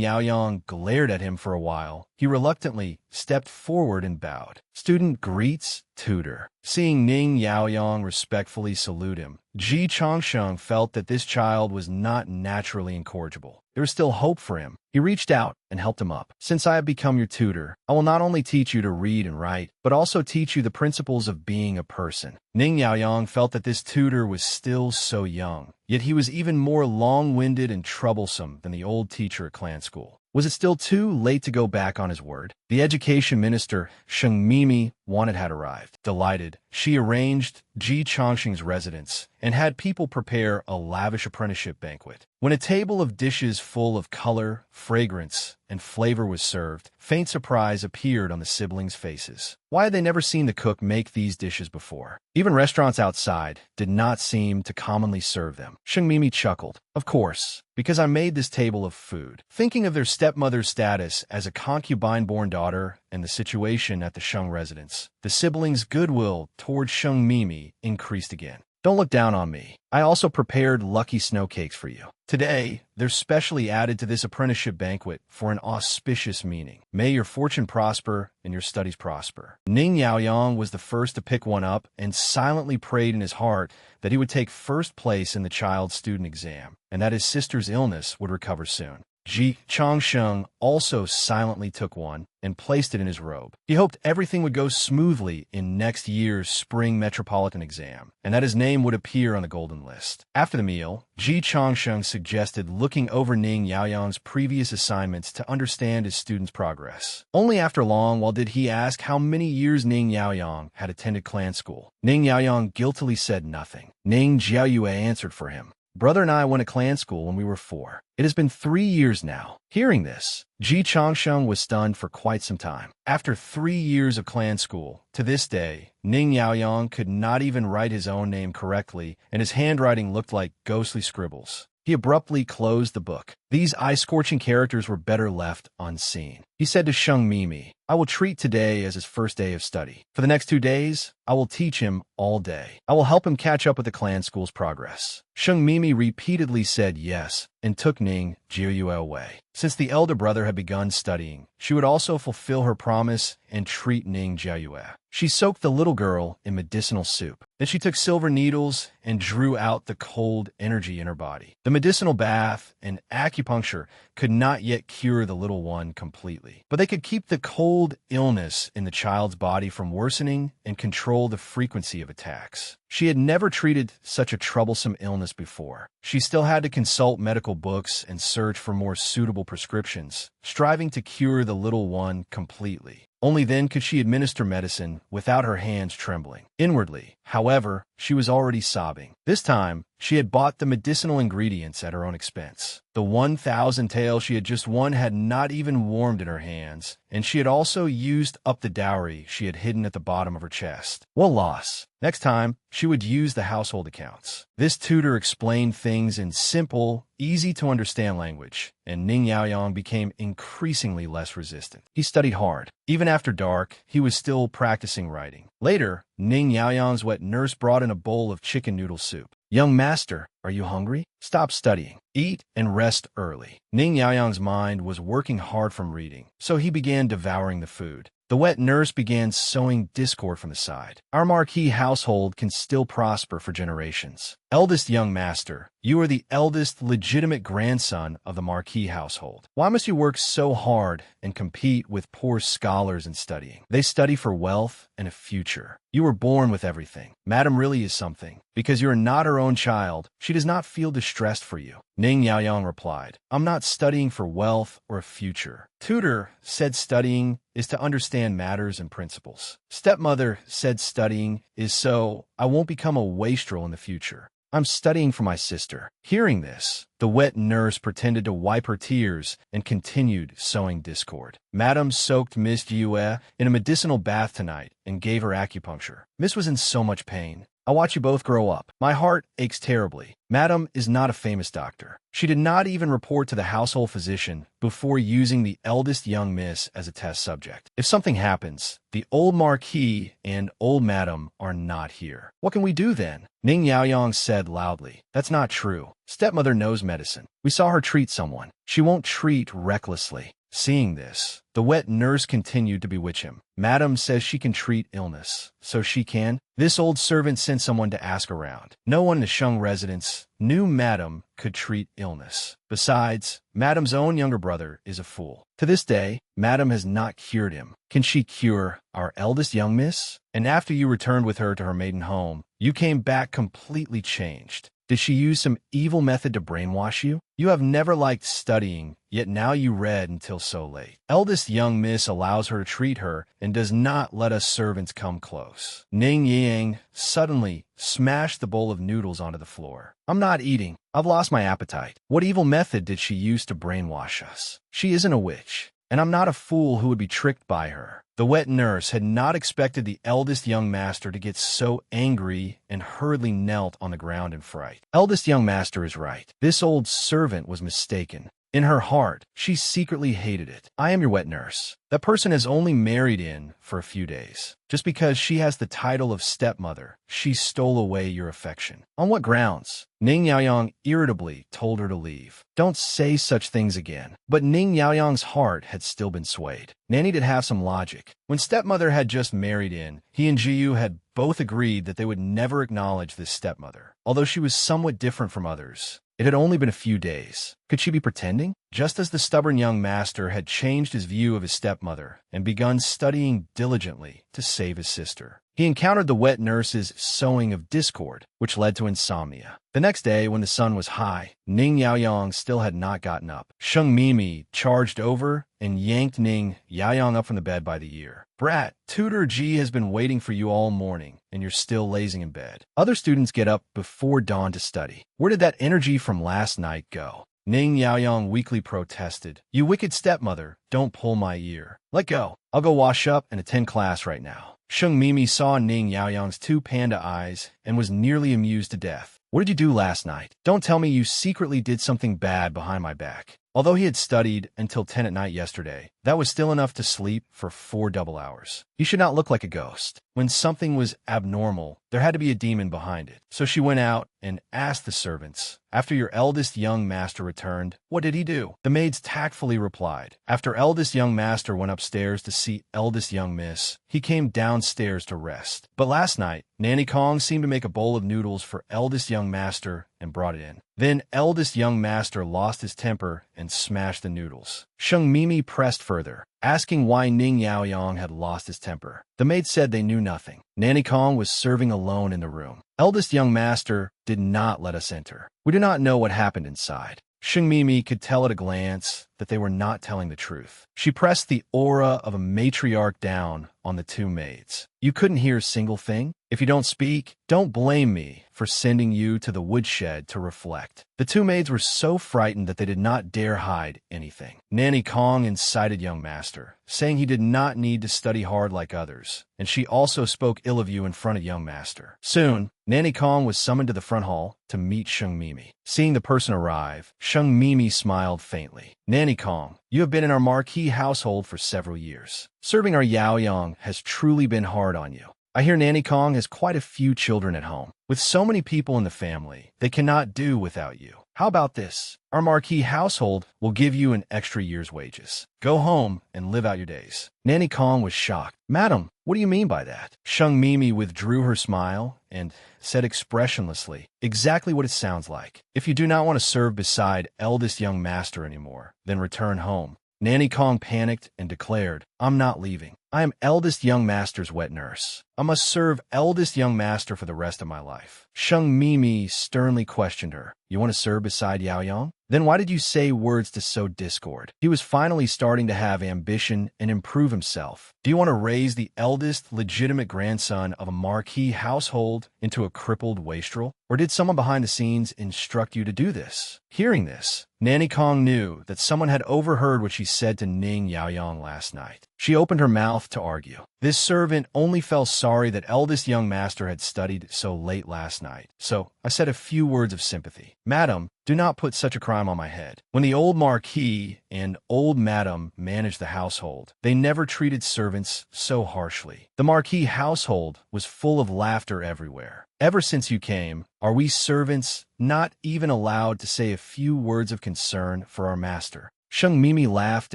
[SPEAKER 1] Yaoyang glared at him for a while, he reluctantly stepped forward and bowed. Student greets tutor. Seeing Ning Yaoyang respectfully salute him, Ji Changsheng felt that this child was not naturally incorrigible. There was still hope for him. He reached out and helped him up. Since I have become your tutor, I will not only teach you to read and write, but also teach you the principles of being a person. Ning Yaoyang felt that this tutor was still so young, yet he was even more long-winded and troublesome than the old teacher at clan school. Was it still too late to go back on his word? The education minister, Sheng Mimi, wanted had arrived. Delighted, she arranged Ji Changsheng's residence and had people prepare a lavish apprenticeship banquet. When a table of dishes full of color, fragrance, and flavor was served, faint surprise appeared on the siblings' faces. Why had they never seen the cook make these dishes before? Even restaurants outside did not seem to commonly serve them. Sheng Mimi chuckled. Of course, because I made this table of food. Thinking of their stepmother's status as a concubine-born daughter and the situation at the Sheng residence, the siblings' goodwill toward Sheng Mimi increased again. Don't look down on me. I also prepared lucky snow cakes for you. Today, they're specially added to this apprenticeship banquet for an auspicious meaning. May your fortune prosper and your studies prosper. Ning Yaoyang was the first to pick one up and silently prayed in his heart that he would take first place in the child's student exam and that his sister's illness would recover soon. Ji Changsheng also silently took one and placed it in his robe. He hoped everything would go smoothly in next year's spring metropolitan exam, and that his name would appear on the golden list. After the meal, Ji Changsheng suggested looking over Ning Yaoyang's previous assignments to understand his student's progress. Only after long while did he ask how many years Ning Yaoyang had attended clan school. Ning Yaoyang guiltily said nothing. Ning Jiuyue answered for him. Brother and I went to clan school when we were 4. It has been 3 years now. Hearing this, Ji Changsheng was stunned for quite some time. After 3 years of clan school, to this day, Ning Yaoyang could not even write his own name correctly, and his handwriting looked like ghostly scribbles. He abruptly closed the book. These eye-scorching characters were better left unseen. He said to Sheng Mimi, I will treat today as his first day of study. For the next 2 days, I will teach him all day. I will help him catch up with the clan school's progress. Sheng Mimi repeatedly said yes and took Ning Jiuyue away. Since the elder brother had begun studying, she would also fulfill her promise and treat Ning Jiuyue. She soaked the little girl in medicinal soup. Then she took silver needles and drew out the cold energy in her body. The medicinal bath and acupuncture could not yet cure the little one completely, but they could keep the cold illness in the child's body from worsening and control the frequency of attacks. She had never treated such a troublesome illness before. She still had to consult medical books and search for more suitable prescriptions, striving to cure the little one completely. Only then could she administer medicine without her hands trembling. Inwardly, however, she was already sobbing. This time, she had bought the medicinal ingredients at her own expense. The 1,000 taels she had just won had not even warmed in her hands, and she had also used up the dowry she had hidden at the bottom of her chest. What loss! Next time, she would use the household accounts. This tutor explained things in simple, easy-to-understand language, and Ning Yaoyang became increasingly less resistant. He studied hard. Even after dark, he was still practicing writing. Later, Ning Yaoyang's wet nurse brought in a bowl of chicken noodle soup. "Young master, are you hungry? Stop studying. Eat and rest early." Ning Yaoyang's mind was working hard from reading, so he began devouring the food. The wet nurse began sowing discord from the side. "Our marquis household can still prosper for generations. Eldest young master, you are the eldest legitimate grandson of the marquis household. Why must you work so hard and compete with poor scholars in studying? They study for wealth and a future. You were born with everything. Madam really is something. Because you are not her own child, she does not feel distressed for you." Ning Yaoyang replied, "I'm not studying for wealth or a future. Tutor said studying is to understand matters and principles. Stepmother said studying is so I won't become a wastrel in the future. I'm studying for my sister." Hearing this, the wet nurse pretended to wipe her tears and continued sowing discord. "Madam soaked Miss Yue in a medicinal bath tonight and gave her acupuncture. Miss was in so much pain. I watch you both grow up. My heart aches terribly. Madam is not a famous doctor. She did not even report to the household physician before using the eldest young miss as a test subject. If something happens, the old marquis and old madam are not here. What can we do then?" Ning Yaoyang said loudly, "That's not true. Stepmother knows medicine. We saw her treat someone. She won't treat recklessly." Seeing this, the wet nurse continued to bewitch him. "Madam says she can treat illness, so she can." This old servant sent someone to ask around. No one in the Sheng residence knew Madam could treat illness. Besides, Madam's own younger brother is a fool. To this day, Madam has not cured him. Can she cure our eldest young miss? And after you returned with her to her maiden home, you came back completely changed. Did she use some evil method to brainwash you? You have never liked studying, yet now you read until so late. Eldest young miss allows her to treat her and does not let us servants come close." Ning Yang suddenly smashed the bowl of noodles onto the floor. "I'm not eating. I've lost my appetite. What evil method did she use to brainwash us? She isn't a witch, and I'm not a fool who would be tricked by her." The wet nurse had not expected the eldest young master to get so angry and hurriedly knelt on the ground in fright. Eldest young master is right. This old servant was mistaken. In her heart, she secretly hated it. "I am your wet nurse. That person has only married in for a few days. Just because she has the title of stepmother, she stole away your affection. On what grounds?" Ning Yaoyang irritably told her to leave. "Don't say such things again." But Ning Yaoyang's heart had still been swayed. Nanny did have some logic. When stepmother had just married in, he and Jiyu had both agreed that they would never acknowledge this stepmother. Although she was somewhat different from others, it had only been a few days. Could she be pretending? Just as the stubborn young master had changed his view of his stepmother and begun studying diligently to save his sister, he encountered the wet nurse's sowing of discord, which led to insomnia. The next day, when the sun was high, Ning Yaoyang still had not gotten up. Sheng Mimi charged over and yanked Ning Yaoyang up from the bed by the ear. "Brat, Tutor Ji has been waiting for you all morning, and you're still lazing in bed. Other students get up before dawn to study. Where did that energy from last night go?" Ning Yaoyang weakly protested. "You wicked stepmother, don't pull my ear. Let go. I'll go wash up and attend class right now." Sheng Mimi saw Ning Yaoyang's two panda eyes and was nearly amused to death. "What did you do last night? Don't tell me you secretly did something bad behind my back." Although he had studied until 10 at night yesterday, that was still enough to sleep for 4 double hours. He should not look like a ghost. When something was abnormal, there had to be a demon behind it. So she went out and asked the servants, "After your eldest young master returned, what did he do?" The maids tactfully replied, "After eldest young master went upstairs to see eldest young miss, he came downstairs to rest. But last night, Nanny Kong seemed to make a bowl of noodles for eldest young master and brought it in. Then eldest young master lost his temper and smashed the noodles." Sheng Mimi pressed further, asking why Ning Yaoyang had lost his temper. The maid said they knew nothing. Nanny Kong was serving alone in the room. "Eldest young master did not let us enter. We do not know what happened inside." Sheng Mimi could tell at a glance that they were not telling the truth. She pressed the aura of a matriarch down on the two maids. You couldn't hear a single thing? If you don't speak, don't blame me for sending you to the woodshed to reflect. The two maids were so frightened that they did not dare hide anything. Nanny Kong incited young master, saying he did not need to study hard like others, and she also spoke ill of you in front of young master. Soon, Nanny Kong was summoned to the front hall to meet Sheng Mimi. Seeing the person arrive, Sheng Mimi smiled faintly. Nanny Kong, you have been in our marquee household for several years. Serving our Yaoyang has truly been hard on you. I hear Nanny Kong has quite a few children at home. With so many people in the family, they cannot do without you. How about this? Our marquee household will give you an extra year's wages. Go home and live out your days. Nanny Kong was shocked. Madam, what do you mean by that? Sheng Mimi withdrew her smile and said expressionlessly, exactly what it sounds like. If you do not want to serve beside eldest young master anymore, then return home. Nanny Kong panicked and declared, I'm not leaving. I am eldest young master's wet nurse. I must serve eldest young master for the rest of my life. Sheng Mimi sternly questioned her. You want to serve beside Yaoyang? Then why did you say words to sow discord? He was finally starting to have ambition and improve himself. Do you want to raise the eldest legitimate grandson of a marquee household into a crippled wastrel? Or did someone behind the scenes instruct you to do this? Hearing this, Nanny Kong knew that someone had overheard what she said to Ning Yaoyang last night. She opened her mouth to argue. This servant only felt sorry that eldest young master had studied so late last night. So I said a few words of sympathy. Madam, do not put such a crime on my head. When the old marquis and old madam managed the household, they never treated servants so harshly. The marquis household was full of laughter everywhere. Ever since you came, are we servants not even allowed to say a few words of concern for our master? Sheng Mimi laughed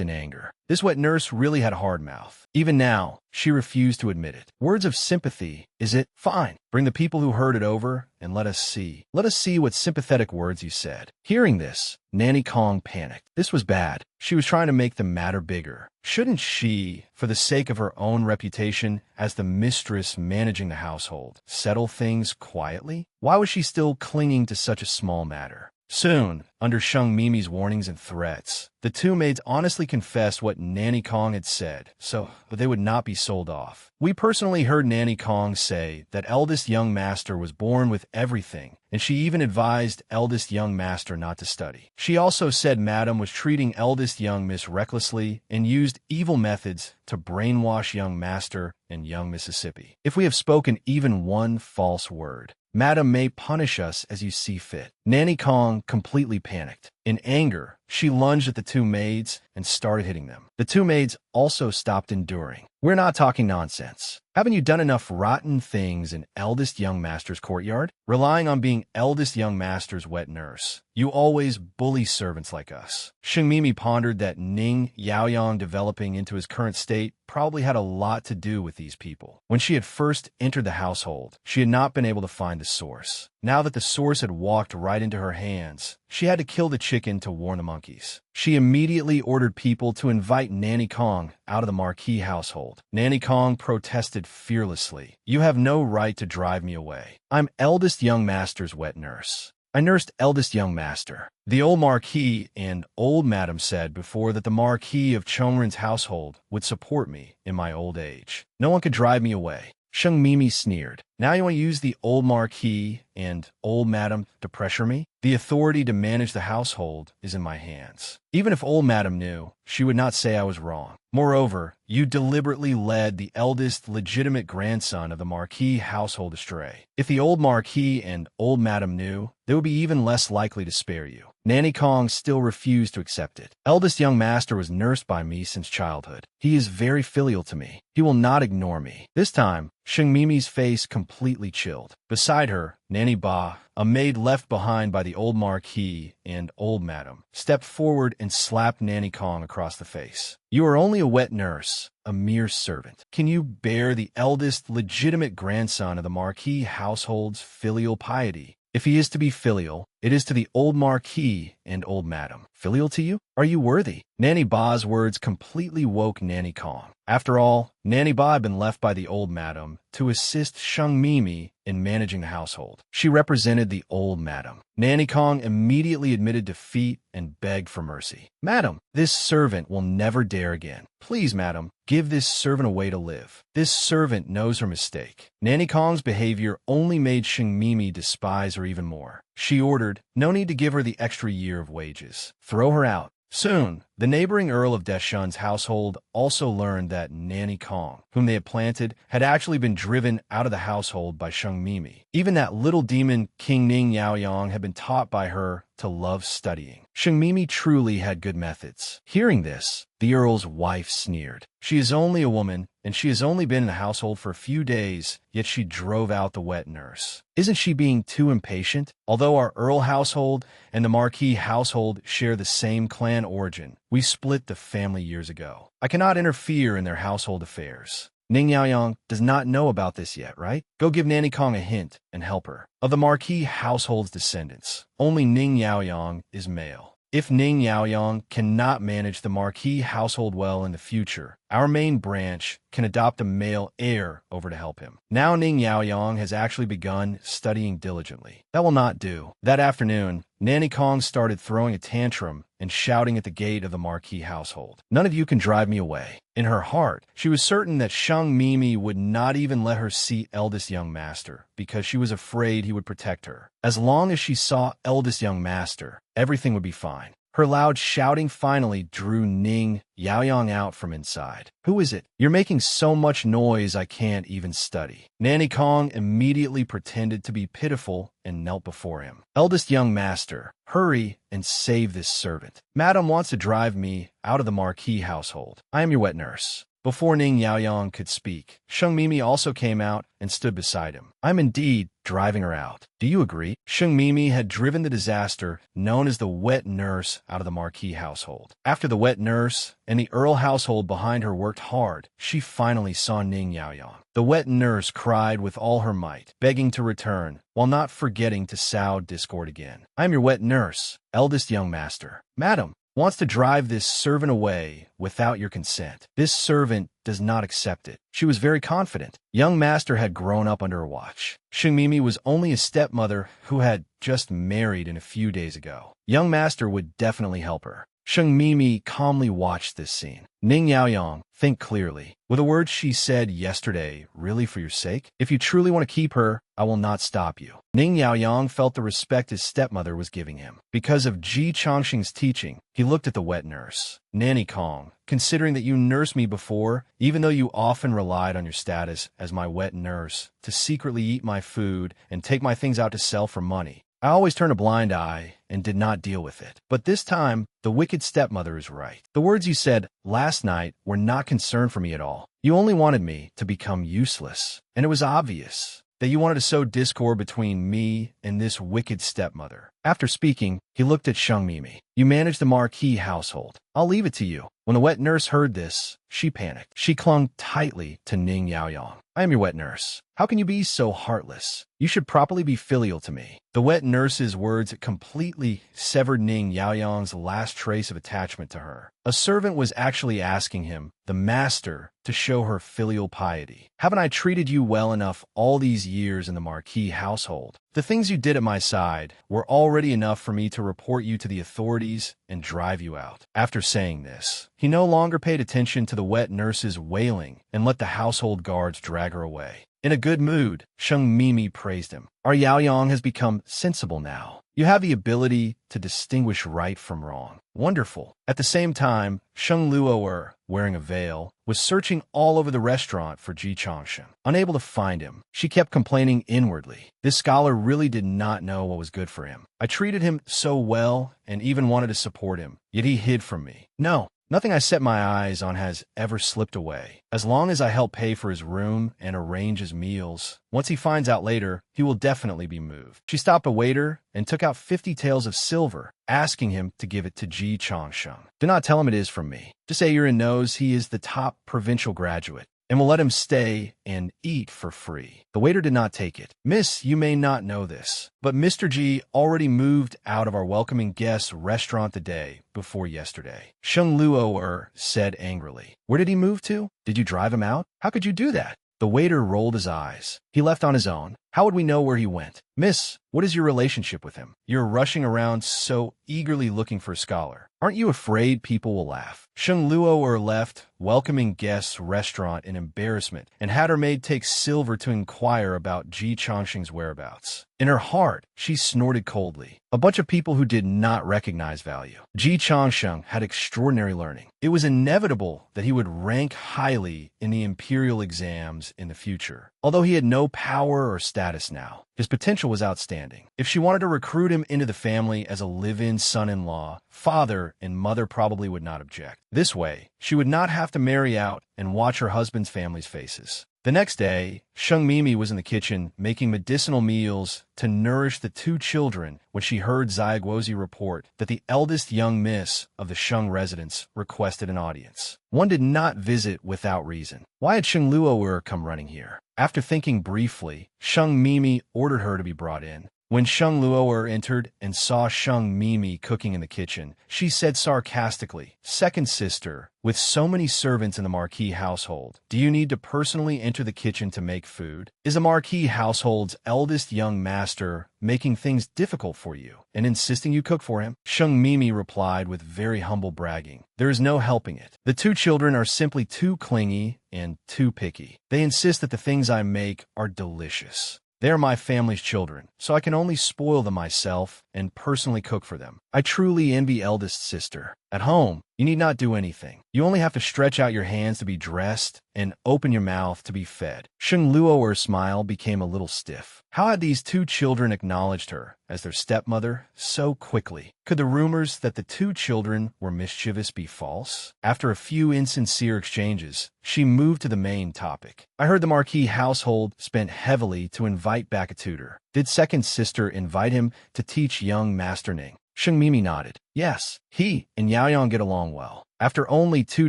[SPEAKER 1] in anger. This wet nurse really had a hard mouth. Even now, she refused to admit it. Words of sympathy, is it? Fine. Bring the people who heard it over, and let us see. Let us see what sympathetic words you said. Hearing this, Nanny Kong panicked. This was bad. She was trying to make the matter bigger. Shouldn't she, for the sake of her own reputation as the mistress managing the household, settle things quietly? Why was she still clinging to such a small matter? Soon, under Sheng Mimi's warnings and threats, the two maids honestly confessed what Nanny Kong had said, so they would not be sold off. We personally heard Nanny Kong say that eldest young master was born with everything, and she even advised eldest young master not to study. She also said Madam was treating eldest young miss recklessly and used evil methods to brainwash young master and young Mississippi. If we have spoken even one false word, Madam may punish us as you see fit. Nanny Kong completely panicked. In anger, she lunged at the two maids and started hitting them. The two maids also stopped enduring. We're not talking nonsense. Haven't you done enough rotten things in eldest young master's courtyard? Relying on being eldest young master's wet nurse, you always bully servants like us. Sheng Mimi pondered that Ning Yaoyang developing into his current state probably had a lot to do with these people. When she had first entered the household, she had not been able to find the source. Now that the source had walked right into her hands, she had to kill the chicken to warn the monkeys. She immediately ordered people to invite Nanny Kong out of the marquee household. Nanny Kong protested fearlessly. You have no right to drive me away. I'm eldest young master's wet nurse. I nursed eldest young master. The old marquis and old madam said before that the marquis of Chongren's household would support me in my old age. No one could drive me away. Sheng Mimi sneered. Now you want to use the old marquis and old madam to pressure me? The authority to manage the household is in my hands. Even if old madam knew, she would not say I was wrong. Moreover, you deliberately led the eldest legitimate grandson of the marquis household astray. If the old marquis and old madam knew, they would be even less likely to spare you. Nanny Kong still refused to accept it. Eldest young master was nursed by me since childhood. He is very filial to me. He will not ignore me. This time, Sheng Mimi's face completely chilled. Beside her, Nanny Ba, a maid left behind by the old marquis and old madam, stepped forward and slapped Nanny Kong across the face. You are only a wet nurse, a mere servant. Can you bear the eldest legitimate grandson of the marquis household's filial piety? If he is to be filial, it is to the old Marquis and old Madam. Filial to you? Are you worthy? Nanny Ba's words completely woke Nanny Kong. After all, Nanny Ba had been left by the old Madam to assist Sheng Mimi in managing the household. She represented the old Madam. Nanny Kong immediately admitted defeat and begged for mercy. Madam, this servant will never dare again. Please, Madam, give this servant a way to live. This servant knows her mistake. Nanny Kong's behavior only made Sheng Mimi despise her even more. She ordered, no need to give her the extra year of wages. Throw her out. Soon, the neighboring Earl of Deshun's household also learned that Nanny Kong, whom they had planted, had actually been driven out of the household by Sheng Mimi. Even that little demon King Ning Yaoyong had been taught by her to love studying. Sheng Mimi truly had good methods. Hearing this, the Earl's wife sneered. She is only a woman, and she has only been in the household for a few days, yet she drove out the wet nurse. Isn't she being too impatient? Although our Earl household and the Marquis household share the same clan origin, we split the family years ago. I cannot interfere in their household affairs. Ning Yaoyong does not know about this yet, right? Go give Nanny Kong a hint and help her. Of the Marquis household's descendants, only Ning Yaoyong is male. If Ning Yaoyong cannot manage the Marquis household well in the future, our main branch can adopt a male heir over to help him. Now Ning Yaoyong has actually begun studying diligently. That will not do. That afternoon, Nanny Kong started throwing a tantrum and shouting at the gate of the Marquis household. None of you can drive me away. In her heart, she was certain that Sheng Mimi would not even let her see eldest young master because she was afraid he would protect her. As long as she saw eldest young master, everything would be fine. Her loud shouting finally drew Ning Yaoyong out from inside. Who is it? You're making so much noise I can't even study. Nanny Kong immediately pretended to be pitiful and knelt before him. Eldest young master, hurry and save this servant. Madam wants to drive me out of the Marquis household. I am your wet nurse. Before Ning Yaoyong could speak, Sheng Mimi also came out and stood beside him. I'm indeed driving her out. Do you agree? Sheng Mimi had driven the disaster known as the wet nurse out of the Marquis household. After the wet nurse and the Earl household behind her worked hard, she finally saw Ning Yaoyong. The wet nurse cried with all her might, begging to return, while not forgetting to sow discord again. I am your wet nurse, eldest young master. Madam wants to drive this servant away without your consent. This servant does not accept it. She was very confident. Young master had grown up under her watch. Sheng Mimi was only a stepmother who had just married in a few days ago. Young master would definitely help her. Sheng Mimi calmly watched this scene. Ning Yaoyong, think clearly. Were the words she said yesterday really for your sake? If you truly want to keep her, I will not stop you. Ning Yaoyong felt the respect his stepmother was giving him. Because of Ji Chongxing's teaching, he looked at the wet nurse. Nanny Kong, considering that you nursed me before, even though you often relied on your status as my wet nurse to secretly eat my food and take my things out to sell for money, I always turned a blind eye and did not deal with it. But this time, the wicked stepmother is right. The words you said last night were not concerned for me at all. You only wanted me to become useless, and it was obvious that you wanted to sow discord between me and this wicked stepmother. After speaking, he looked at Sheng Mimi. You manage the Marquis household. I'll leave it to you. When the wet nurse heard this, she panicked. She clung tightly to Ning Yaoyong. I am your wet nurse. How can you be so heartless? You should properly be filial to me. The wet nurse's words completely severed Ning Yaoyong's last trace of attachment to her. A servant was actually asking him, the master, to show her filial piety. Haven't I treated you well enough all these years in the Marquis household? The things you did at my side were already enough for me to report you to the authorities and drive you out. After saying this, he no longer paid attention to the wet nurse's wailing and let the household guards drag her away. In a good mood, Sheng Mimi praised him. Our Yaoyong has become sensible now. You have the ability to distinguish right from wrong. Wonderful. At the same time, Sheng Luo'er, wearing a veil, was searching all over the restaurant for Ji Chongxing. Unable to find him, she kept complaining inwardly. This scholar really did not know what was good for him. I treated him so well and even wanted to support him, yet he hid from me. No. Nothing I set my eyes on has ever slipped away. As long as I help pay for his room and arrange his meals, once he finds out later, he will definitely be moved. She stopped a waiter and took out 50 taels of silver, asking him to give it to Ji Chongxing. Do not tell him it is from me. Just say Yurin knows he is the top provincial graduate. and will let him stay and eat for free. The waiter did not take it. Miss, you may not know this, but Mr. G already moved out of our welcoming guest restaurant the day before yesterday. Sheng Luo said angrily. Where did he move to? Did you drive him out? How could you do that? The waiter rolled his eyes. He left on his own. How would we know where he went? Miss, what is your relationship with him? You're rushing around so eagerly looking for a scholar. Aren't you afraid people will laugh? Sheng Luo left welcoming guests restaurant in embarrassment and had her maid take silver to inquire about Ji Changxing's whereabouts. In her heart, she snorted coldly. A bunch of people who did not recognize value. Ji Changxing had extraordinary learning. It was inevitable that he would rank highly in the imperial exams in the future. Although he had no power or status now, his potential was outstanding. If she wanted to recruit him into the family as a live-in son-in-law, father and mother probably would not object. This way, she would not have to marry out and watch her husband's family's faces. The next day, Sheng Mimi was in the kitchen making medicinal meals to nourish the two children when she heard Zai Guozi report that the eldest young miss of the Sheng residence requested an audience. One did not visit without reason. Why had Sheng Luo come running here? After thinking briefly, Sheng Mimi ordered her to be brought in. When Sheng Luo entered and saw Sheng Mimi cooking in the kitchen, she said sarcastically, "Second sister, with so many servants in the Marquis household, do you need to personally enter the kitchen to make food? Is the Marquis household's eldest young master making things difficult for you and insisting you cook for him?" Sheng Mimi replied with very humble bragging, "There is no helping it. The two children are simply too clingy and too picky. They insist that the things I make are delicious. They are my family's children, so I can only spoil them myself and personally cook for them. I truly envy eldest sister. At home, you need not do anything. You only have to stretch out your hands to be dressed and open your mouth to be fed." Sheng Luo's smile became a little stiff. How had these two children acknowledged her as their stepmother so quickly? Could the rumors that the two children were mischievous be false? After a few insincere exchanges, she moved to the main topic. "I heard the Marquis household spent heavily to invite back a tutor. Did second sister invite him to teach young Master Ning?" Sheng Mimi nodded. "Yes, he and Yaoyang get along well." After only 2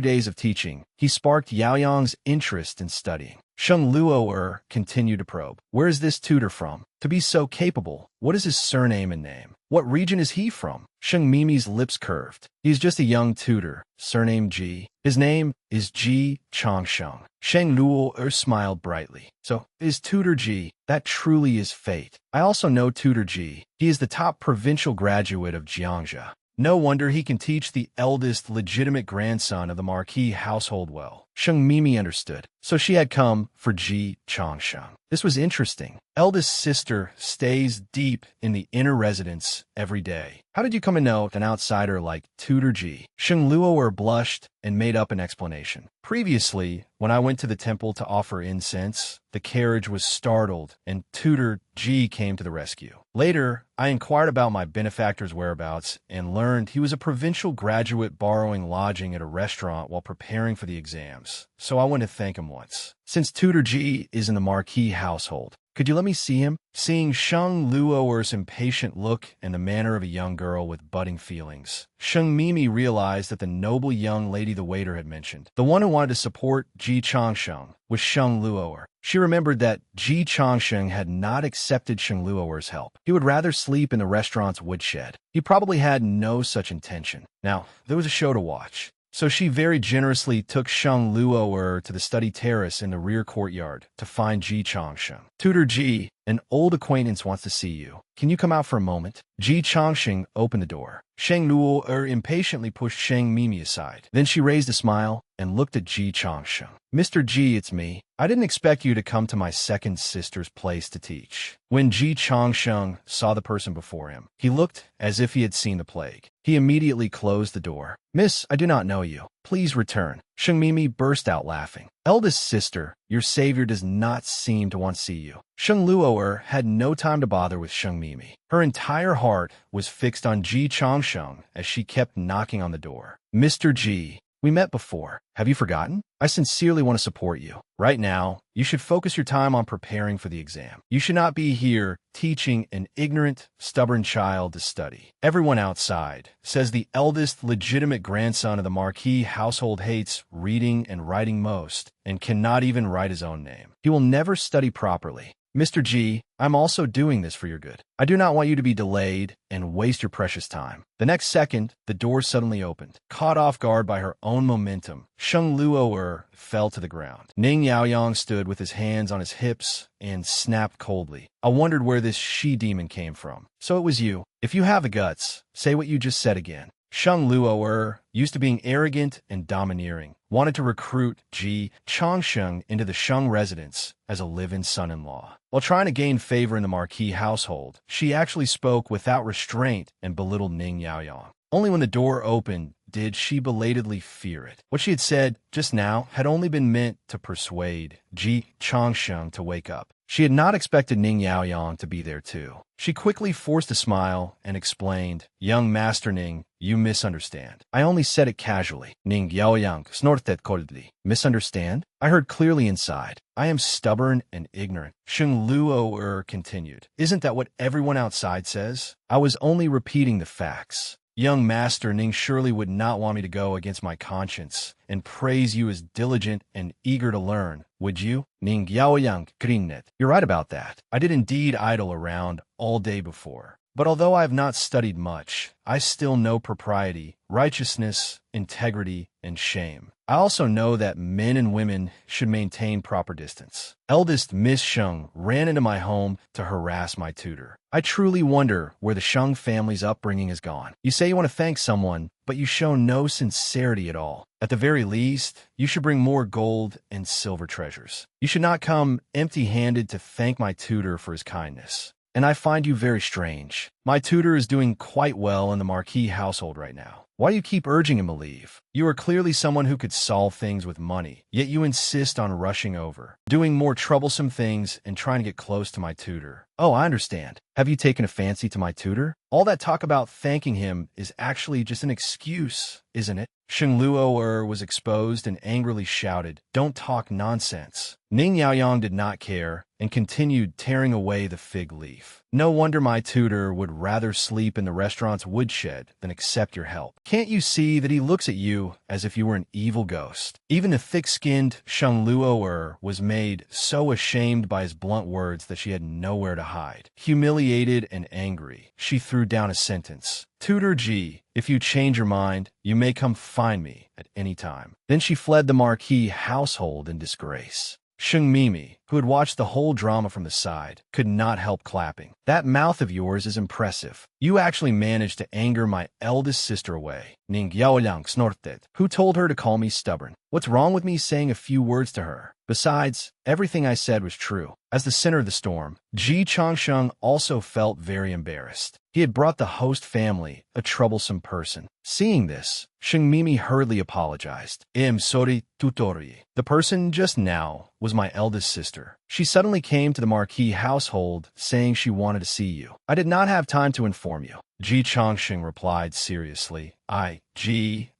[SPEAKER 1] days of teaching, he sparked Yaoyang's interest in studying. Sheng Luo continued to probe. "Where is this tutor from? To be so capable, what is his surname and name? What region is he from?" Sheng Mimi's lips curved. "He's just a young tutor, surname Ji. His name is Ji Changsheng." Sheng Luo smiled brightly. "So, is tutor Ji? That truly is fate. I also know tutor Ji. He is the top provincial graduate of Jiangxia. No wonder he can teach the eldest legitimate grandson of the Marquis household well." Sheng Mimi understood. So she had come for Ji Changsheng. This was interesting. Eldest sister stays deep in the inner residence every day. How did you come to know an outsider like tutor Ji? Sheng Luo blushed and made up an explanation. "Previously, when I went to the temple to offer incense, the carriage was startled and tutor Ji came to the rescue. Later, I inquired about my benefactor's whereabouts and learned he was a provincial graduate borrowing lodging at a restaurant while preparing for the exams. So I went to thank him once. Since tutor Ji is in the Marquis household, could you let me see him?" Seeing Sheng Luo's impatient look and the manner of a young girl with budding feelings, Sheng Mimi realized that the noble young lady the waiter had mentioned, the one who wanted to support Ji Changsheng, was Sheng Luo. She remembered that Ji Changsheng had not accepted Sheng Luo's help. He would rather sleep in the restaurant's woodshed. He probably had no such intention. Now, there was a show to watch. So she very generously took Sheng Luo to the study terrace in the rear courtyard to find Ji Changsheng. "Tutor Ji, an old acquaintance wants to see you. Can you come out for a moment?" Ji Changsheng opened the door. Sheng Luo impatiently pushed Sheng Mimi aside. Then she raised a smile and looked at Ji Changsheng. "Mr. Ji, it's me. I didn't expect you to come to my second sister's place to teach." When Ji Changsheng saw the person before him, he looked as if he had seen the plague. He immediately closed the door. "Miss, I do not know you. Please return." Sheng Mimi burst out laughing. "Eldest sister, your savior does not seem to want to see you." Sheng Luo had no time to bother with Sheng Mimi. Her entire heart was fixed on Ji Changsheng as she kept knocking on the door. "Mr. Ji, We met before. Have you forgotten? I sincerely want to support you. Right now, you should focus your time on preparing for the exam. You should not be here teaching an ignorant, stubborn child to study. Everyone outside says the eldest legitimate grandson of the Marquis household hates reading and writing most and cannot even write his own name. He will never study properly. Mr. G, I'm also doing this for your good. I do not want you to be delayed and waste your precious time. The next second, the door suddenly opened. Caught off guard by her own momentum, Sheng Luo fell to the ground. Ning Yaoyang stood with his hands on his hips and snapped coldly. I wondered where this she-demon came from. So it was you. If you have the guts, say what you just said again. Sheng Luo used to being arrogant and domineering, wanted to recruit Ji Changsheng into the Sheng residence as a live-in son-in-law. While trying to gain favor in the Marquis household, she actually spoke without restraint and belittled Ning Yaoyang. Only when the door opened did she belatedly fear it. What she had said just now had only been meant to persuade Ji Changsheng to wake up. She had not expected Ning Yaoyang to be there too. She quickly forced a smile and explained, "Young Master Ning, you misunderstand. I only said it casually." Ning Yaoyang snorted coldly. "Misunderstand?" I heard clearly inside. "I am stubborn and ignorant." Sheng Luo continued. "Isn't that what everyone outside says? I was only repeating the facts. Young Master Ning surely would not want me to go against my conscience and praise you as diligent and eager to learn, would you?" Ning Yaoyang grinned. "You're right about that. I did indeed idle around all day before. But although I have not studied much, I still know propriety, righteousness, integrity, and shame. I also know that men and women should maintain proper distance. Eldest Miss Sheng ran into my home to harass my tutor. I truly wonder where the Sheng family's upbringing has gone. You say you want to thank someone, but you show no sincerity at all. At the very least, you should bring more gold and silver treasures. You should not come empty-handed to thank my tutor for his kindness. And I find you very strange. My tutor is doing quite well in the Marquis household right now. Why do you keep urging him to leave? You are clearly someone who could solve things with money, yet you insist on rushing over, doing more troublesome things and trying to get close to my tutor. Oh, I understand. Have you taken a fancy to my tutor? All that talk about thanking him is actually just an excuse, isn't it? Sheng Luo was exposed and angrily shouted, "Don't talk nonsense." Ning Yaoyang did not care and continued tearing away the fig leaf. "No wonder my tutor would rather sleep in the restaurant's woodshed than accept your help. Can't you see that he looks at you as if you were an evil ghost?" Even the thick-skinned Sheng Luo was made so ashamed by his blunt words that she had nowhere to hide. Humiliated and angry, she threw down a sentence. "Tutor Ji, if you change your mind, you may come find me at any time." Then she fled the Marquis household in disgrace. Sheng Mimi, who had watched the whole drama from the side, could not help clapping. "That mouth of yours is impressive. You actually managed to anger my eldest sister away." Ning Yaoyang snorted. "Who told her to call me stubborn? What's wrong with me saying a few words to her? Besides, everything I said was true." As the center of the storm, Ji Changsheng also felt very embarrassed. He had brought the host family a troublesome person. Seeing this, Sheng Mimi hurriedly apologized. "I'm sorry, tutori. The person just now was my eldest sister. She suddenly came to the Marquis household saying she wanted to see you. I did not have time to inform you." Ji Changsheng replied seriously. "I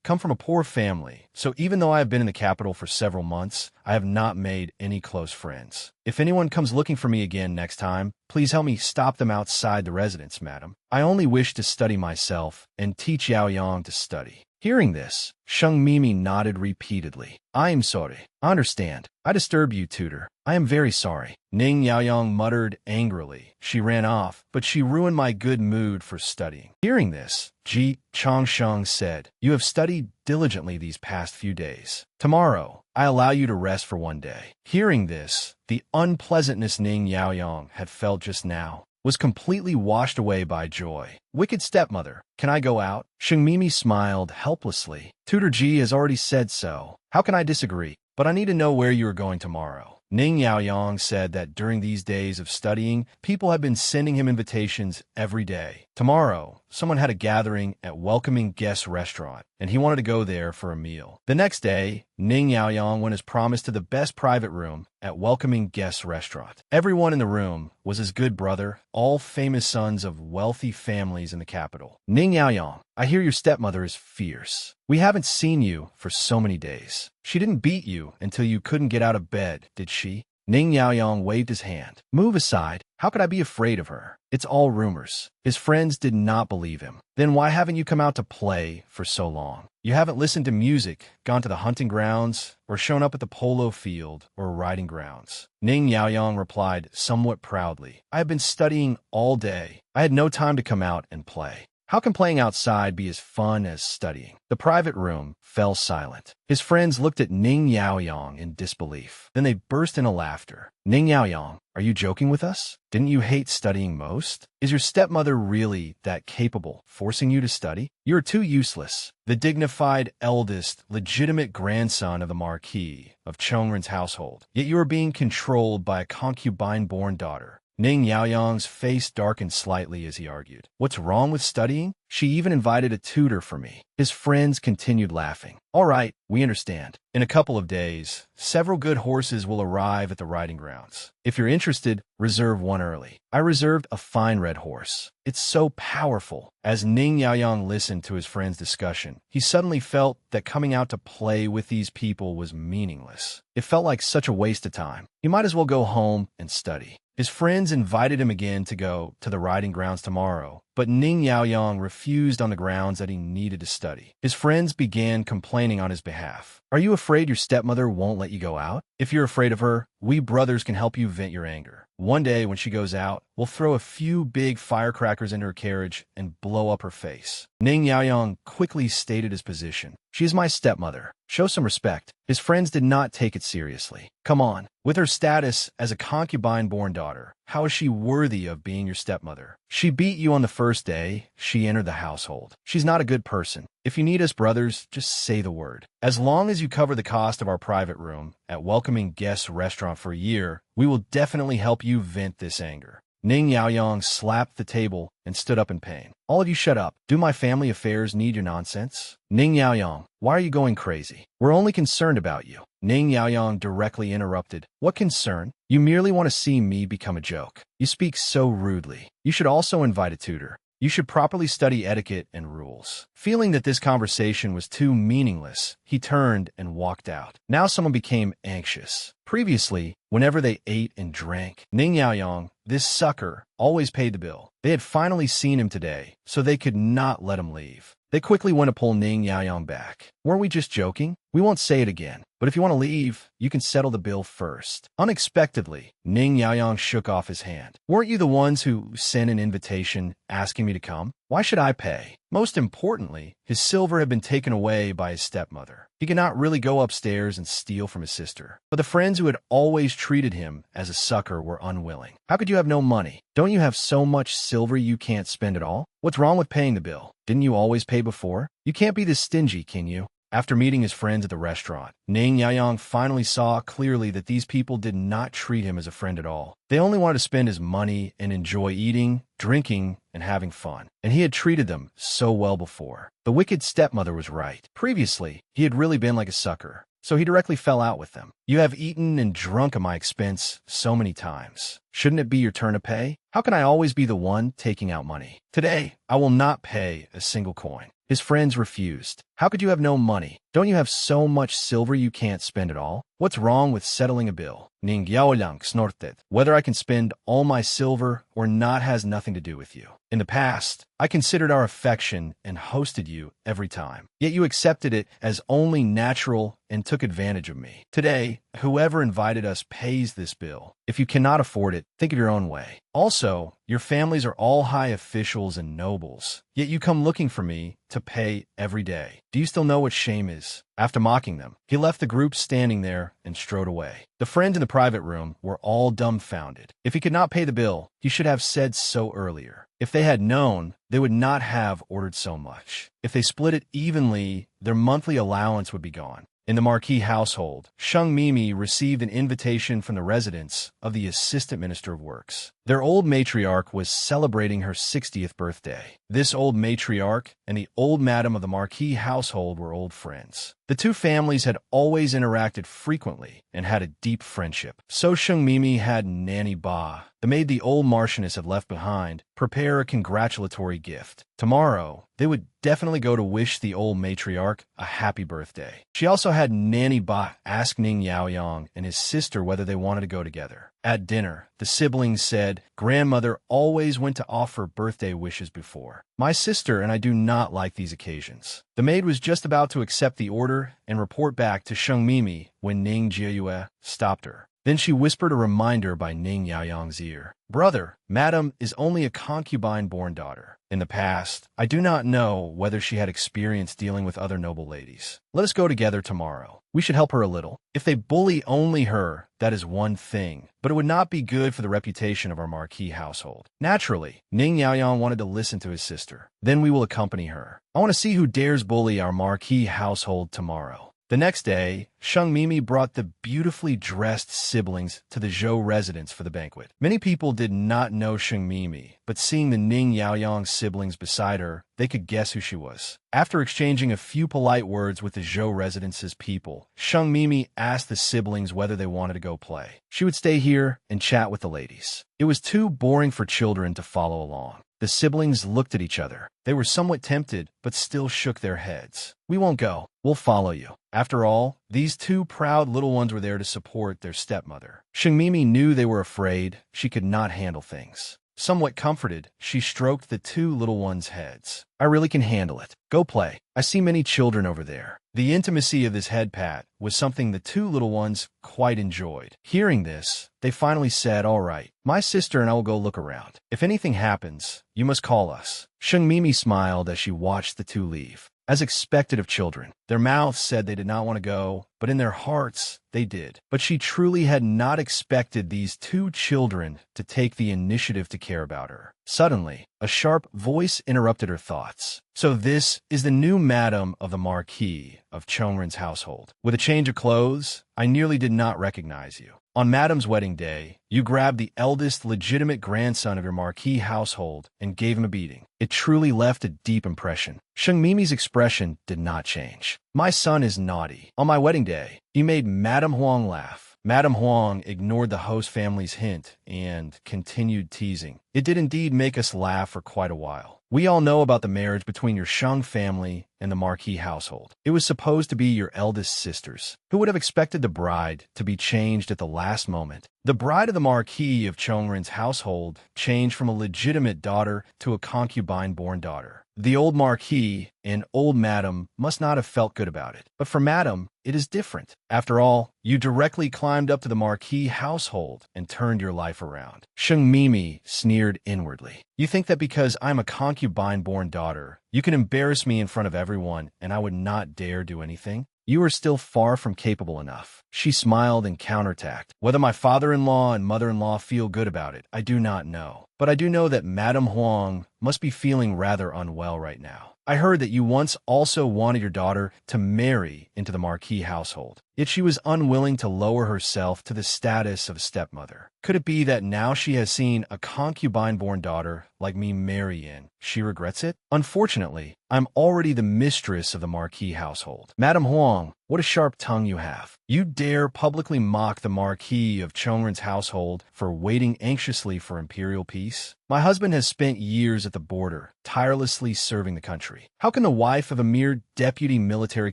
[SPEAKER 1] come from a poor family, so even though I have been in the capital for several months, I have not made any close friends. If anyone comes looking for me again next time, please help me stop them outside the residence, madam. I only wish to study myself and teach Yaoyang to study." Hearing this, Sheng Mimi nodded repeatedly. "I am sorry. I understand. I disturbed you, tutor. I am very sorry." Ning Yaoyang muttered angrily. She ran off, but she ruined my good mood for studying. Hearing this, Ji Changsheng said, "You have studied diligently these past few days. Tomorrow, I allow you to rest for one day." Hearing this, the unpleasantness Ning Yaoyang had felt just now was completely washed away by joy. "Wicked stepmother, can I go out?" Sheng Mimi smiled helplessly. "Tutor Ji has already said so. How can I disagree? But I need to know where you are going tomorrow." Ning Yaoyang said that during these days of studying, people had been sending him invitations every day. Tomorrow, someone had a gathering at Welcoming Guests restaurant, and he wanted to go there for a meal. The next day, Ning Yaoyang went as promised to the best private room at Welcoming Guests restaurant. Everyone in the room was his good brother, all famous sons of wealthy families in the capital. Ning Yaoyang, I hear your stepmother is fierce. We haven't seen you for so many days. She didn't beat you until you couldn't get out of bed, did she? Ning Yaoyang waved his hand. Move aside. How could I be afraid of her? It's all rumors. His friends did not believe him. Then why haven't you come out to play for so long? You haven't listened to music, gone to the hunting grounds, or shown up at the polo field or riding grounds. Ning Yaoyang replied somewhat proudly. I have been studying all day. I had no time to come out and play. How can playing outside be as fun as studying? The private room fell silent. His friends looked at Ning Yaoyang in disbelief. Then they burst into laughter. Ning Yaoyang, are you joking with us? Didn't you hate studying most? Is your stepmother really that capable, forcing you to study? You're too useless. The dignified, eldest, legitimate grandson of the Marquis of Chongren's household. Yet you are being controlled by a concubine-born daughter. Ning Yaoyang's face darkened slightly as he argued. What's wrong with studying? She even invited a tutor for me. His friends continued laughing. All right, we understand. In a couple of days, several good horses will arrive at the riding grounds. If you're interested, reserve one early. I reserved a fine red horse. It's so powerful. As Ning Yaoyang listened to his friend's discussion, he suddenly felt that coming out to play with these people was meaningless. It felt like such a waste of time. He might as well go home and study. His friends invited him again to go to the riding grounds tomorrow, but Ning Yaoyang refused on the grounds that he needed to study. His friends began complaining on his behalf. Are you afraid your stepmother won't let you go out? If you're afraid of her, we brothers can help you vent your anger. One day when she goes out, we'll throw a few big firecrackers into her carriage and blow up her face. Ning Yaoyang quickly stated his position. She is my stepmother. Show some respect. His friends did not take it seriously. Come on. With her status as a concubine-born daughter, how is she worthy of being your stepmother? She beat you on the first day she entered the household. She's not a good person. If you need us, brothers, just say the word. As long as you cover the cost of our private room at Welcoming Guests restaurant for a year, we will definitely help you vent this anger. Ning Yaoyang slapped the table and stood up in pain. All of you shut up. Do my family affairs need your nonsense? Ning Yaoyang, why are you going crazy? We're only concerned about you. Ning Yaoyang directly interrupted. What concern? You merely want to see me become a joke. You speak so rudely. You should also invite a tutor. You should properly study etiquette and rules. Feeling that this conversation was too meaningless, he turned and walked out. Now someone became anxious. Previously, whenever they ate and drank, Ning Yaoyang, this sucker, always paid the bill. They had finally seen him today, so they could not let him leave. They quickly went to pull Ning Yaoyang back. Weren't we just joking? We won't say it again. But if you want to leave, you can settle the bill first. Unexpectedly, Ning Yaoyang shook off his hand. Weren't you the ones who sent an invitation asking me to come? Why should I pay? Most importantly, his silver had been taken away by his stepmother. He could not really go upstairs and steal from his sister. But the friends who had always treated him as a sucker were unwilling. How could you have no money? Don't you have so much silver you can't spend it all? What's wrong with paying the bill? Didn't you always pay before? You can't be this stingy, can you? After meeting his friends at the restaurant, Ning Yaoyang finally saw clearly that these people did not treat him as a friend at all. They only wanted to spend his money and enjoy eating, drinking, and having fun. And he had treated them so well before. The wicked stepmother was right. Previously, he had really been like a sucker. So he directly fell out with them. You have eaten and drunk at my expense so many times. Shouldn't it be your turn to pay? How can I always be the one taking out money? Today, I will not pay a single coin. His friends refused. How could you have no money? Don't you have so much silver you can't spend it all? What's wrong with settling a bill? Ning Yaoyang snorted. Whether I can spend all my silver or not has nothing to do with you. In the past, I considered our affection and hosted you every time. Yet you accepted it as only natural and took advantage of me. Today, whoever invited us pays this bill. If you cannot afford it, think of your own way. Also, your families are all high officials and nobles, yet you come looking for me to pay every day. Do you still know what shame is? After mocking them, he left the group standing there and strode away. The friends in the private room were all dumbfounded. If he could not pay the bill, he should have said so earlier. If they had known, they would not have ordered so much. If they split it evenly, their monthly allowance would be gone. In the Marquis household, Sheng Mimi received an invitation from the residence of the Assistant Minister of Works. Their old matriarch was celebrating her 60th birthday. This old matriarch and the old madam of the Marquis household were old friends. The two families had always interacted frequently and had a deep friendship. So Sheng Mimi had Nanny Ba, the maid the old Marchioness had left behind, prepare a congratulatory gift. Tomorrow, they would definitely go to wish the old matriarch a happy birthday. She also had Nanny Ba ask Ning Yaoyang and his sister whether they wanted to go together. At dinner, the siblings said, "Grandmother always went to offer birthday wishes before. My sister and I do not like these occasions." The maid was just about to accept the order and report back to Sheng Mimi when Ning Jiayue stopped her. Then she whispered a reminder by Ning Yaoyang's ear. "Brother, Madam is only a concubine-born daughter. In the past, I do not know whether she had experience dealing with other noble ladies. Let us go together tomorrow. We should help her a little. If they bully only her, that is one thing, but it would not be good for the reputation of our Marquis household." Naturally, Ning Yaoyang wanted to listen to his sister. "Then we will accompany her. I want to see who dares bully our Marquis household tomorrow." The next day, Sheng Mimi brought the beautifully dressed siblings to the Zhou residence for the banquet. Many people did not know Sheng Mimi, but seeing the Ning Yaoyang siblings beside her, they could guess who she was. After exchanging a few polite words with the Zhou residence's people, Sheng Mimi asked the siblings whether they wanted to go play. She would stay here and chat with the ladies. It was too boring for children to follow along. The siblings looked at each other. They were somewhat tempted, but still shook their heads. "We won't go. We'll follow you." After all, these two proud little ones were there to support their stepmother. Sheng Mimi knew they were afraid. She could not handle things. Somewhat comforted, she stroked the two little ones' heads. "I really can handle it. Go play. I see many children over there." The intimacy of this head pat was something the two little ones quite enjoyed. Hearing this, they finally said, "All right, my sister and I will go look around. If anything happens, you must call us." Sheng Mimi smiled as she watched the two leave. As expected of children, their mouths said they did not want to go, but in their hearts, they did. But she truly had not expected these two children to take the initiative to care about her. Suddenly, a sharp voice interrupted her thoughts. "So this is the new madam of the Marquis of Chongren's household. With a change of clothes, I nearly did not recognize you. On Madam's wedding day, you grabbed the eldest legitimate grandson of your Marquis household and gave him a beating. It truly left a deep impression." Sheng Mimi's expression did not change. "My son is naughty. On my wedding day, he made Madame Huang laugh." Madame Huang ignored the host family's hint and continued teasing. "It did indeed make us laugh for quite a while. We all know about the marriage between your Sheng family and the Marquis household. It was supposed to be your eldest sister's. Who would have expected the bride to be changed at the last moment? The bride of the Marquis of Chongren's household changed from a legitimate daughter to a concubine-born daughter. The old Marquis and old Madam must not have felt good about it. But for Madam, it is different. After all, you directly climbed up to the Marquis household and turned your life around." Sheng Mimi sneered inwardly. "You think that because I'm a concubine-born daughter, you can embarrass me in front of everyone and I would not dare do anything? You are still far from capable enough." She smiled and counterattacked. "Whether my father-in-law and mother-in-law feel good about it, I do not know. But I do know that Madame Huang must be feeling rather unwell right now. I heard that you once also wanted your daughter to marry into the Marquis household, yet she was unwilling to lower herself to the status of a stepmother. Could it be that now she has seen a concubine-born daughter like me marry in, she regrets it? Unfortunately, I'm already the mistress of the Marquis household. Madame Huang, what a sharp tongue you have. You dare publicly mock the Marquis of Chongren's household for waiting anxiously for imperial peace? My husband has spent years at the border, tirelessly serving the country. How can the wife of a mere deputy military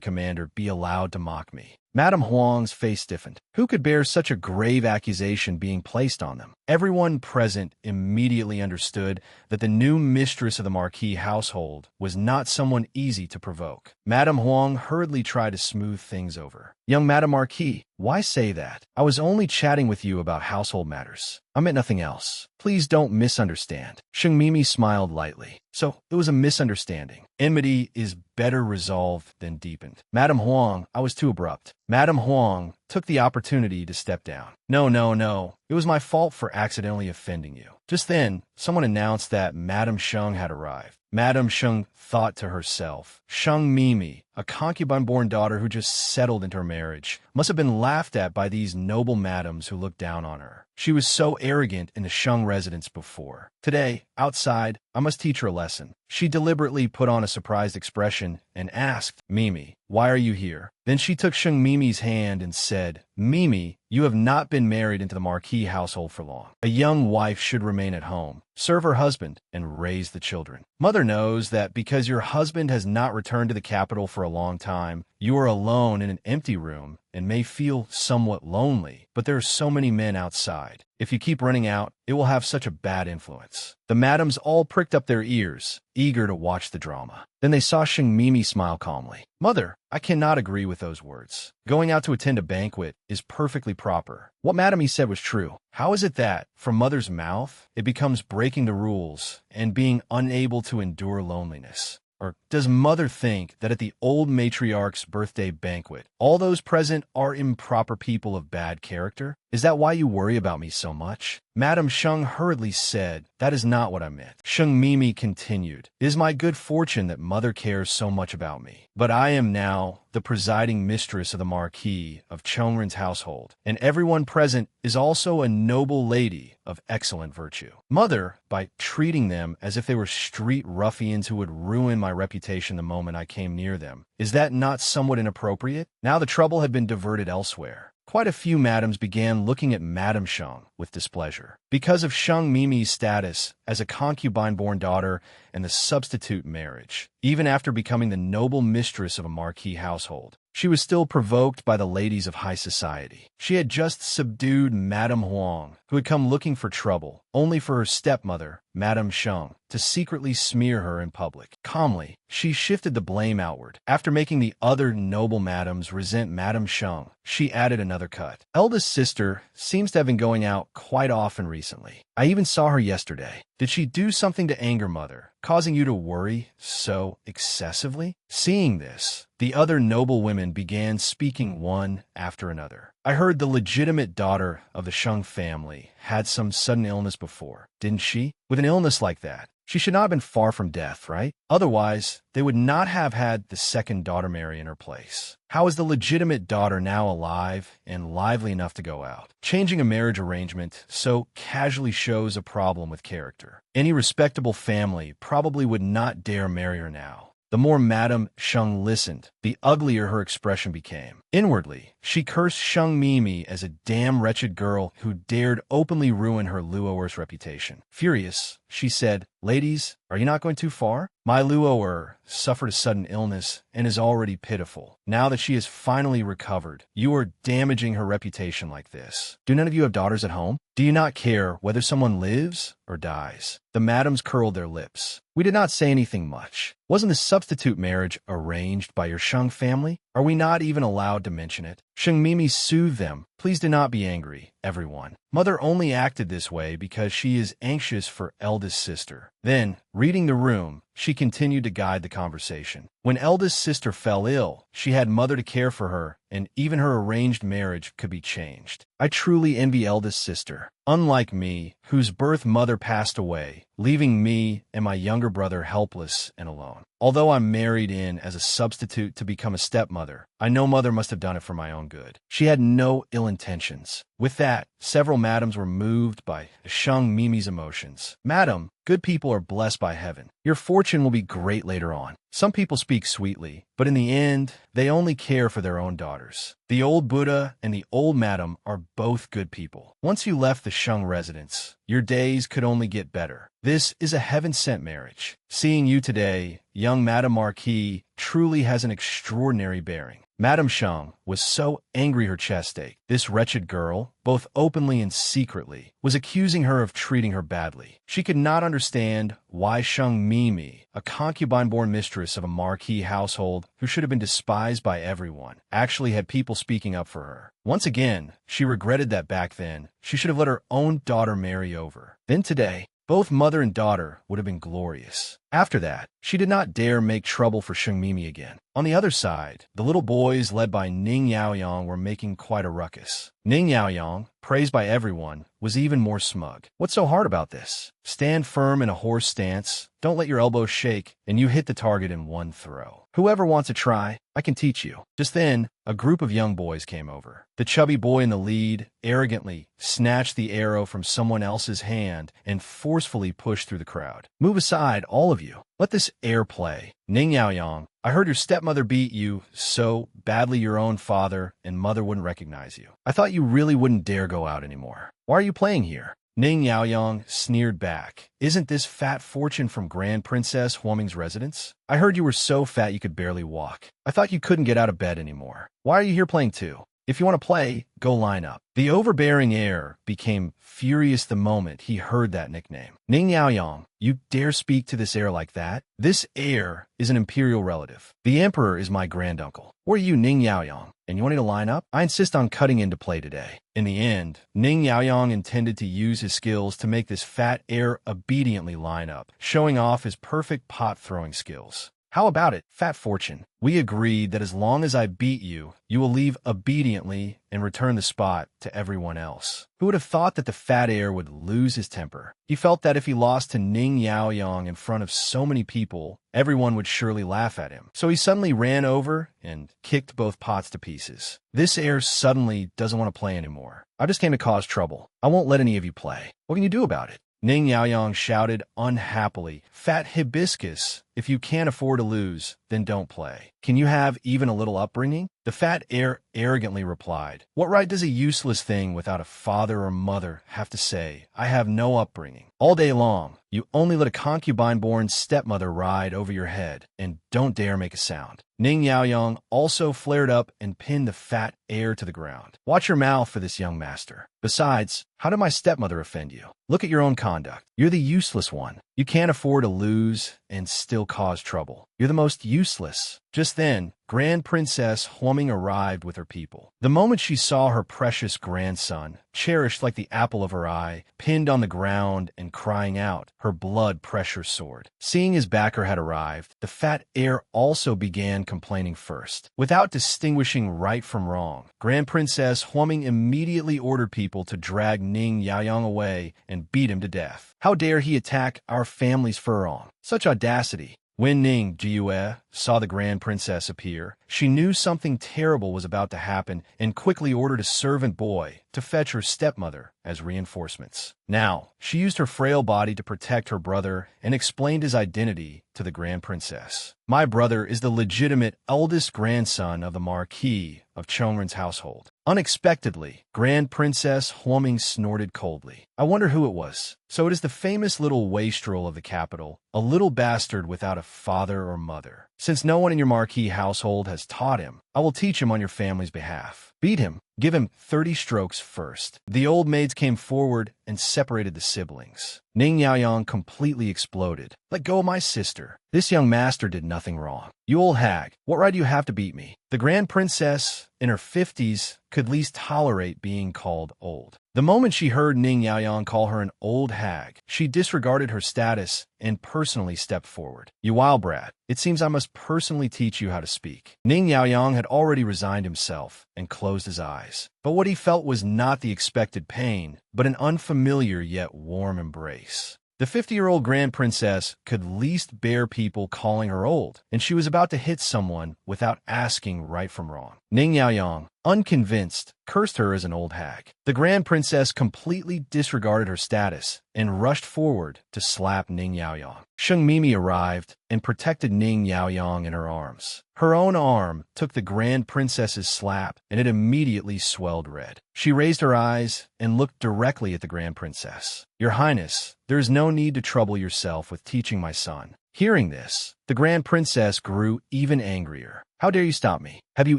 [SPEAKER 1] commander be allowed to mock me?" Madame Huang's face stiffened. Who could bear such a grave accusation being placed on them? Everyone present immediately understood that the new mistress of the Marquis household was not someone easy to provoke. Madame Huang hurriedly tried to smooth things over. "Young Madame Marquis, why say that? I was only chatting with you about household matters. I meant nothing else. Please don't misunderstand." Sheng Mimi smiled lightly. "So it was a misunderstanding. Enmity is better resolved than deepened. Madame Huang, I was too abrupt." Madame Huang took the opportunity to step down. No. It was my fault for accidentally offending you. Just then, someone announced that Madame Sheng had arrived. Madame Sheng thought to herself, Sheng Mimi, a concubine-born daughter who just settled into her marriage, must have been laughed at by these noble madams who looked down on her. She was so arrogant in the Sheng residence before. Today, outside, I must teach her a lesson. She deliberately put on a surprised expression and asked, Mimi, why are you here? Then she took Sheng Mimi's hand and said, Mimi, you have not been married into the Marquis household for long. A young wife should remain at home, serve her husband, and raise the children. Mother knows that because your husband has not returned to the capital for a long time, you are alone in an empty room and may feel somewhat lonely, but there are so many men outside. If you keep running out, it will have such a bad influence. The madams all pricked up their ears, eager to watch the drama. Then they saw Sheng Mimi smile calmly. Mother, I cannot agree with those words. Going out to attend a banquet is perfectly proper. What Madame he said was true. How is it that, from Mother's mouth, it becomes breaking the rules and being unable to endure loneliness? Or does Mother think that at the old matriarch's birthday banquet, all those present are improper people of bad character? Is that why you worry about me so much? Madame Sheng hurriedly said, that is not what I meant. Sheng Mimi continued, it is my good fortune that Mother cares so much about me. But I am now the presiding mistress of the Marquis of Chongren's household, and everyone present is also a noble lady of excellent virtue. Mother, by treating them as if they were street ruffians who would ruin my reputation the moment I came near them, is that not somewhat inappropriate? Now the trouble had been diverted elsewhere. Quite a few madams began looking at Madame Sheng with displeasure. Because of Sheng Mimi's status as a concubine-born daughter and the substitute marriage, even after becoming the noble mistress of a Marquis household, she was still provoked by the ladies of high society. She had just subdued Madame Huang, who had come looking for trouble, only for her stepmother, Madame Sheng, to secretly smear her in public. Calmly, she shifted the blame outward. After making the other noble madams resent Madame Sheng, she added another cut. Eldest sister seems to have been going out quite often recently. I even saw her yesterday. Did she do something to anger Mother, causing you to worry so excessively? Seeing this, the other noble women began speaking one after another. I heard the legitimate daughter of the Sheng family had some sudden illness before, didn't she? With an illness like that, she should not have been far from death, right? Otherwise, they would not have had the second daughter marry in her place. How is the legitimate daughter now alive and lively enough to go out? Changing a marriage arrangement so casually shows a problem with character. Any respectable family probably would not dare marry her now. The more Madame Sheng listened, the uglier her expression became. Inwardly, she cursed Sheng Mimi as a damn wretched girl who dared openly ruin her Luoer's reputation. Furious, she said, Ladies, are you not going too far? My Luoer suffered a sudden illness and is already pitiful. Now that she has finally recovered, you are damaging her reputation like this. Do none of you have daughters at home? Do you not care whether someone lives or dies? The madams curled their lips. We did not say anything much. Wasn't the substitute marriage arranged by your Sheng family? Are we not even allowed to mention it? Sheng Mimi soothed them. Please do not be angry, everyone. Mother only acted this way because she is anxious for eldest sister. Then, reading the room, she continued to guide the conversation. When eldest sister fell ill, she had Mother to care for her, and even her arranged marriage could be changed. I truly envy eldest sister. Unlike me, whose birth mother passed away, leaving me and my younger brother helpless and alone. Although I'm married in as a substitute to become a stepmother, I know Mother must have done it for my own good. She had no ill intentions. With that, several madams were moved by Sheng Mimi's emotions. Madam, good people are blessed by heaven. Your fortune will be great later on. Some people speak sweetly, but in the end, they only care for their own daughters. The old Buddha and the old madam are both good people. Once you left the Sheng residence, your days could only get better. This is a heaven-sent marriage. Seeing you today, young Madame Marquis truly has an extraordinary bearing. Madame Sheng was so angry her chest ached. This wretched girl, both openly and secretly, was accusing her of treating her badly. She could not understand why Sheng Mimi, a concubine-born mistress of a Marquis household who should have been despised by everyone, actually had people speaking up for her. Once again, she regretted that back then she should have let her own daughter marry over. Then today, both mother and daughter would have been glorious. After that, she did not dare make trouble for Sheng Mimi again. On the other side, the little boys led by Ning Yaoyang were making quite a ruckus. Ning Yaoyang, praised by everyone, was even more smug. What's so hard about this? Stand firm in a horse stance, don't let your elbows shake, and you hit the target in one throw. Whoever wants to try, I can teach you. Just then, a group of young boys came over. The chubby boy in the lead arrogantly snatched the arrow from someone else's hand and forcefully pushed through the crowd. Move aside, all of you. Let this air play. Ning Yaoyang, I heard your stepmother beat you so badly your own father and mother wouldn't recognize you. I thought you really wouldn't dare go out anymore. Why are you playing here? Ning Yaoyang sneered back. Isn't this fat fortune from Grand Princess Huoming's residence? I heard you were so fat you could barely walk. I thought you couldn't get out of bed anymore. Why are you here playing too? If you want to play, go line up. The overbearing heir became furious the moment he heard that nickname. Ning Yaoyang, you dare speak to this heir like that? This heir is an imperial relative. The emperor is my granduncle. Or are you Ning Yaoyang? And you want me to line up? I insist on cutting into play today. In the end, Ning Yaoyang intended to use his skills to make this fat heir obediently line up, showing off his perfect pot-throwing skills. How about it, Fat Fortune? We agreed that as long as I beat you, you will leave obediently and return the spot to everyone else. Who would have thought that the fat heir would lose his temper? He felt that if he lost to Ning Yaoyang in front of so many people, everyone would surely laugh at him. So he suddenly ran over and kicked both pots to pieces. This heir suddenly doesn't want to play anymore. I just came to cause trouble. I won't let any of you play. What can you do about it? Ning Yaoyang shouted unhappily, Fat hibiscus, if you can't afford to lose, then don't play. Can you have even a little upbringing? The fat heir arrogantly replied, What right does a useless thing without a father or mother have to say, I have no upbringing? All day long, you only let a concubine-born stepmother ride over your head, and don't dare make a sound. Ning Yaoyang also flared up and pinned the fat heir to the ground. Watch your mouth for this young master. Besides, how did my stepmother offend you? Look at your own conduct. You're the useless one. You can't afford to lose and still cause trouble. You're the most useless. Just then, Grand Princess Huoming arrived with her people. The moment she saw her precious grandson, cherished like the apple of her eye, pinned on the ground and crying out, her blood pressure soared. Seeing his backer had arrived, the fat heir also began complaining first. Without distinguishing right from wrong, Grand Princess Huoming immediately ordered people to drag Ning Yaoyang away and beat him to death. How dare he attack our family's furong? Such audacity. When Ning Jiyue saw the Grand Princess appear, she knew something terrible was about to happen and quickly ordered a servant boy to fetch her stepmother as reinforcements. Now, she used her frail body to protect her brother and explained his identity to the Grand Princess. My brother is the legitimate eldest grandson of the Marquis of Chongren's household. Unexpectedly, Grand Princess Huoming snorted coldly. I wonder who it was. So it is the famous little wastrel of the capital, a little bastard without a father or mother. Since no one in your Marquis household has taught him, I will teach him on your family's behalf. Beat him. Give him 30 strokes first. The old maids came forward and separated the siblings. Ning Yaoyang completely exploded. Let go of my sister. This young master did nothing wrong. You old hag, what right do you have to beat me? The Grand Princess, in her 50s, could least tolerate being called old. The moment she heard Ning Yaoyang call her an old hag, she disregarded her status and personally stepped forward. You wild brat, it seems I must personally teach you how to speak. Ning Yaoyang had already resigned himself and closed his eyes. But what he felt was not the expected pain, but an unfamiliar yet warm embrace. The 50-year-old Grand Princess could least bear people calling her old, and she was about to hit someone without asking right from wrong. Ning Yaoyang, unconvinced, cursed her as an old hag. The Grand Princess completely disregarded her status and rushed forward to slap Ning Yaoyang. Sheng Mimi arrived and protected Ning Yaoyang in her arms. Her own arm took the Grand Princess's slap, and it immediately swelled red. She raised her eyes and looked directly at the Grand Princess. Your Highness, there is no need to trouble yourself with teaching my son. Hearing this, the Grand Princess grew even angrier. How dare you stop me? Have you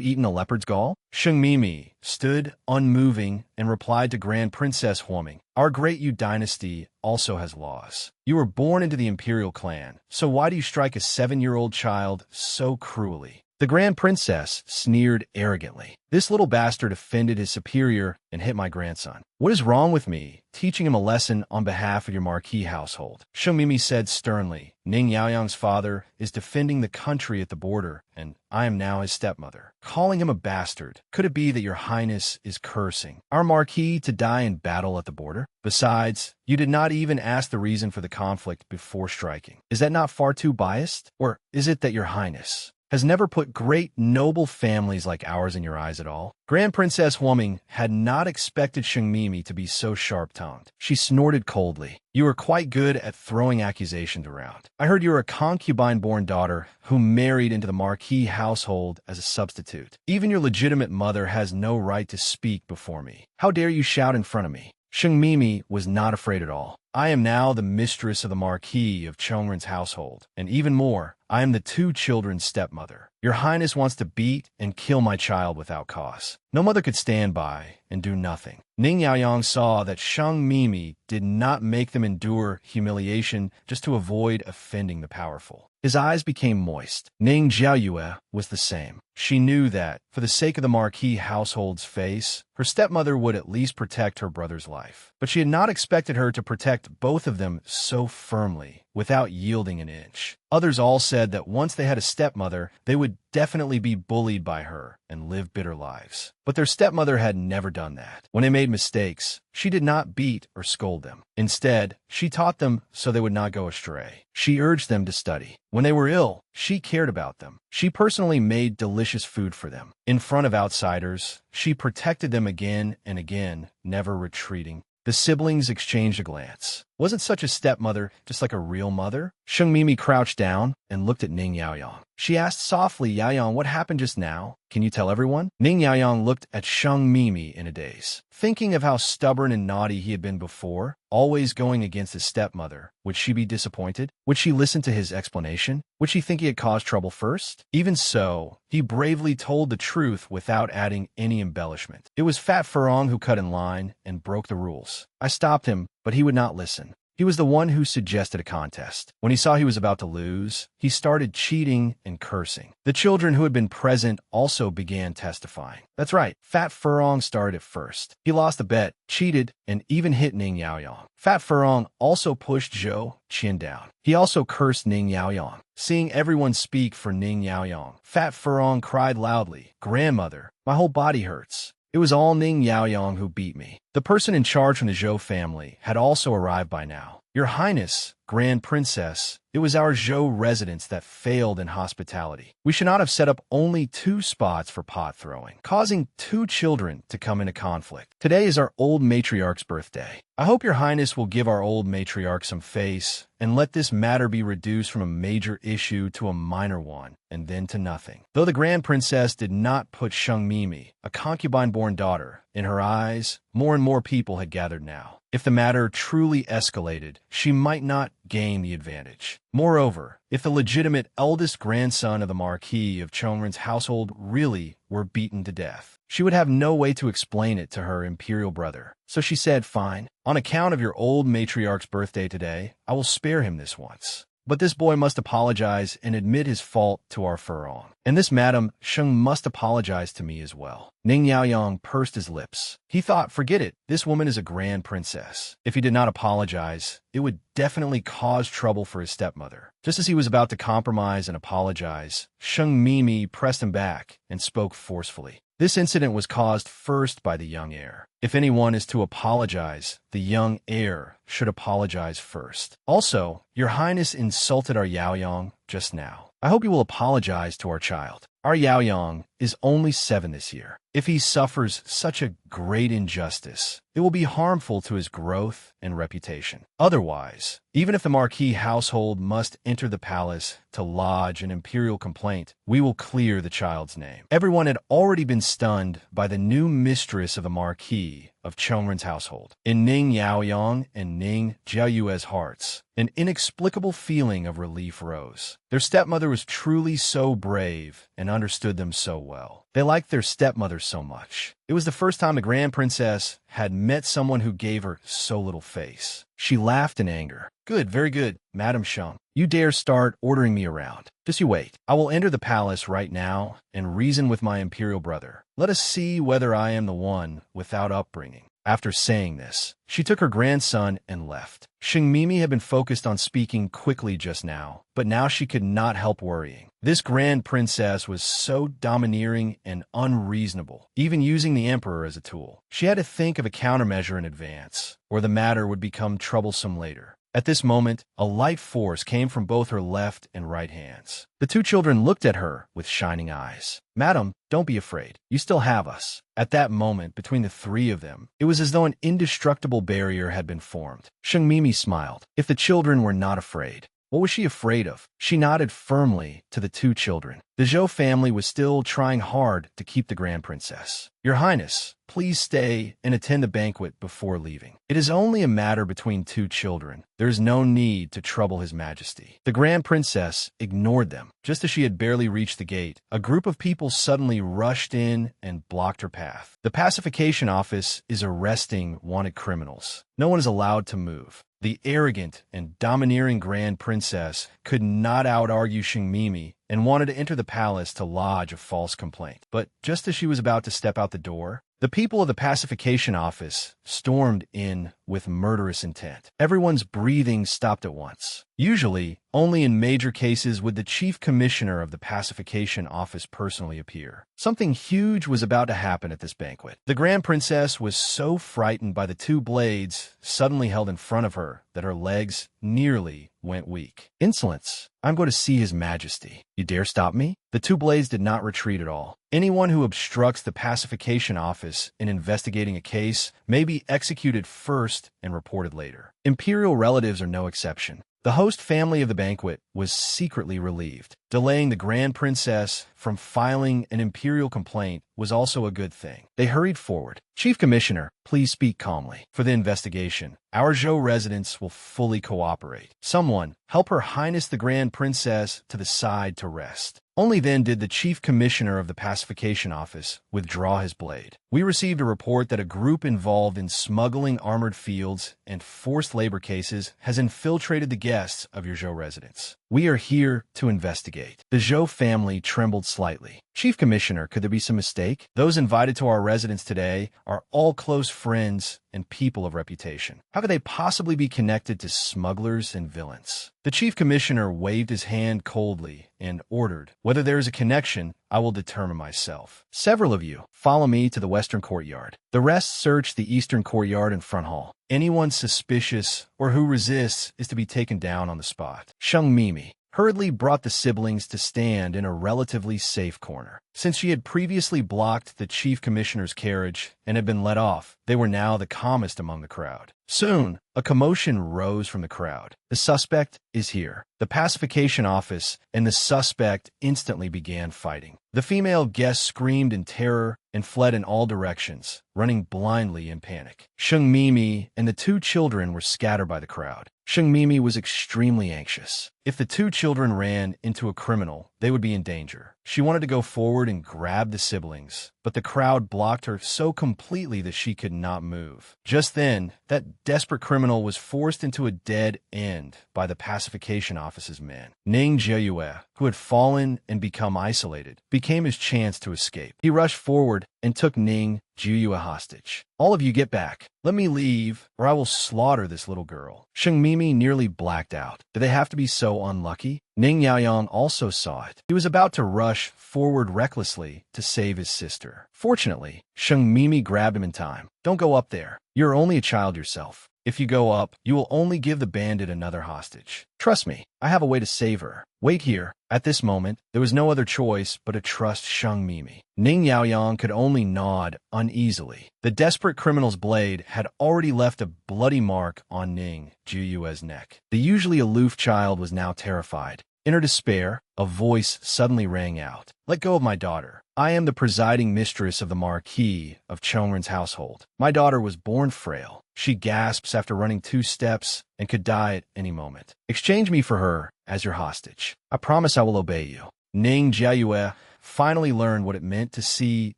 [SPEAKER 1] eaten a leopard's gall? Sheng Mimi stood unmoving and replied to Grand Princess Huoming, Our great Yu dynasty also has laws. You were born into the imperial clan, so why do you strike a 7-year-old child so cruelly? The Grand Princess sneered arrogantly. This little bastard offended his superior and hit my grandson. What is wrong with me, teaching him a lesson on behalf of your marquis household? Sheng Mimi said sternly. Ning Yaoyang's father is defending the country at the border, and I am now his stepmother. Calling him a bastard. Could it be that your highness is cursing our marquis to die in battle at the border? Besides, you did not even ask the reason for the conflict before striking. Is that not far too biased? Or is it that your highness has never put great, noble families like ours in your eyes at all? Grand Princess Huoming had not expected Sheng Mimi to be so sharp-tongued. She snorted coldly. You are quite good at throwing accusations around. I heard you are a concubine-born daughter who married into the marquis household as a substitute. Even your legitimate mother has no right to speak before me. How dare you shout in front of me? Sheng Mimi was not afraid at all. I am now the mistress of the Marquis of Chongren's household, and even more, I am the two children's stepmother. Your highness wants to beat and kill my child without cause. No mother could stand by and do nothing. Ning Yaoyang saw that Sheng Mimi did not make them endure humiliation just to avoid offending the powerful. His eyes became moist. Ning Jiayue was the same. She knew that, for the sake of the Marquis household's face, her stepmother would at least protect her brother's life. But she had not expected her to protect both of them so firmly, without yielding an inch. Others all said that once they had a stepmother, they would definitely be bullied by her and live bitter lives. But their stepmother had never done that. When they made mistakes, she did not beat or scold them. Instead, she taught them so they would not go astray. She urged them to study. When they were ill, she cared about them. She personally made delicious food for them. In front of outsiders, she protected them again and again, never retreating. The siblings exchanged a glance. Wasn't such a stepmother just like a real mother? Sheng Mimi crouched down and looked at Ning Yaoyang. She asked softly, Yaoyang, what happened just now? Can you tell everyone? Ning Yaoyang looked at Sheng Mimi in a daze. Thinking of how stubborn and naughty he had been before, always going against his stepmother, would she be disappointed? Would she listen to his explanation? Would she think he had caused trouble first? Even so, he bravely told the truth without adding any embellishment. It was Fat Furong who cut in line and broke the rules. I stopped him, but he would not listen. He was the one who suggested a contest. When he saw he was about to lose, he started cheating and cursing. The children who had been present also began testifying. That's right, Fat Furong started it first. He lost the bet, cheated, and even hit Ning Yaoyang. Fat Furong also pushed Zhou Qin down. He also cursed Ning Yaoyang. Seeing everyone speak for Ning Yaoyang, Fat Furong cried loudly, Grandmother, my whole body hurts. It was all Ning Yaoyang who beat me. The person in charge from the Zhou family had also arrived by now. Your Highness, Grand Princess, it was our Zhou residents that failed in hospitality. We should not have set up only 2 spots for pot throwing, causing 2 children to come into conflict. Today is our old matriarch's birthday. I hope your Highness will give our old matriarch some face and let this matter be reduced from a major issue to a minor one, and then to nothing. Though the Grand Princess did not put Sheng Mimi, a concubine-born daughter, in her eyes, more and more people had gathered now. If the matter truly escalated, she might not gain the advantage. Moreover, if the legitimate eldest grandson of the Marquis of Chongren's household really were beaten to death, she would have no way to explain it to her imperial brother. So she said, fine, on account of your old matriarch's birthday today, I will spare him this once. But this boy must apologize and admit his fault to our Furong. And this Madam Sheng must apologize to me as well. Ning Yaoyang pursed his lips. He thought, forget it, this woman is a grand princess. If he did not apologize, it would definitely cause trouble for his stepmother. Just as he was about to compromise and apologize, Sheng Mimi pressed him back and spoke forcefully. This incident was caused first by the young heir. If anyone is to apologize, the young heir should apologize first. Also, your Highness insulted our Yaoyang just now. I hope you will apologize to our child. Our Yaoyang is only 7 this year. If he suffers such a great injustice, it will be harmful to his growth and reputation. Otherwise, even if the Marquis household must enter the palace to lodge an imperial complaint, we will clear the child's name. Everyone had already been stunned by the new mistress of the Marquis of Chongren's household. In Ning Yaoyang and Ning Jiayue's hearts, an inexplicable feeling of relief rose. Their stepmother was truly so brave and understood them so well. well. They liked their stepmother so much. It was the first time the Grand Princess had met someone who gave her so little face. She laughed in anger. Good, very good, Madam Sheng. You dare start ordering me around. Just you wait. I will enter the palace right now and reason with my imperial brother. Let us see whether I am the one without upbringing. After saying this, she took her grandson and left. Sheng Mimi had been focused on speaking quickly just now, but now she could not help worrying. This grand princess was so domineering and unreasonable, even using the emperor as a tool. She had to think of a countermeasure in advance, or the matter would become troublesome later. At this moment, a light force came from both her left and right hands. The two children looked at her with shining eyes. Madam, don't be afraid. You still have us. At that moment, between the three of them, it was as though an indestructible barrier had been formed. Sheng Mimi smiled. If the children were not afraid, what was she afraid of? She nodded firmly to the two children. The Zhou family was still trying hard to keep the Grand Princess. Your Highness, please stay and attend the banquet before leaving. It is only a matter between two children. There is no need to trouble His Majesty. The Grand Princess ignored them. Just as she had barely reached the gate, a group of people suddenly rushed in and blocked her path. The pacification office is arresting wanted criminals. No one is allowed to move. The arrogant and domineering Grand Princess could not out-argue Sheng Mimi and wanted to enter the palace to lodge a false complaint. But just as she was about to step out the door, the people of the pacification office stormed in with murderous intent. Everyone's breathing stopped at once. Usually, only in major cases would the chief commissioner of the pacification office personally appear. Something huge was about to happen at this banquet. The Grand Princess was so frightened by the two blades suddenly held in front of her that her legs nearly went weak. Insolence! I'm going to see His Majesty. You dare stop me? The two blades did not retreat at all. Anyone who obstructs the pacification office in investigating a case may be executed first and reported later. Imperial relatives are no exception. The host family of the banquet was secretly relieved. Delaying the Grand Princess from filing an imperial complaint was also a good thing. They hurried forward. Chief Commissioner, please speak calmly. For the investigation, our Zhou residents will fully cooperate. Someone, help Her Highness the Grand Princess to the side to rest. Only then did the Chief Commissioner of the Pacification Office withdraw his blade. We received a report that a group involved in smuggling armored fields and forced labor cases has infiltrated the guests of your Zhou residence. We are here to investigate. The Zhou family trembled slightly. Chief Commissioner, could there be some mistake? Those invited to our residence today are all close friends and people of reputation. How could they possibly be connected to smugglers and villains? The Chief Commissioner waved his hand coldly and ordered, whether there is a connection, I will determine myself. Several of you, follow me to the western courtyard. The rest search the eastern courtyard and front hall. Anyone suspicious or who resists is to be taken down on the spot. Sheng Mimi hurriedly brought the siblings to stand in a relatively safe corner. Since she had previously blocked the chief commissioner's carriage and had been let off, they were now the calmest among the crowd. Soon, a commotion rose from the crowd. The suspect is here. The pacification office and the suspect instantly began fighting. The female guests screamed in terror and fled in all directions, running blindly in panic. Sheng Mimi and the two children were scattered by the crowd. Sheng Mimi was extremely anxious. If the two children ran into a criminal, they would be in danger. She wanted to go forward and grab the siblings, but the crowd blocked her so completely that she could not move. Just then, that desperate criminal was forced into a dead end by the pacification office's men. Ning Jieyue, who had fallen and become isolated, became his chance to escape. He rushed forward and took Ning Jieyue hostage. All of you get back. Let me leave, or I will slaughter this little girl. Sheng Mimi nearly blacked out. Did they have to be so unlucky? Ning Yaoyang also saw it. He was about to rush forward recklessly to save his sister. Fortunately, Sheng Mimi grabbed him in time. Don't go up there. You're only a child yourself. If you go up, you will only give the bandit another hostage. Trust me, I have a way to save her. Wait here. At this moment, there was no other choice but to trust Sheng Mimi. Ning Yaoyang could only nod uneasily. The desperate criminal's blade had already left a bloody mark on Ning Jieyue's neck. The usually aloof child was now terrified. In her despair, a voice suddenly rang out. Let go of my daughter. I am the presiding mistress of the Marquis of Chongren's household. My daughter was born frail. She gasps after running 2 steps and could die at any moment. Exchange me for her as your hostage. I promise I will obey you. Ning Jieyue finally learned what it meant to see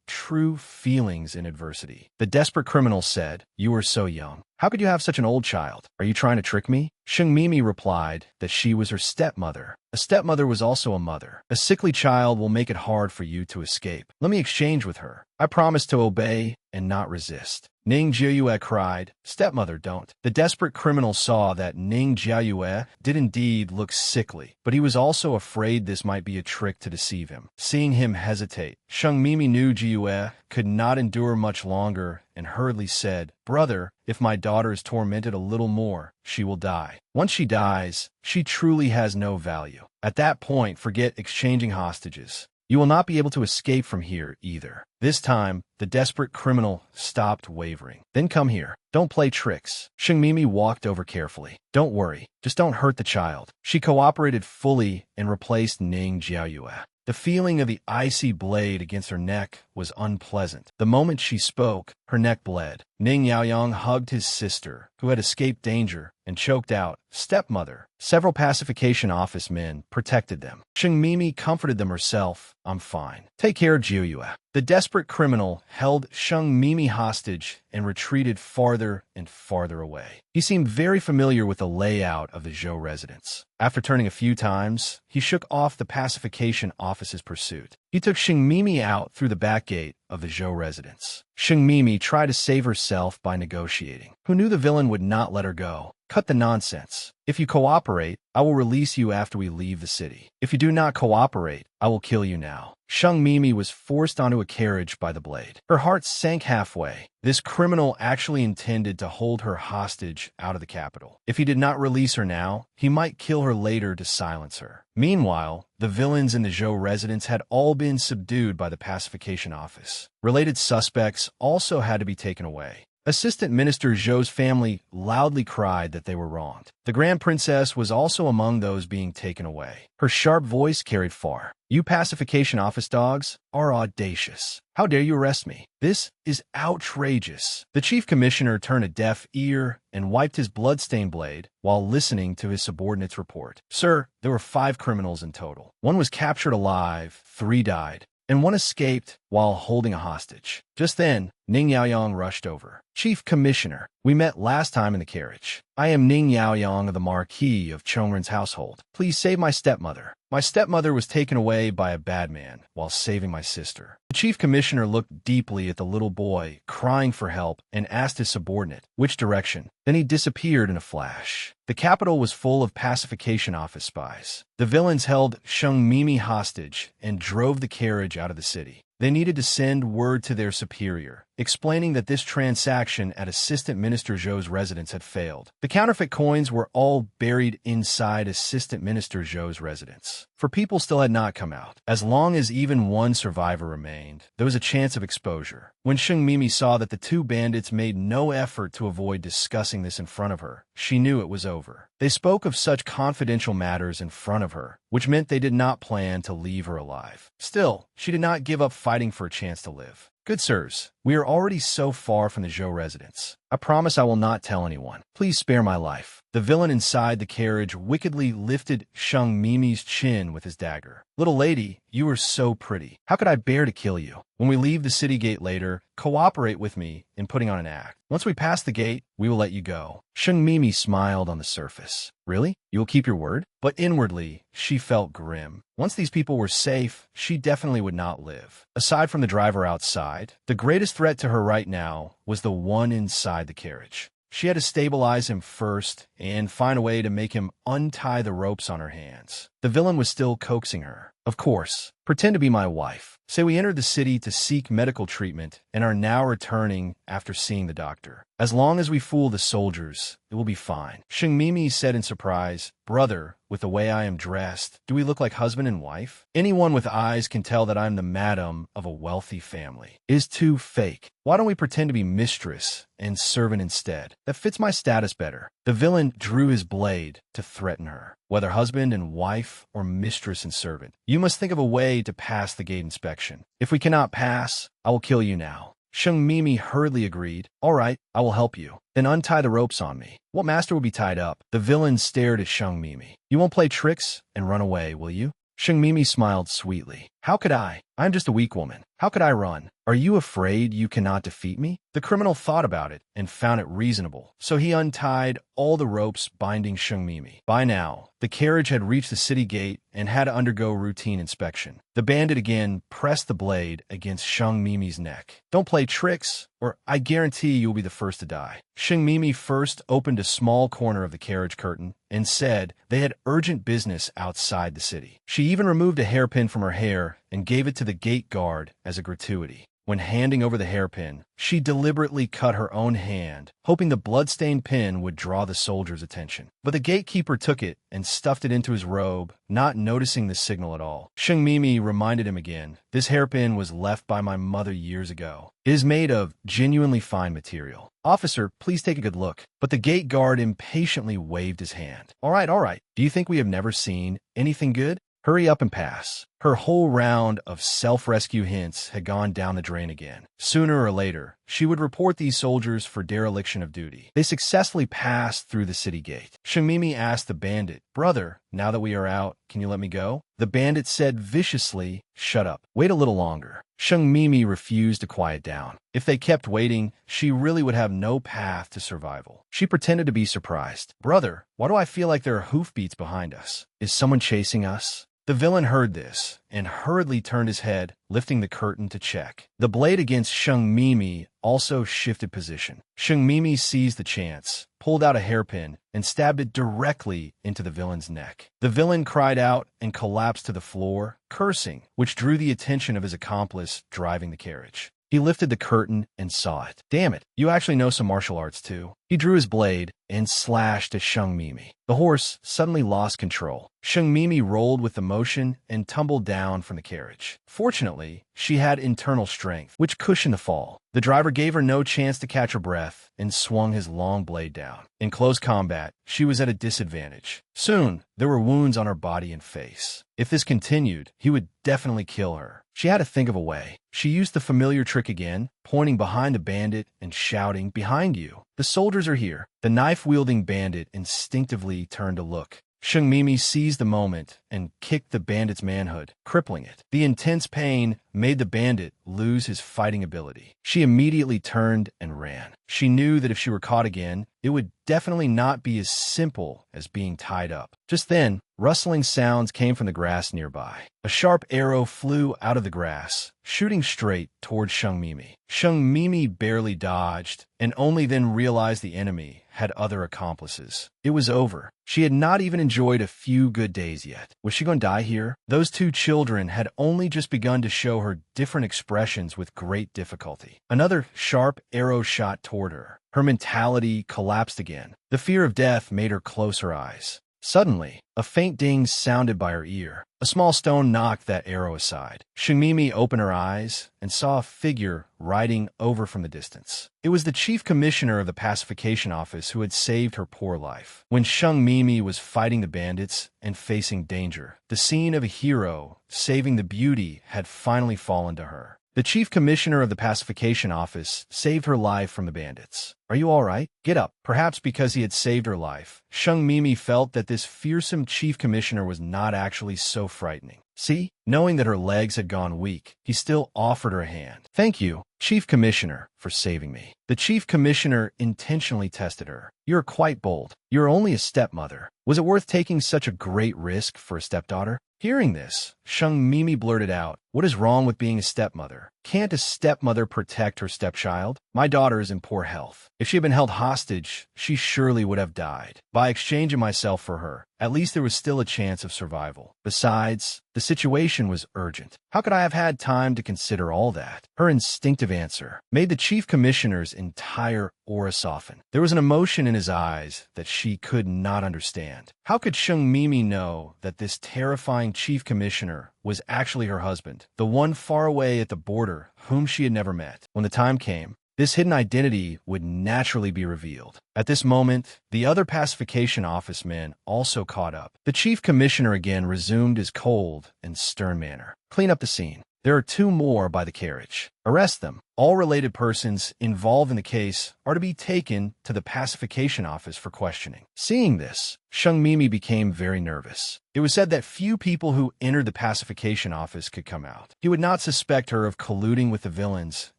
[SPEAKER 1] true feelings in adversity. The desperate criminal said, "You are so young. How could you have such an old child? Are you trying to trick me?" Sheng Mimi replied that she was her stepmother. A stepmother was also a mother. A sickly child will make it hard for you to escape. Let me exchange with her. I promise to obey and not resist. Ning Jiayue cried, "Stepmother, don't." The desperate criminal saw that Ning Jiayue did indeed look sickly, but he was also afraid this might be a trick to deceive him. Seeing him hesitate, Sheng Mimi knew Jiayue could not endure much longer and hurriedly said, "Brother, if my daughter is tormented a little more, she will die. Once she dies, she truly has no value. At that point, forget exchanging hostages. You will not be able to escape from here either." This time, the desperate criminal stopped wavering. "Then come here. Don't play tricks." Sheng Mimi walked over carefully. "Don't worry. Just don't hurt the child." She cooperated fully and replaced Ning Jiayue. The feeling of the icy blade against her neck was unpleasant. The moment she spoke, her neck bled. Ning Yaoyang hugged his sister, who had escaped danger, and choked out, "Stepmother." Several pacification office men protected them. Sheng Mimi comforted them herself, "I'm fine. Take care of Jiuyue." The desperate criminal held Sheng Mimi hostage and retreated farther and farther away. He seemed very familiar with the layout of the Zhou residence. After turning a few times, he shook off the pacification office's pursuit. He took Sheng Mimi out through the back gate of the Zhou residence. Sheng Mimi tried to save herself by negotiating. Who knew the villain would not let her go? "Cut the nonsense. If you cooperate, I will release you after we leave the city. If you do not cooperate, I will kill you now." Sheng Mimi was forced onto a carriage by the blade. Her heart sank halfway. This criminal actually intended to hold her hostage out of the capital. If he did not release her now, he might kill her later to silence her. Meanwhile, the villains in the Zhou residence had all been subdued by the pacification office. Related suspects also had to be taken away. Assistant Minister Zhou's family loudly cried that they were wronged. The Grand Princess was also among those being taken away. Her sharp voice carried far. "You pacification office dogs are audacious. How dare you arrest me? This is outrageous." The chief commissioner turned a deaf ear and wiped his blood-stained blade while listening to his subordinate's report. "Sir, there were 5 criminals in total. 1 was captured alive, 3 died, and 1 escaped while holding a hostage." Just then, Ning Yaoyang rushed over. "Chief Commissioner, we met last time in the carriage. I am Ning Yaoyang of the Marquis of Chongren's household. Please save my stepmother. My stepmother was taken away by a bad man while saving my sister." The chief commissioner looked deeply at the little boy crying for help and asked his subordinate, "Which direction?" Then he disappeared in a flash. The capital was full of pacification office spies. The villains held Sheng Mimi hostage and drove the carriage out of the city. They needed to send word to their superior, explaining that this transaction at Assistant Minister Zhou's residence had failed. The counterfeit coins were all buried inside Assistant Minister Zhou's residence, for people still had not come out. As long as even one survivor remained, there was a chance of exposure. When Sheng Mimi saw that the 2 bandits made no effort to avoid discussing this in front of her, she knew it was over. They spoke of such confidential matters in front of her, which meant they did not plan to leave her alive. Still, she did not give up fighting for a chance to live. "Good sirs, we are already so far from the Zhou residence. I promise I will not tell anyone. Please spare my life." The villain inside the carriage wickedly lifted Sheng Mimi's chin with his dagger. "Little lady, you are so pretty. How could I bear to kill you? When we leave the city gate later, cooperate with me in putting on an act. Once we pass the gate, we will let you go." Sheng Mimi smiled on the surface. "Really? You will keep your word?" But inwardly, she felt grim. Once these people were safe, she definitely would not live. Aside from the driver outside, the greatest threat to her right now was the one inside the carriage. She had to stabilize him first and find a way to make him untie the ropes on her hands. The villain was still coaxing her. "Of course. Pretend to be my wife. Say we entered the city to seek medical treatment and are now returning after seeing the doctor. As long as we fool the soldiers, it will be fine." Sheng Mimi said in surprise, "Brother, with the way I am dressed, do we look like husband and wife? Anyone with eyes can tell that I'm the madam of a wealthy family. It is too fake. Why don't we pretend to be mistress and servant instead? That fits my status better." The villain drew his blade to threaten her. "Whether husband and wife or mistress and servant, you must think of a way to pass the gate inspection. If we cannot pass, I will kill you now." Sheng Mimi hurriedly agreed. "All right, I will help you. Then untie the ropes on me." "What master will be tied up?" The villain stared at Sheng Mimi. "You won't play tricks and run away, will you?" Sheng Mimi smiled sweetly. How could I? I'm just a weak woman. How could I run? Are you afraid you cannot defeat me? The criminal thought about it and found it reasonable, so he untied all the ropes binding Sheng Mimi. By now, the carriage had reached the city gate and had to undergo routine inspection. The bandit again pressed the blade against Sheng Mimi's neck. Don't play tricks, or I guarantee you'll be the first to die. Sheng Mimi first opened a small corner of the carriage curtain and said they had urgent business outside the city. She even removed a hairpin from her hair and gave it to the gate guard as a gratuity. When handing over the hairpin, she deliberately cut her own hand, hoping the blood-stained pin would draw the soldier's attention. But the gatekeeper took it and stuffed it into his robe, not noticing the signal at all. Sheng Mimi reminded him again, "This hairpin was left by my mother years ago. It is made of genuinely fine material. Officer, please take a good look." But the gate guard impatiently waved his hand. All right. Do you think we have never seen anything good? Hurry up and pass." Her whole round of self-rescue hints had gone down the drain again. Sooner or later, she would report these soldiers for dereliction of duty. They successfully passed through the city gate. Sheng Mimi asked the bandit, "Brother, now that we are out, can you let me go?" The bandit said viciously, "Shut up. Wait a little longer." Sheng Mimi refused to quiet down. If they kept waiting, she really would have no path to survival. She pretended to be surprised. "Brother, why do I feel like there are hoofbeats behind us? Is someone chasing us?" The villain heard this and hurriedly turned his head, lifting the curtain to check. The blade against Sheng Mimi also shifted position. Sheng Mimi seized the chance, pulled out a hairpin, and stabbed it directly into the villain's neck. The villain cried out and collapsed to the floor, cursing, which drew the attention of his accomplice driving the carriage. He lifted the curtain and saw it. "Damn it, you actually know some martial arts too." He drew his blade and slashed at Sheng Mimi. The horse suddenly lost control. Sheng Mimi rolled with the motion and tumbled down from the carriage. Fortunately, she had internal strength, which cushioned the fall. The driver gave her no chance to catch her breath and swung his long blade down. In close combat, she was at a disadvantage. Soon, there were wounds on her body and face. If this continued, he would definitely kill her. She had to think of a way. She used the familiar trick again, pointing behind the bandit and shouting, "Behind you! The soldiers are here!" The knife-wielding bandit instinctively turned to look. Sheng Mimi seized the moment and kicked the bandit's manhood, crippling it. The intense pain made the bandit lose his fighting ability. She immediately turned and ran. She knew that if she were caught again, it would definitely not be as simple as being tied up. Just then, rustling sounds came from the grass nearby. A sharp arrow flew out of the grass, shooting straight toward Sheng Mimi. Sheng Mimi barely dodged, and only then realized the enemy had other accomplices. It was over. She had not even enjoyed a few good days yet. Was she going to die here? Those two children had only just begun to show her different expressions with great difficulty. Another sharp arrow shot toward her. Her mentality collapsed again. The fear of death made her close her eyes. Suddenly, a faint ding sounded by her ear. A small stone knocked that arrow aside. Sheng Mimi opened her eyes and saw a figure riding over from the distance. It was the chief commissioner of the pacification office who had saved her poor life. When Sheng Mimi was fighting the bandits and facing danger, the scene of a hero saving the beauty had finally fallen to her. The chief commissioner of the pacification office saved her life from the bandits. "Are you all right? Get up." Perhaps because he had saved her life, Sheng Mimi felt that this fearsome chief commissioner was not actually so frightening. See? Knowing that her legs had gone weak, he still offered her a hand. "Thank you, Chief Commissioner, for saving me." The Chief Commissioner intentionally tested her. "You're quite bold. You're only a stepmother. Was it worth taking such a great risk for a stepdaughter?" Hearing this, Sheng Mimi blurted out, "What is wrong with being a stepmother? Can't a stepmother protect her stepchild? My daughter is in poor health. If she had been held hostage, she surely would have died. By exchanging myself for her, at least there was still a chance of survival. Besides, the situation was urgent. How could I have had time to consider all that?" Her instinctive answer made the chief commissioner's entire aura soften. There was an emotion in his eyes that she could not understand. How could Sheng Mimi know that this terrifying chief commissioner was actually her husband, the one far away at the border whom she had never met? When the time came, this hidden identity would naturally be revealed. At this moment, the other pacification office men also caught up. The chief commissioner again resumed his cold and stern manner. "Clean up the scene. There are two more by the carriage. Arrest them." All related persons involved in the case are to be taken to the pacification office for questioning. Seeing this, Sheng Mimi became very nervous. It was said that few people who entered the pacification office could come out. He would not suspect her of colluding with the villains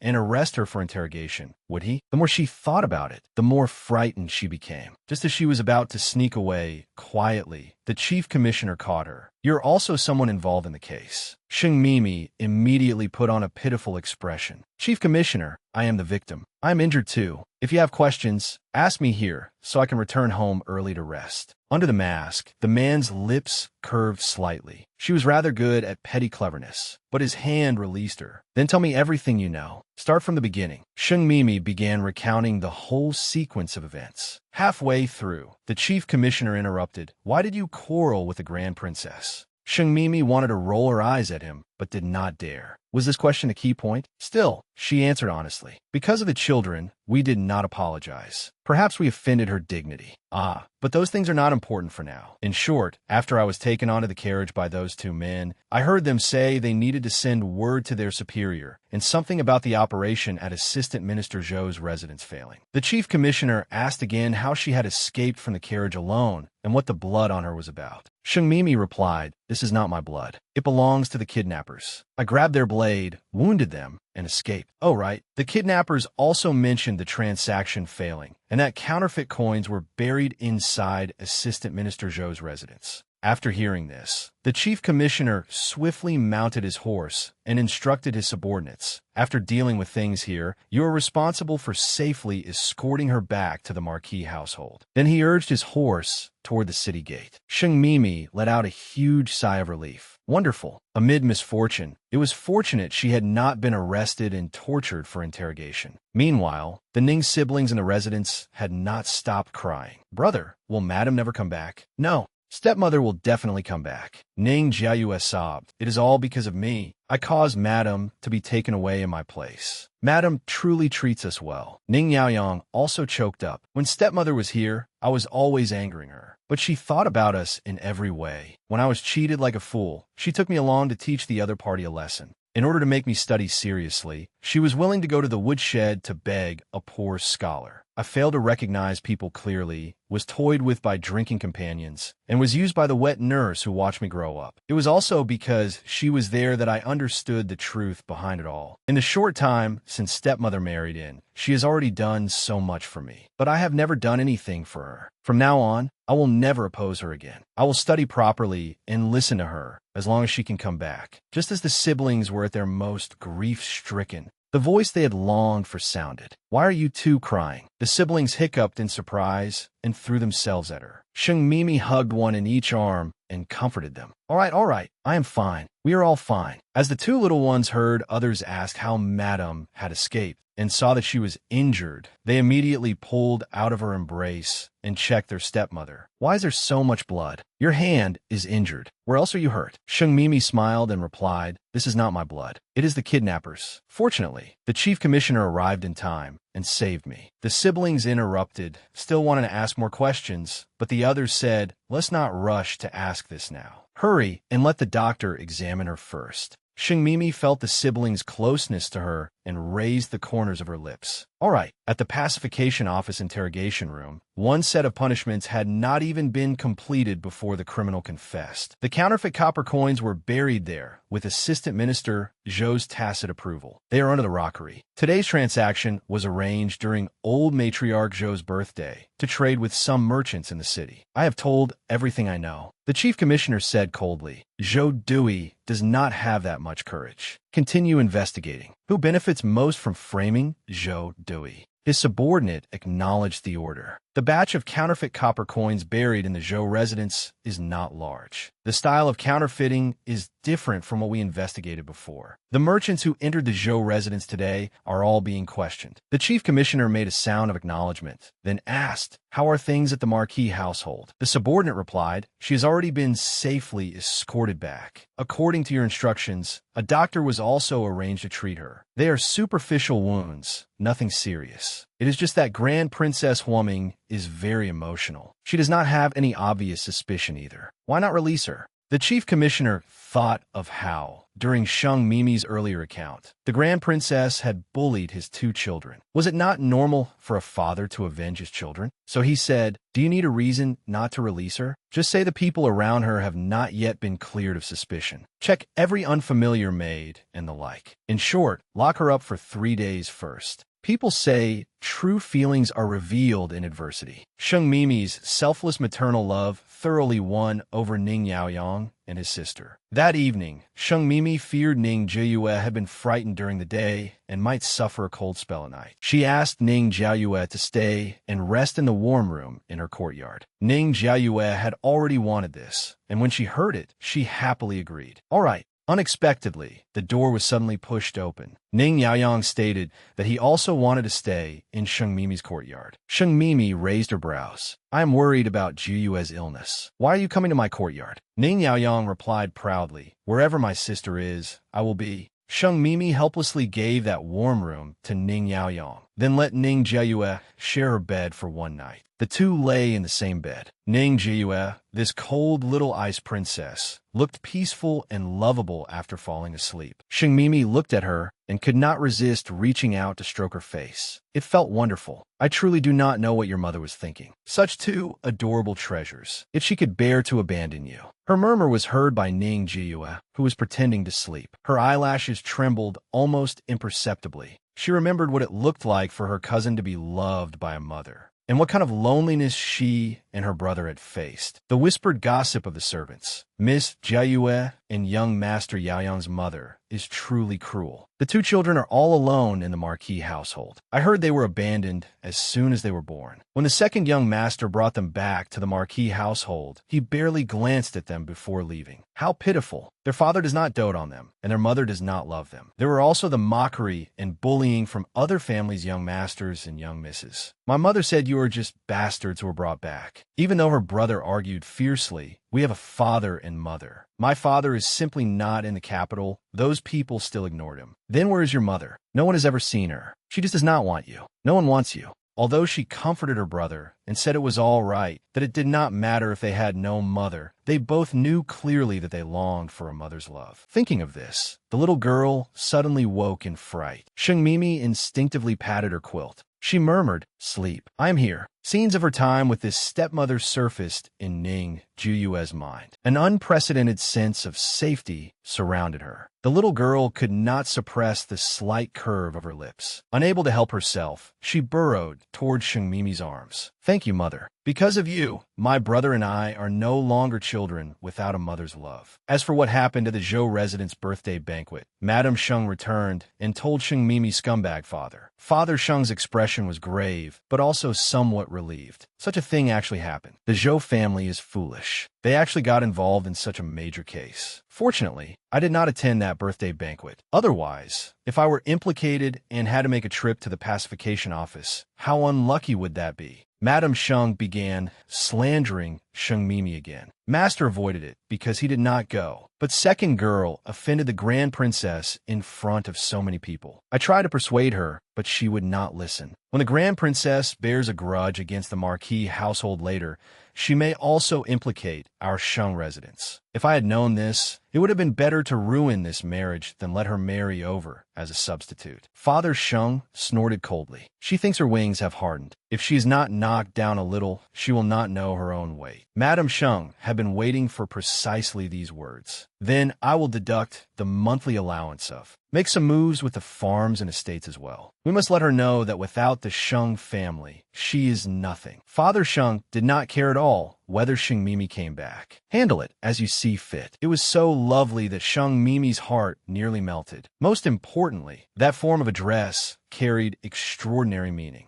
[SPEAKER 1] and arrest her for interrogation, would he? The more she thought about it, the more frightened she became. Just as she was about to sneak away quietly, the chief commissioner caught her. "You're also someone involved in the case." Sheng Mimi immediately put on a pitiful expression. "Chief Commissioner, I am the victim. I am injured too. If you have questions, ask me here so I can return home early to rest." Under the mask, the man's lips curved slightly. She was rather good at petty cleverness, but his hand released her. "Then tell me everything you know. Start from the beginning." Sheng Mimi began recounting the whole sequence of events. Halfway through, the chief commissioner interrupted. "Why did you quarrel with the Grand Princess?" Sheng Mimi wanted to roll her eyes at him, but did not dare. Was this question a key point? Still, she answered honestly. "Because of the children, we did not apologize. Perhaps we offended her dignity." "Ah, but those things are not important for now. In short, after I was taken onto the carriage by those two men, I heard them say they needed to send word to their superior, and something about the operation at Assistant Minister Zhou's residence failing." The chief commissioner asked again how she had escaped from the carriage alone, and what the blood on her was about. Sheng Mimi replied, "This is not my blood. It belongs to the kidnappers. I grabbed their blade, wounded them, and escaped." "Oh, right." The kidnappers also mentioned the transaction failing, and that counterfeit coins were buried inside Assistant Minister Zhou's residence. After hearing this, the chief commissioner swiftly mounted his horse and instructed his subordinates. "After dealing with things here, you are responsible for safely escorting her back to the Marquis household." Then he urged his horse toward the city gate. Sheng Mimi let out a huge sigh of relief. Wonderful. Amid misfortune, it was fortunate she had not been arrested and tortured for interrogation. Meanwhile, the Ning siblings in the residence had not stopped crying. "Brother, will Madam never come back?" "No. Stepmother will definitely come back." Ning Jiayue sobbed. "It is all because of me. I caused Madam to be taken away in my place. Madam truly treats us well." Ning Yaoyang also choked up. "When Stepmother was here, I was always angering her. But she thought about us in every way. When I was cheated like a fool, she took me along to teach the other party a lesson. In order to make me study seriously, she was willing to go to the woodshed to beg a poor scholar. I failed to recognize people clearly, was toyed with by drinking companions, and was used by the wet nurse who watched me grow up. It was also because she was there that I understood the truth behind it all. In the short time since Stepmother married in, she has already done so much for me. But I have never done anything for her. From now on, I will never oppose her again. I will study properly and listen to her as long as she can come back." Just as the siblings were at their most grief-stricken, the voice they had longed for sounded. "Why are you two crying?" The siblings hiccuped in surprise and threw themselves at her. Sheng Mimi hugged one in each arm and comforted them. All right, I am fine. We are all fine." As the two little ones heard others ask how Madame had escaped and saw that she was injured, they immediately pulled out of her embrace and checked their stepmother. "Why is there so much blood? Your hand is injured. Where else are you hurt?" Sheng Mimi smiled and replied, "This is not my blood. It is the kidnappers." Fortunately, the chief commissioner arrived in time and saved me. The siblings interrupted, still wanting to ask more questions, but the others said, "Let's not rush to ask this now. Hurry and let the doctor examine her first." Sheng Mimi felt the siblings' closeness to her and raised the corners of her lips. All right. At the pacification office interrogation room, one set of punishments had not even been completed before the criminal confessed. The counterfeit copper coins were buried there with Assistant Minister Zhou's tacit approval. They are under the rockery. Today's transaction was arranged during old matriarch Zhou's birthday to trade with some merchants in the city. I have told everything I know. The chief commissioner said coldly, "Zhou Dui does not have that much courage. Continue investigating." Who benefits most from framing Zhou Dui? His subordinate acknowledged the order. The batch of counterfeit copper coins buried in the Zhou residence is not large. The style of counterfeiting is different from what we investigated before. The merchants who entered the Zhou residence today are all being questioned. The chief commissioner made a sound of acknowledgement, then asked, "How are things at the Marquis household?" The subordinate replied, "She has already been safely escorted back. According to your instructions, a doctor was also arranged to treat her. They are superficial wounds, nothing serious. It is just that Grand Princess Huaming is very emotional. She does not have any obvious suspicion either. Why not release her?" The chief commissioner thought of how during Sheng Mimi's earlier account. The Grand Princess had bullied his 2 children. Was it not normal for a father to avenge his children? So he said, "Do you need a reason not to release her? Just say the people around her have not yet been cleared of suspicion. Check every unfamiliar maid and the like. In short, lock her up for 3 days first." People say true feelings are revealed in adversity. Sheng Mimi's selfless maternal love thoroughly won over Ning Yaoyang and his sister. That evening, Sheng Mimi feared Ning Jiayue had been frightened during the day and might suffer a cold spell at night. She asked Ning Jiayue to stay and rest in the warm room in her courtyard. Ning Jiayue had already wanted this, and when she heard it, she happily agreed. All right. Unexpectedly, the door was suddenly pushed open. Ning Yaoyang stated that he also wanted to stay in Sheng Mimi's courtyard. Sheng Mimi raised her brows. "I am worried about Jiyue's illness. Why are you coming to my courtyard?" Ning Yaoyang replied proudly, "Wherever my sister is, I will be." Sheng Mimi helplessly gave that warm room to Ning Yaoyang, then let Ning Jiayue share her bed for one night. The two lay in the same bed. Ning Jiayue, this cold little ice princess, looked peaceful and lovable after falling asleep. Sheng Mimi looked at her and could not resist reaching out to stroke her face. It felt wonderful. "I truly do not know what your mother was thinking. Such 2 adorable treasures. If she could bear to abandon you." Her murmur was heard by Ning Jiayue, who was pretending to sleep. Her eyelashes trembled almost imperceptibly. She remembered what it looked like for her cousin to be loved by a mother, and what kind of loneliness she and her brother had faced. The whispered gossip of the servants, Miss Jiayue and young Master Yaoyang's mother, is truly cruel. The 2 children are all alone in the Marquis household. I heard they were abandoned as soon as they were born. When the second young master brought them back to the Marquis household, he barely glanced at them before leaving. How pitiful. Their father does not dote on them, and their mother does not love them. There were also the mockery and bullying from other families' young masters and young misses. My mother said you are just bastards who were brought back. Even though her brother argued fiercely, we have a father and mother. My father is simply not in the capital. Those people still ignored him. Then where is your mother? No one has ever seen her. She just does not want you. No one wants you. Although she comforted her brother and said it was all right, that it did not matter if they had no mother, they both knew clearly that they longed for a mother's love. Thinking of this, the little girl suddenly woke in fright. Sheng Mimi instinctively patted her quilt. She murmured, "Sleep. I am here." Scenes of her time with this stepmother surfaced in Ning Jiayue's mind. An unprecedented sense of safety surrounded her. The little girl could not suppress the slight curve of her lips. Unable to help herself, she burrowed toward Sheng Mimi's arms. "Thank you, mother. Because of you, my brother and I are no longer children without a mother's love." As for what happened at the Zhou residence birthday banquet, Madame Sheng returned and told Sheng Mimi's scumbag father. Father Sheng's expression was grave, but also somewhat relieved. Such a thing actually happened. The Zhou family is foolish. They actually got involved in such a major case. Fortunately, I did not attend that birthday banquet. Otherwise, if I were implicated and had to make a trip to the pacification office, how unlucky would that be? Madame Sheng began slandering Sheng Mimi again. Master avoided it because he did not go, but second girl offended the Grand Princess in front of so many people. I tried to persuade her, but she would not listen. When the Grand Princess bears a grudge against the Marquis household later, she may also implicate our Sheng residence. If I had known this, it would have been better to ruin this marriage than let her marry over as a substitute. Father Sheng snorted coldly. She thinks her wings have hardened. If she is not knocked down a little, she will not know her own weight. Madame Sheng had been waiting for precisely these words. Then I will deduct the monthly allowance of. Make some moves with the farms and estates as well. We must let her know that without the Sheng family, she is nothing. Father Sheng did not care at all whether Sheng Mimi came back. Handle it as you see fit. It was so lovely that Sheng Mimi's heart nearly melted. Most importantly, that form of address carried extraordinary meaning.